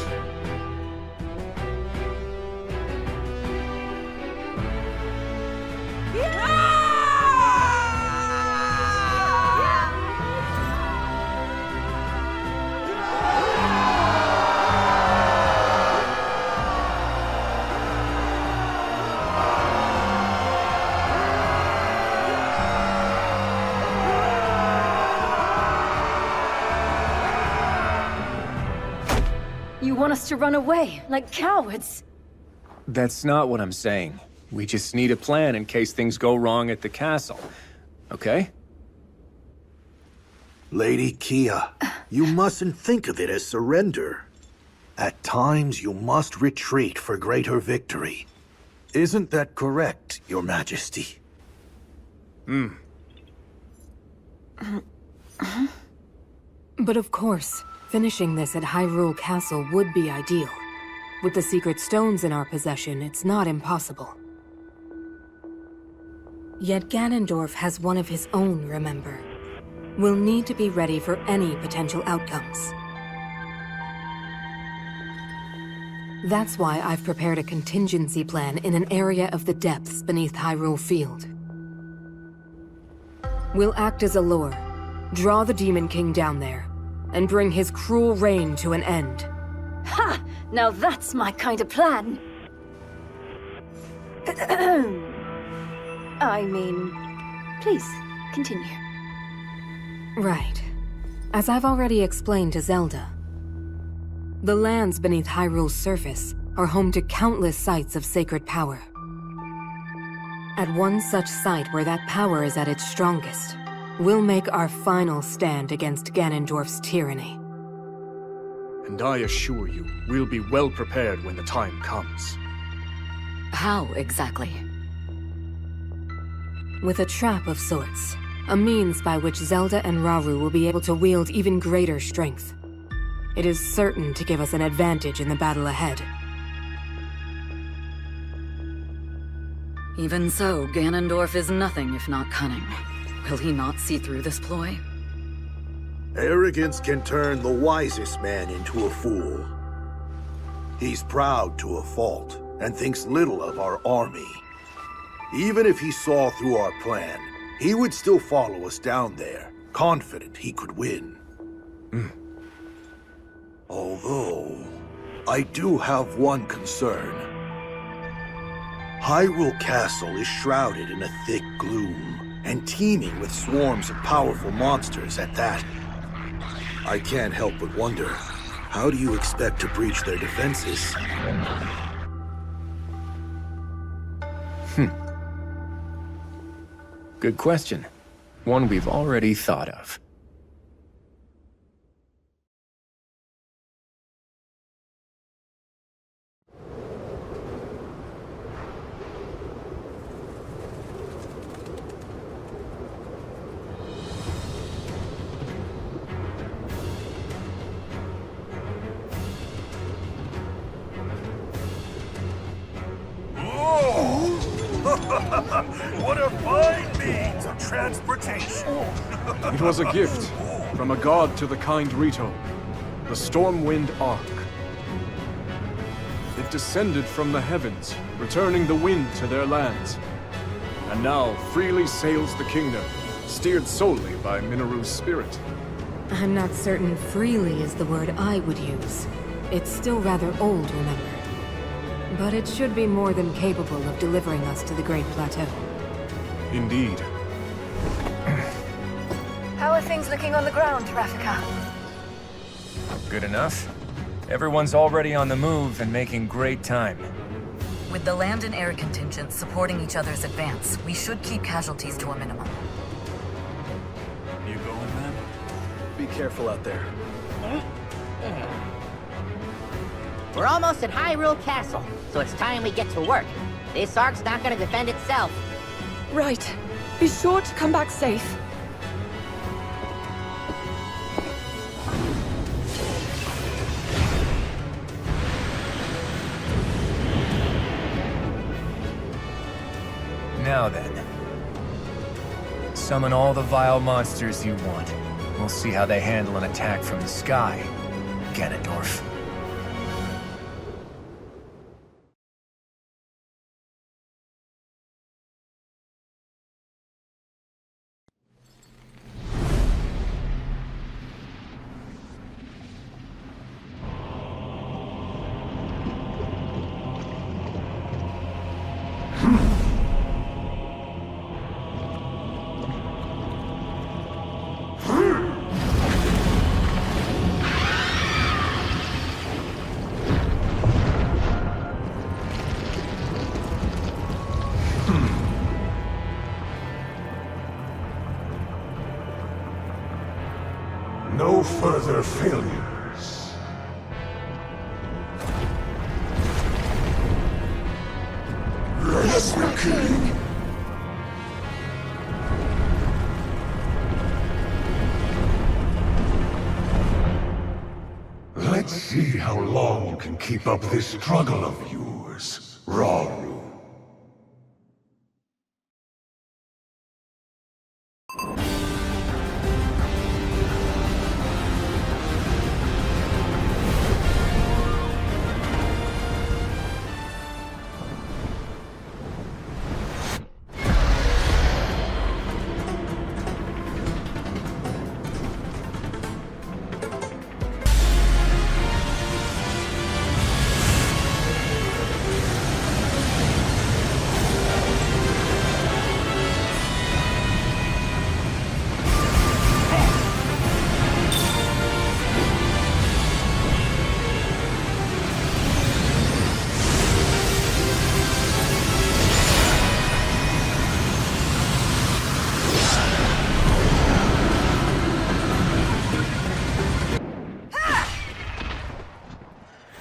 You want us to run away, like cowards? That's not what I'm saying. We just need a plan in case things go wrong at the castle. Okay? Lady Kia, you mustn't think of it as surrender. At times, you must retreat for greater victory. Isn't that correct, Your Majesty? But of course, finishing this at Hyrule Castle would be ideal. With the secret stones in our possession, it's not impossible. Yet Ganondorf has one of his own, remember? We'll need to be ready for any potential outcomes. That's why I've prepared a contingency plan in an area of the depths beneath Hyrule Field. We'll act as a lure, draw the Demon King down there, and bring his cruel reign to an end. Ha! Now that's my kind of plan. I mean, please, continue. Right. As I've already explained to Zelda, the lands beneath Hyrule's surface are home to countless sites of sacred power. At one such site where that power is at its strongest, we'll make our final stand against Ganondorf's tyranny. And I assure you, we'll be well prepared when the time comes. How exactly? With a trap of sorts. A means by which Zelda and Rauru will be able to wield even greater strength. It is certain to give us an advantage in the battle ahead. Even so, Ganondorf is nothing if not cunning. Will he not see through this ploy? Arrogance can turn the wisest man into a fool. He's proud to a fault, and thinks little of our army. Even if he saw through our plan, he would still follow us down there, confident he could win. Although, I do have one concern. Hyrule Castle is shrouded in a thick gloom, and teeming with swarms of powerful monsters at that. I can't help but wonder, how do you expect to breach their defenses? Good question. One we've already thought of. What a fine means of transportation! It was a gift from a god to the kind Rito, the Stormwind Ark. It descended from the heavens, returning the wind to their lands. And now freely sails the kingdom, steered solely by Mineru's spirit. I'm not certain freely is the word I would use. It's still rather old, remember? But it should be more than capable of delivering us to the Great Plateau. Indeed. How are things looking on the ground, Rafika? Good enough. Everyone's already on the move and making great time. With the land and air contingents supporting each other's advance, we should keep casualties to a minimum. You going, man? Be careful out there. We're almost at Hyrule Castle, so it's time we get to work. This ark's not gonna defend itself. Right. Be sure to come back safe. Now then. Summon all the vile monsters you want. We'll see how they handle an attack from the sky, Ganondorf. No further failures. Yes, the king. Let's see how long you can keep up this struggle of yours, Rauru.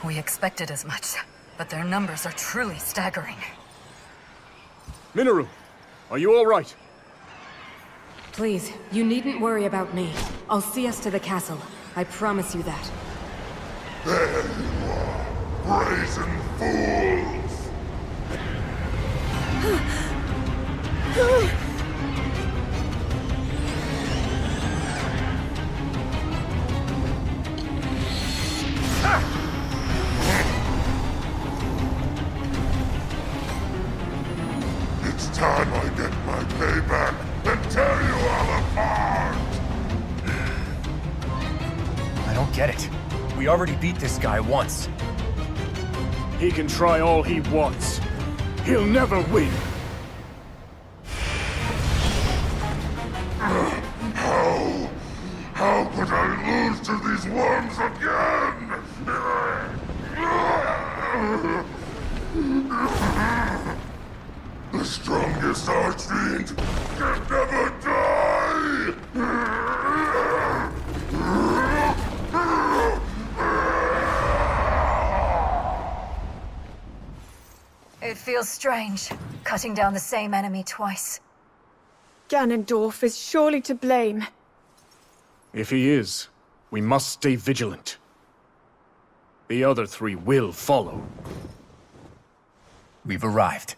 We expected as much, but their numbers are truly staggering. Minoru, are you all right? Please, you needn't worry about me. I'll see us to the castle. I promise you that. There you are, brazen fools! It's time I get my payback and tear you all apart! I don't get it. We already beat this guy once. He can try all he wants. He'll never win. How could I lose to these worms again? The strongest archfiend can never die! It feels strange, cutting down the same enemy twice. Ganondorf is surely to blame. If he is, we must stay vigilant. The other three will follow. We've arrived.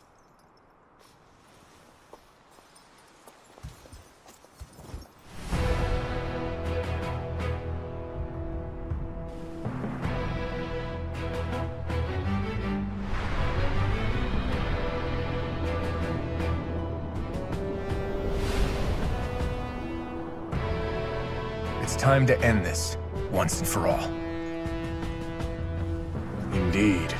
It's time to end this, once and for all. Indeed.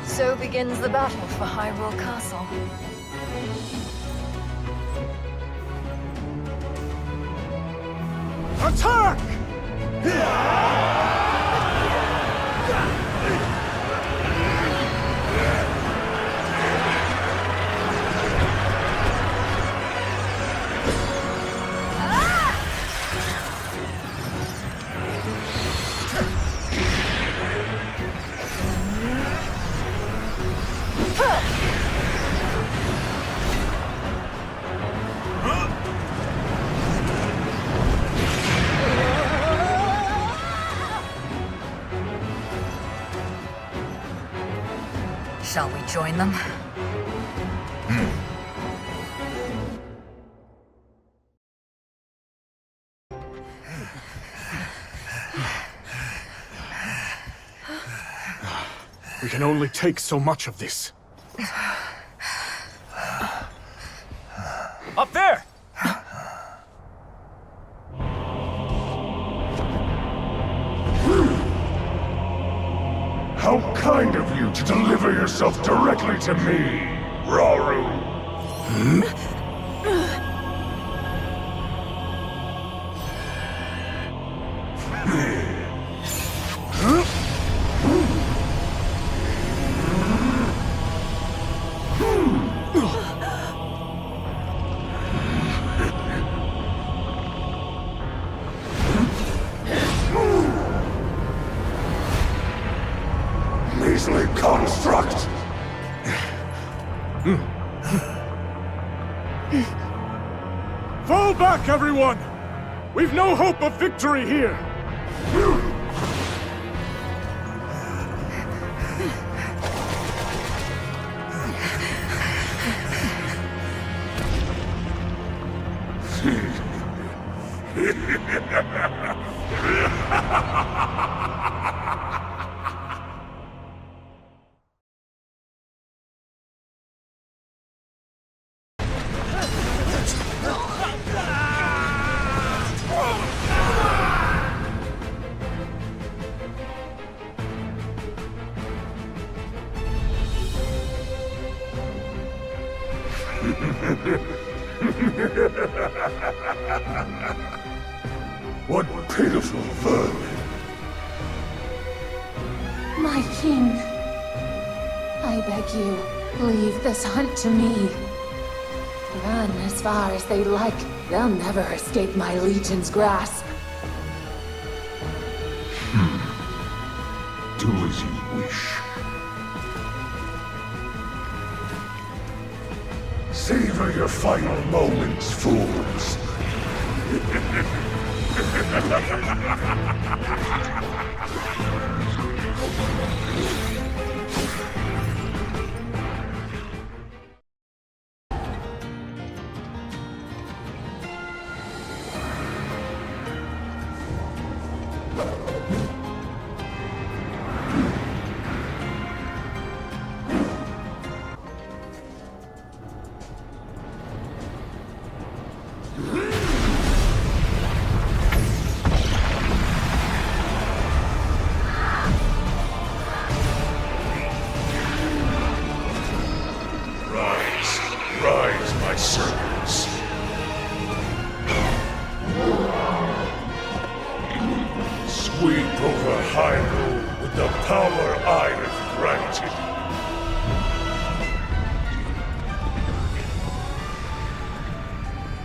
So begins the battle for Hyrule Castle. Attack! Shall we join them? We can only take so much of this. Up there! How kind of you to deliver yourself directly to me, Rauru. Measly construct! Fall back, everyone! We've no hope of victory here! What pitiful vermin! My king, I beg you, leave this hunt to me. Run as far as they like. They'll never escape my legion's grasp. Do as you wish. Savor your final moments, fools. Rise, my servants. Sweep over Hyrule with the power I have granted.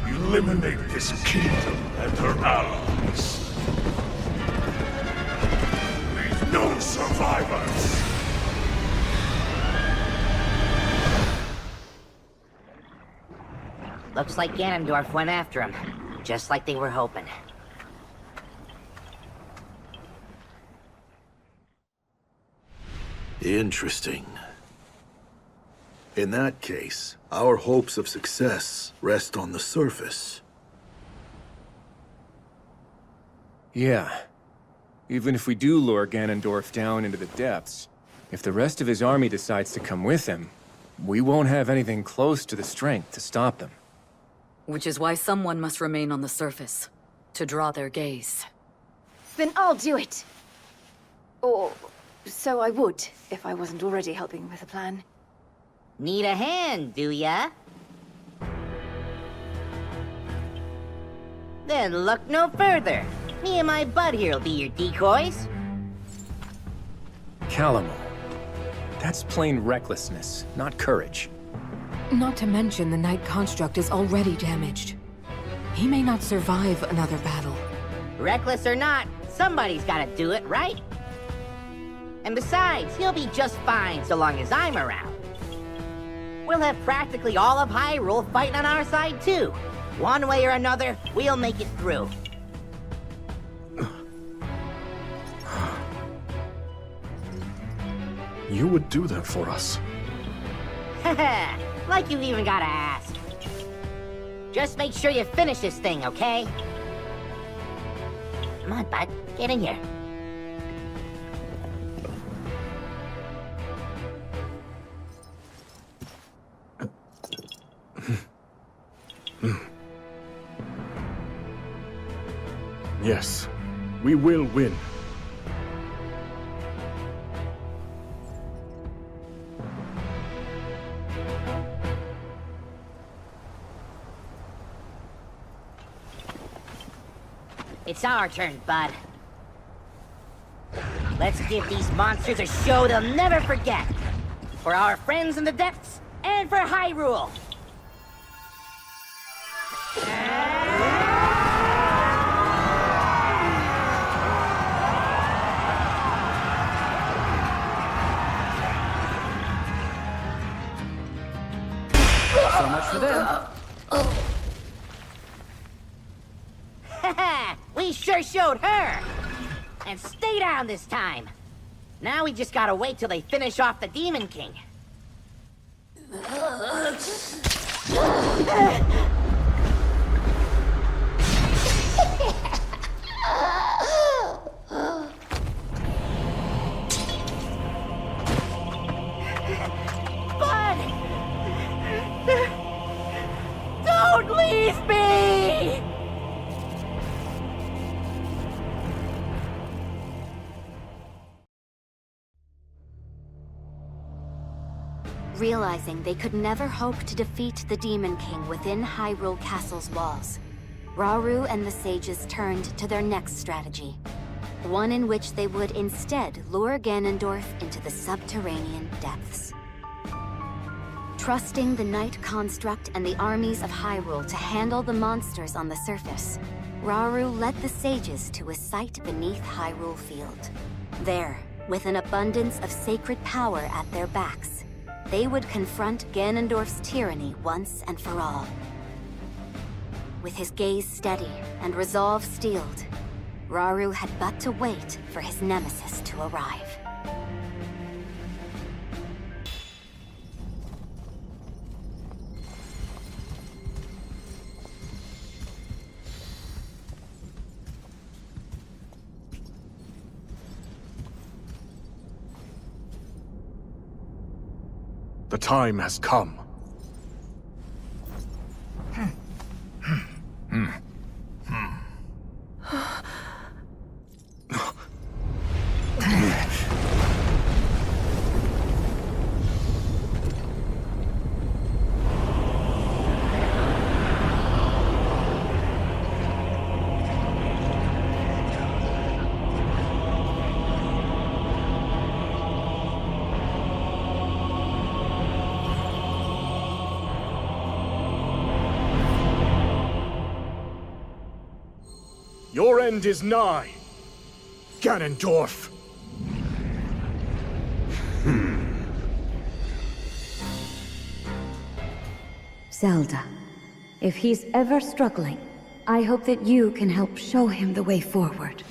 Eliminate this kingdom and her allies. Leave no survivors. Looks like Ganondorf went after him, just like they were hoping. Interesting. In that case, our hopes of success rest on the surface. Yeah. Even if we do lure Ganondorf down into the depths, if the rest of his army decides to come with him, we won't have anything close to the strength to stop them. Which is why someone must remain on the surface, to draw their gaze. Then I'll do it. Or so I would, if I wasn't already helping with the plan. Need a hand, do ya? Then look no further. Me and my bud here'll be your decoys. Calamo. That's plain recklessness, not courage. Not to mention the Knight construct is already damaged. He may not survive another battle. Reckless or not, somebody's gotta do it, right? And besides, he'll be just fine so long as I'm around. We'll have practically all of Hyrule fighting on our side too. One way or another, we'll make it through. You would do that for us? Haha, like you even gotta ask. Just make sure you finish this thing, okay? Come on, bud, get in here. Yes, we will win. It's our turn, bud. Let's give these monsters a show they'll never forget. For our friends in the depths, and for Hyrule! So much for them. We sure showed her! And stay down this time! Now we just gotta wait till they finish off the Demon King. Bud! Don't leave me! Realizing they could never hope to defeat the Demon King within Hyrule Castle's walls, Rauru and the sages turned to their next strategy. One in which they would instead lure Ganondorf into the subterranean depths. Trusting the Night Construct and the armies of Hyrule to handle the monsters on the surface, Rauru led the sages to a site beneath Hyrule Field. There, with an abundance of sacred power at their backs, they would confront Ganondorf's tyranny once and for all. With his gaze steady and resolve steeled, Rauru had but to wait for his nemesis to arrive. The time has come. Your end is nigh, Ganondorf. Zelda, if he's ever struggling, I hope that you can help show him the way forward.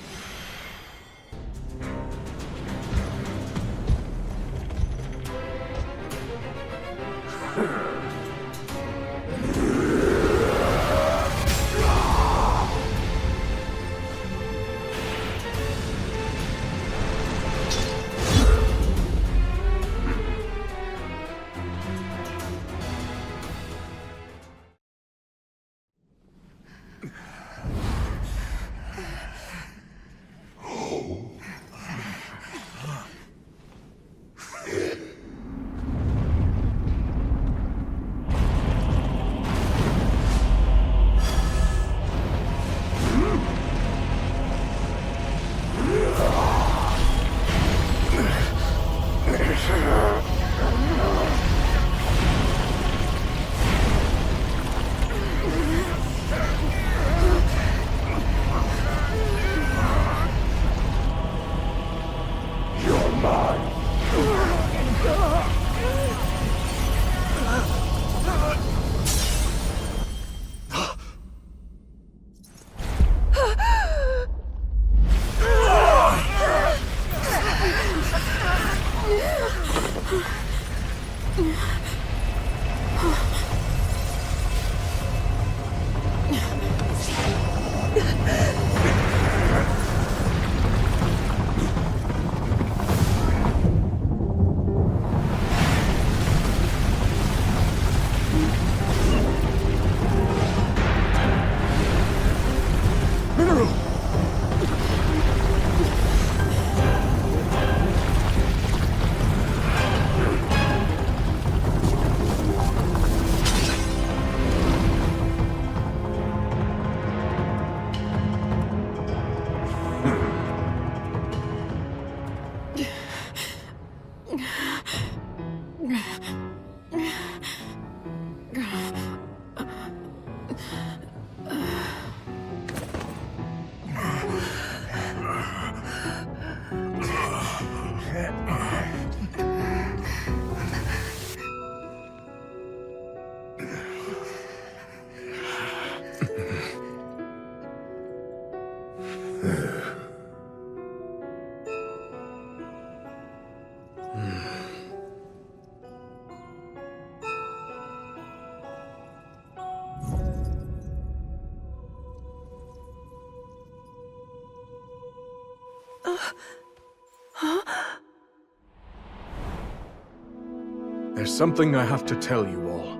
There's something I have to tell you all.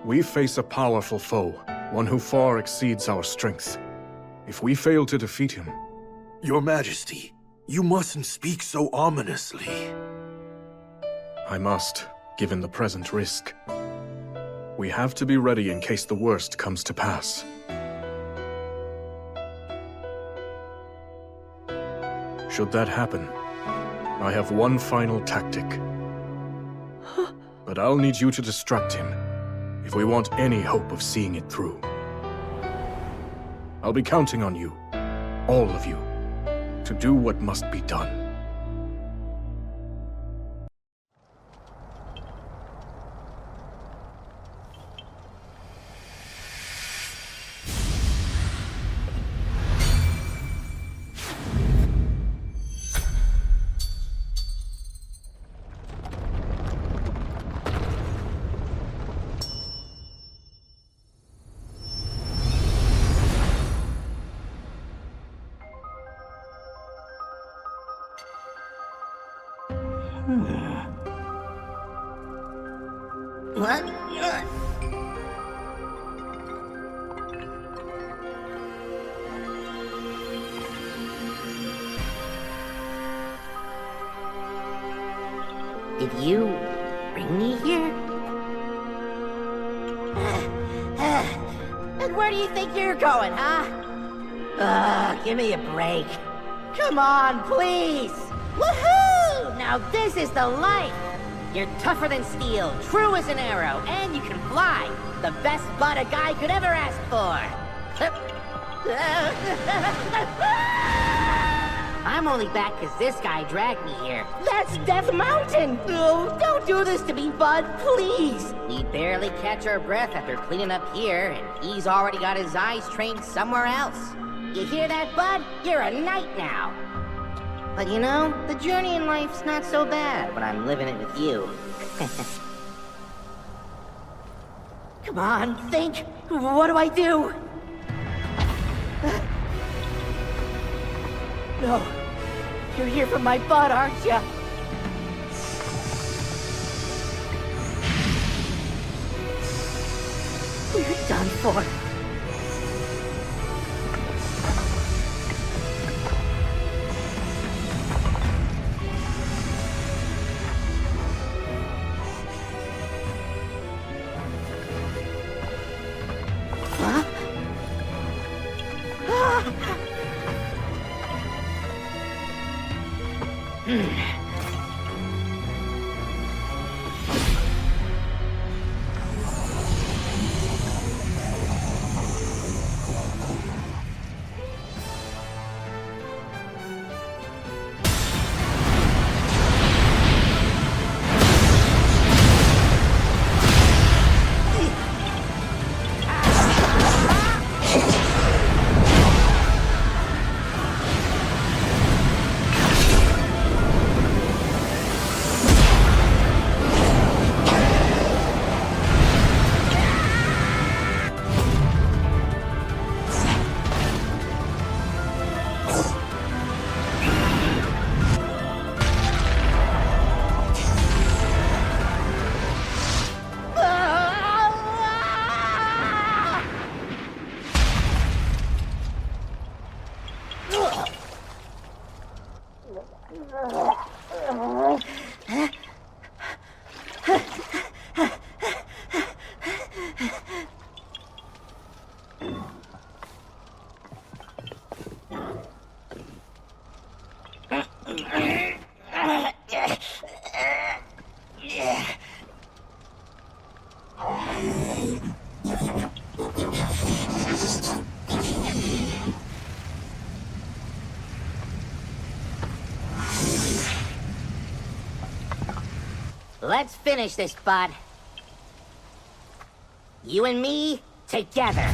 We face a powerful foe, one who far exceeds our strength. If we fail to defeat him... Your Majesty, you mustn't speak so ominously. I must, given the present risk. We have to be ready in case the worst comes to pass. Should that happen, I have one final tactic. But I'll need you to distract him, if we want any hope of seeing it through. I'll be counting on you, all of you, to do what must be done. What? Did you bring me here? And where do you think you're going, huh? Give me a break. Come on, please! Woohoo! Now this is the life! You're tougher than steel, true as an arrow, and you can fly! The best butt a guy could ever ask for! I'm only back because this guy dragged me here. That's Death Mountain! Oh, don't do this to me, bud, please! We barely catch our breath after cleaning up here, and he's already got his eyes trained somewhere else. You hear that, bud? You're a knight now! But you know, the journey in life's not so bad when I'm living it with you. Come on, think! What do I do? No. You're here for my butt, aren't you? We're done for. Let's finish this, bud. You and me, together.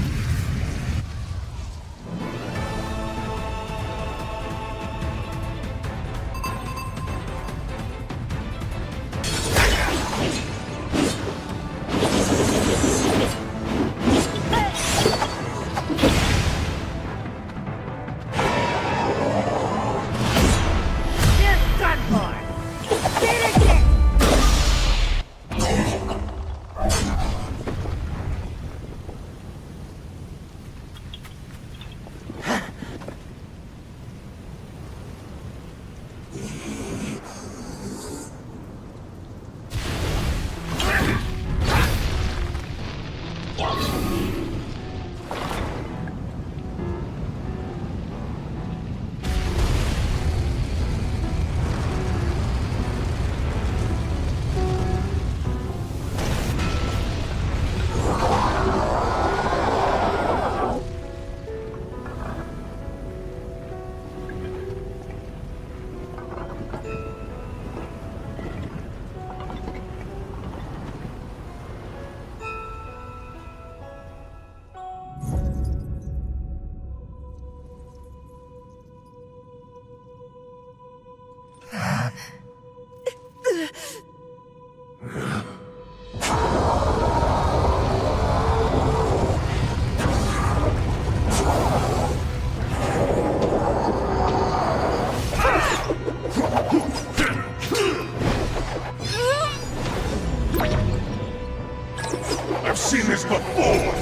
I've seen this before,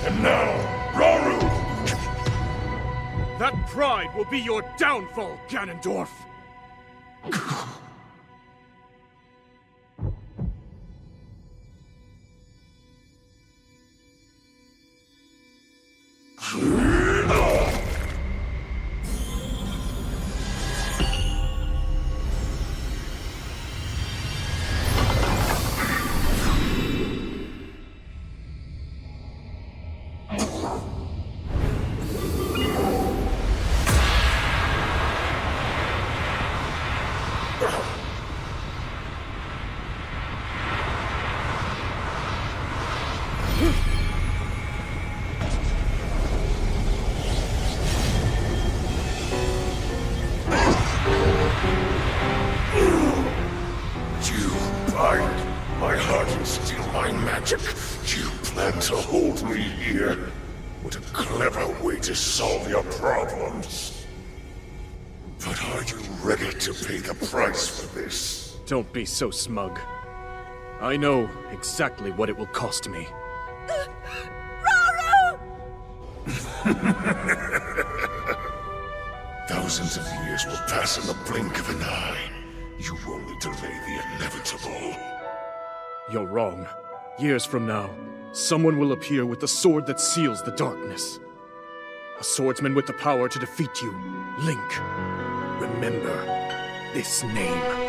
and now, Rauru! That pride will be your downfall, Ganondorf! To hold me here? What a clever way to solve your problems. But are you ready to pay the price for this? Don't be so smug. I know exactly what it will cost me. Thousands of years will pass in the blink of an eye. You only delay the inevitable. You're wrong. Years from now, someone will appear with the sword that seals the darkness. A swordsman with the power to defeat you, Link. Remember this name.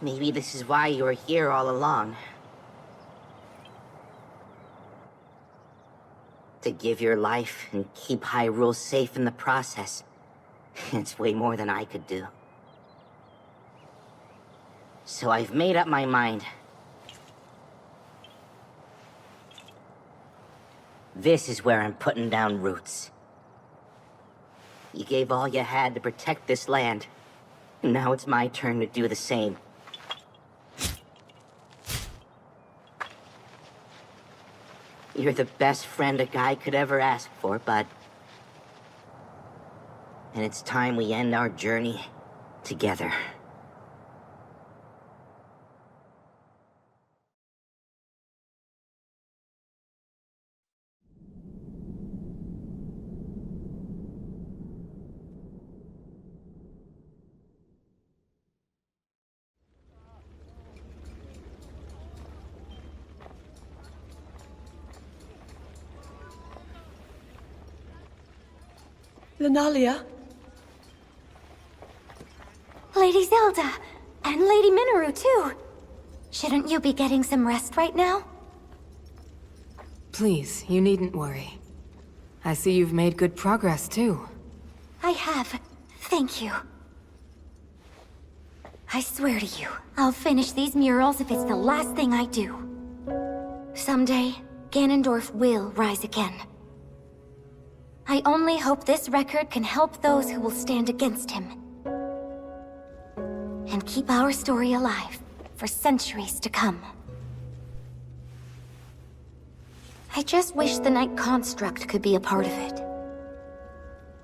Maybe this is why you were here all along. To give your life and keep Hyrule safe in the process. It's way more than I could do. So I've made up my mind. This is where I'm putting down roots. You gave all you had to protect this land. Now it's my turn to do the same. You're the best friend a guy could ever ask for, bud. And it's time we end our journey together. Lunalia? Lady Zelda! And Lady Minoru, too! Shouldn't you be getting some rest right now? Please, you needn't worry. I see you've made good progress, too. I have. Thank you. I swear to you, I'll finish these murals if it's the last thing I do. Someday, Ganondorf will rise again. I only hope this record can help those who will stand against him. And keep our story alive for centuries to come. I just wish the Night Construct could be a part of it.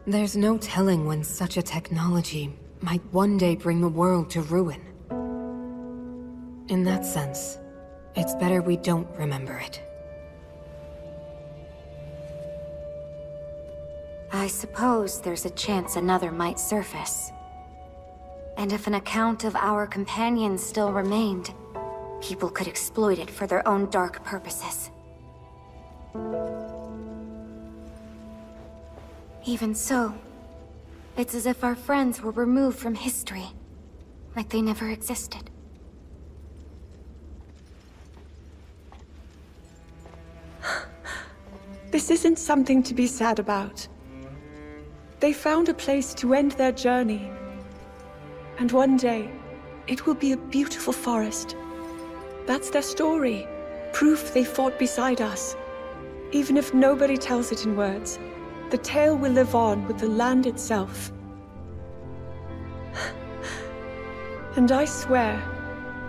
There's no telling when such a technology might one day bring the world to ruin. In that sense, it's better we don't remember it. I suppose there's a chance another might surface. And if an account of our companions still remained, people could exploit it for their own dark purposes. Even so, it's as if our friends were removed from history, like they never existed. This isn't something to be sad about. They found a place to end their journey. And one day, it will be a beautiful forest. That's their story. Proof they fought beside us. Even if nobody tells it in words, the tale will live on with the land itself. And I swear,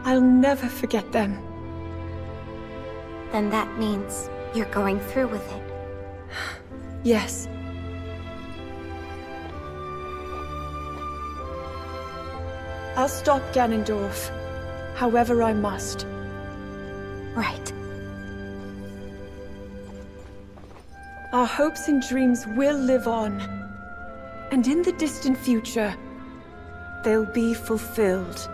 I'll never forget them. Then that means you're going through with it. Yes. I'll stop Ganondorf, however I must. Right. Our hopes and dreams will live on. And in the distant future, they'll be fulfilled.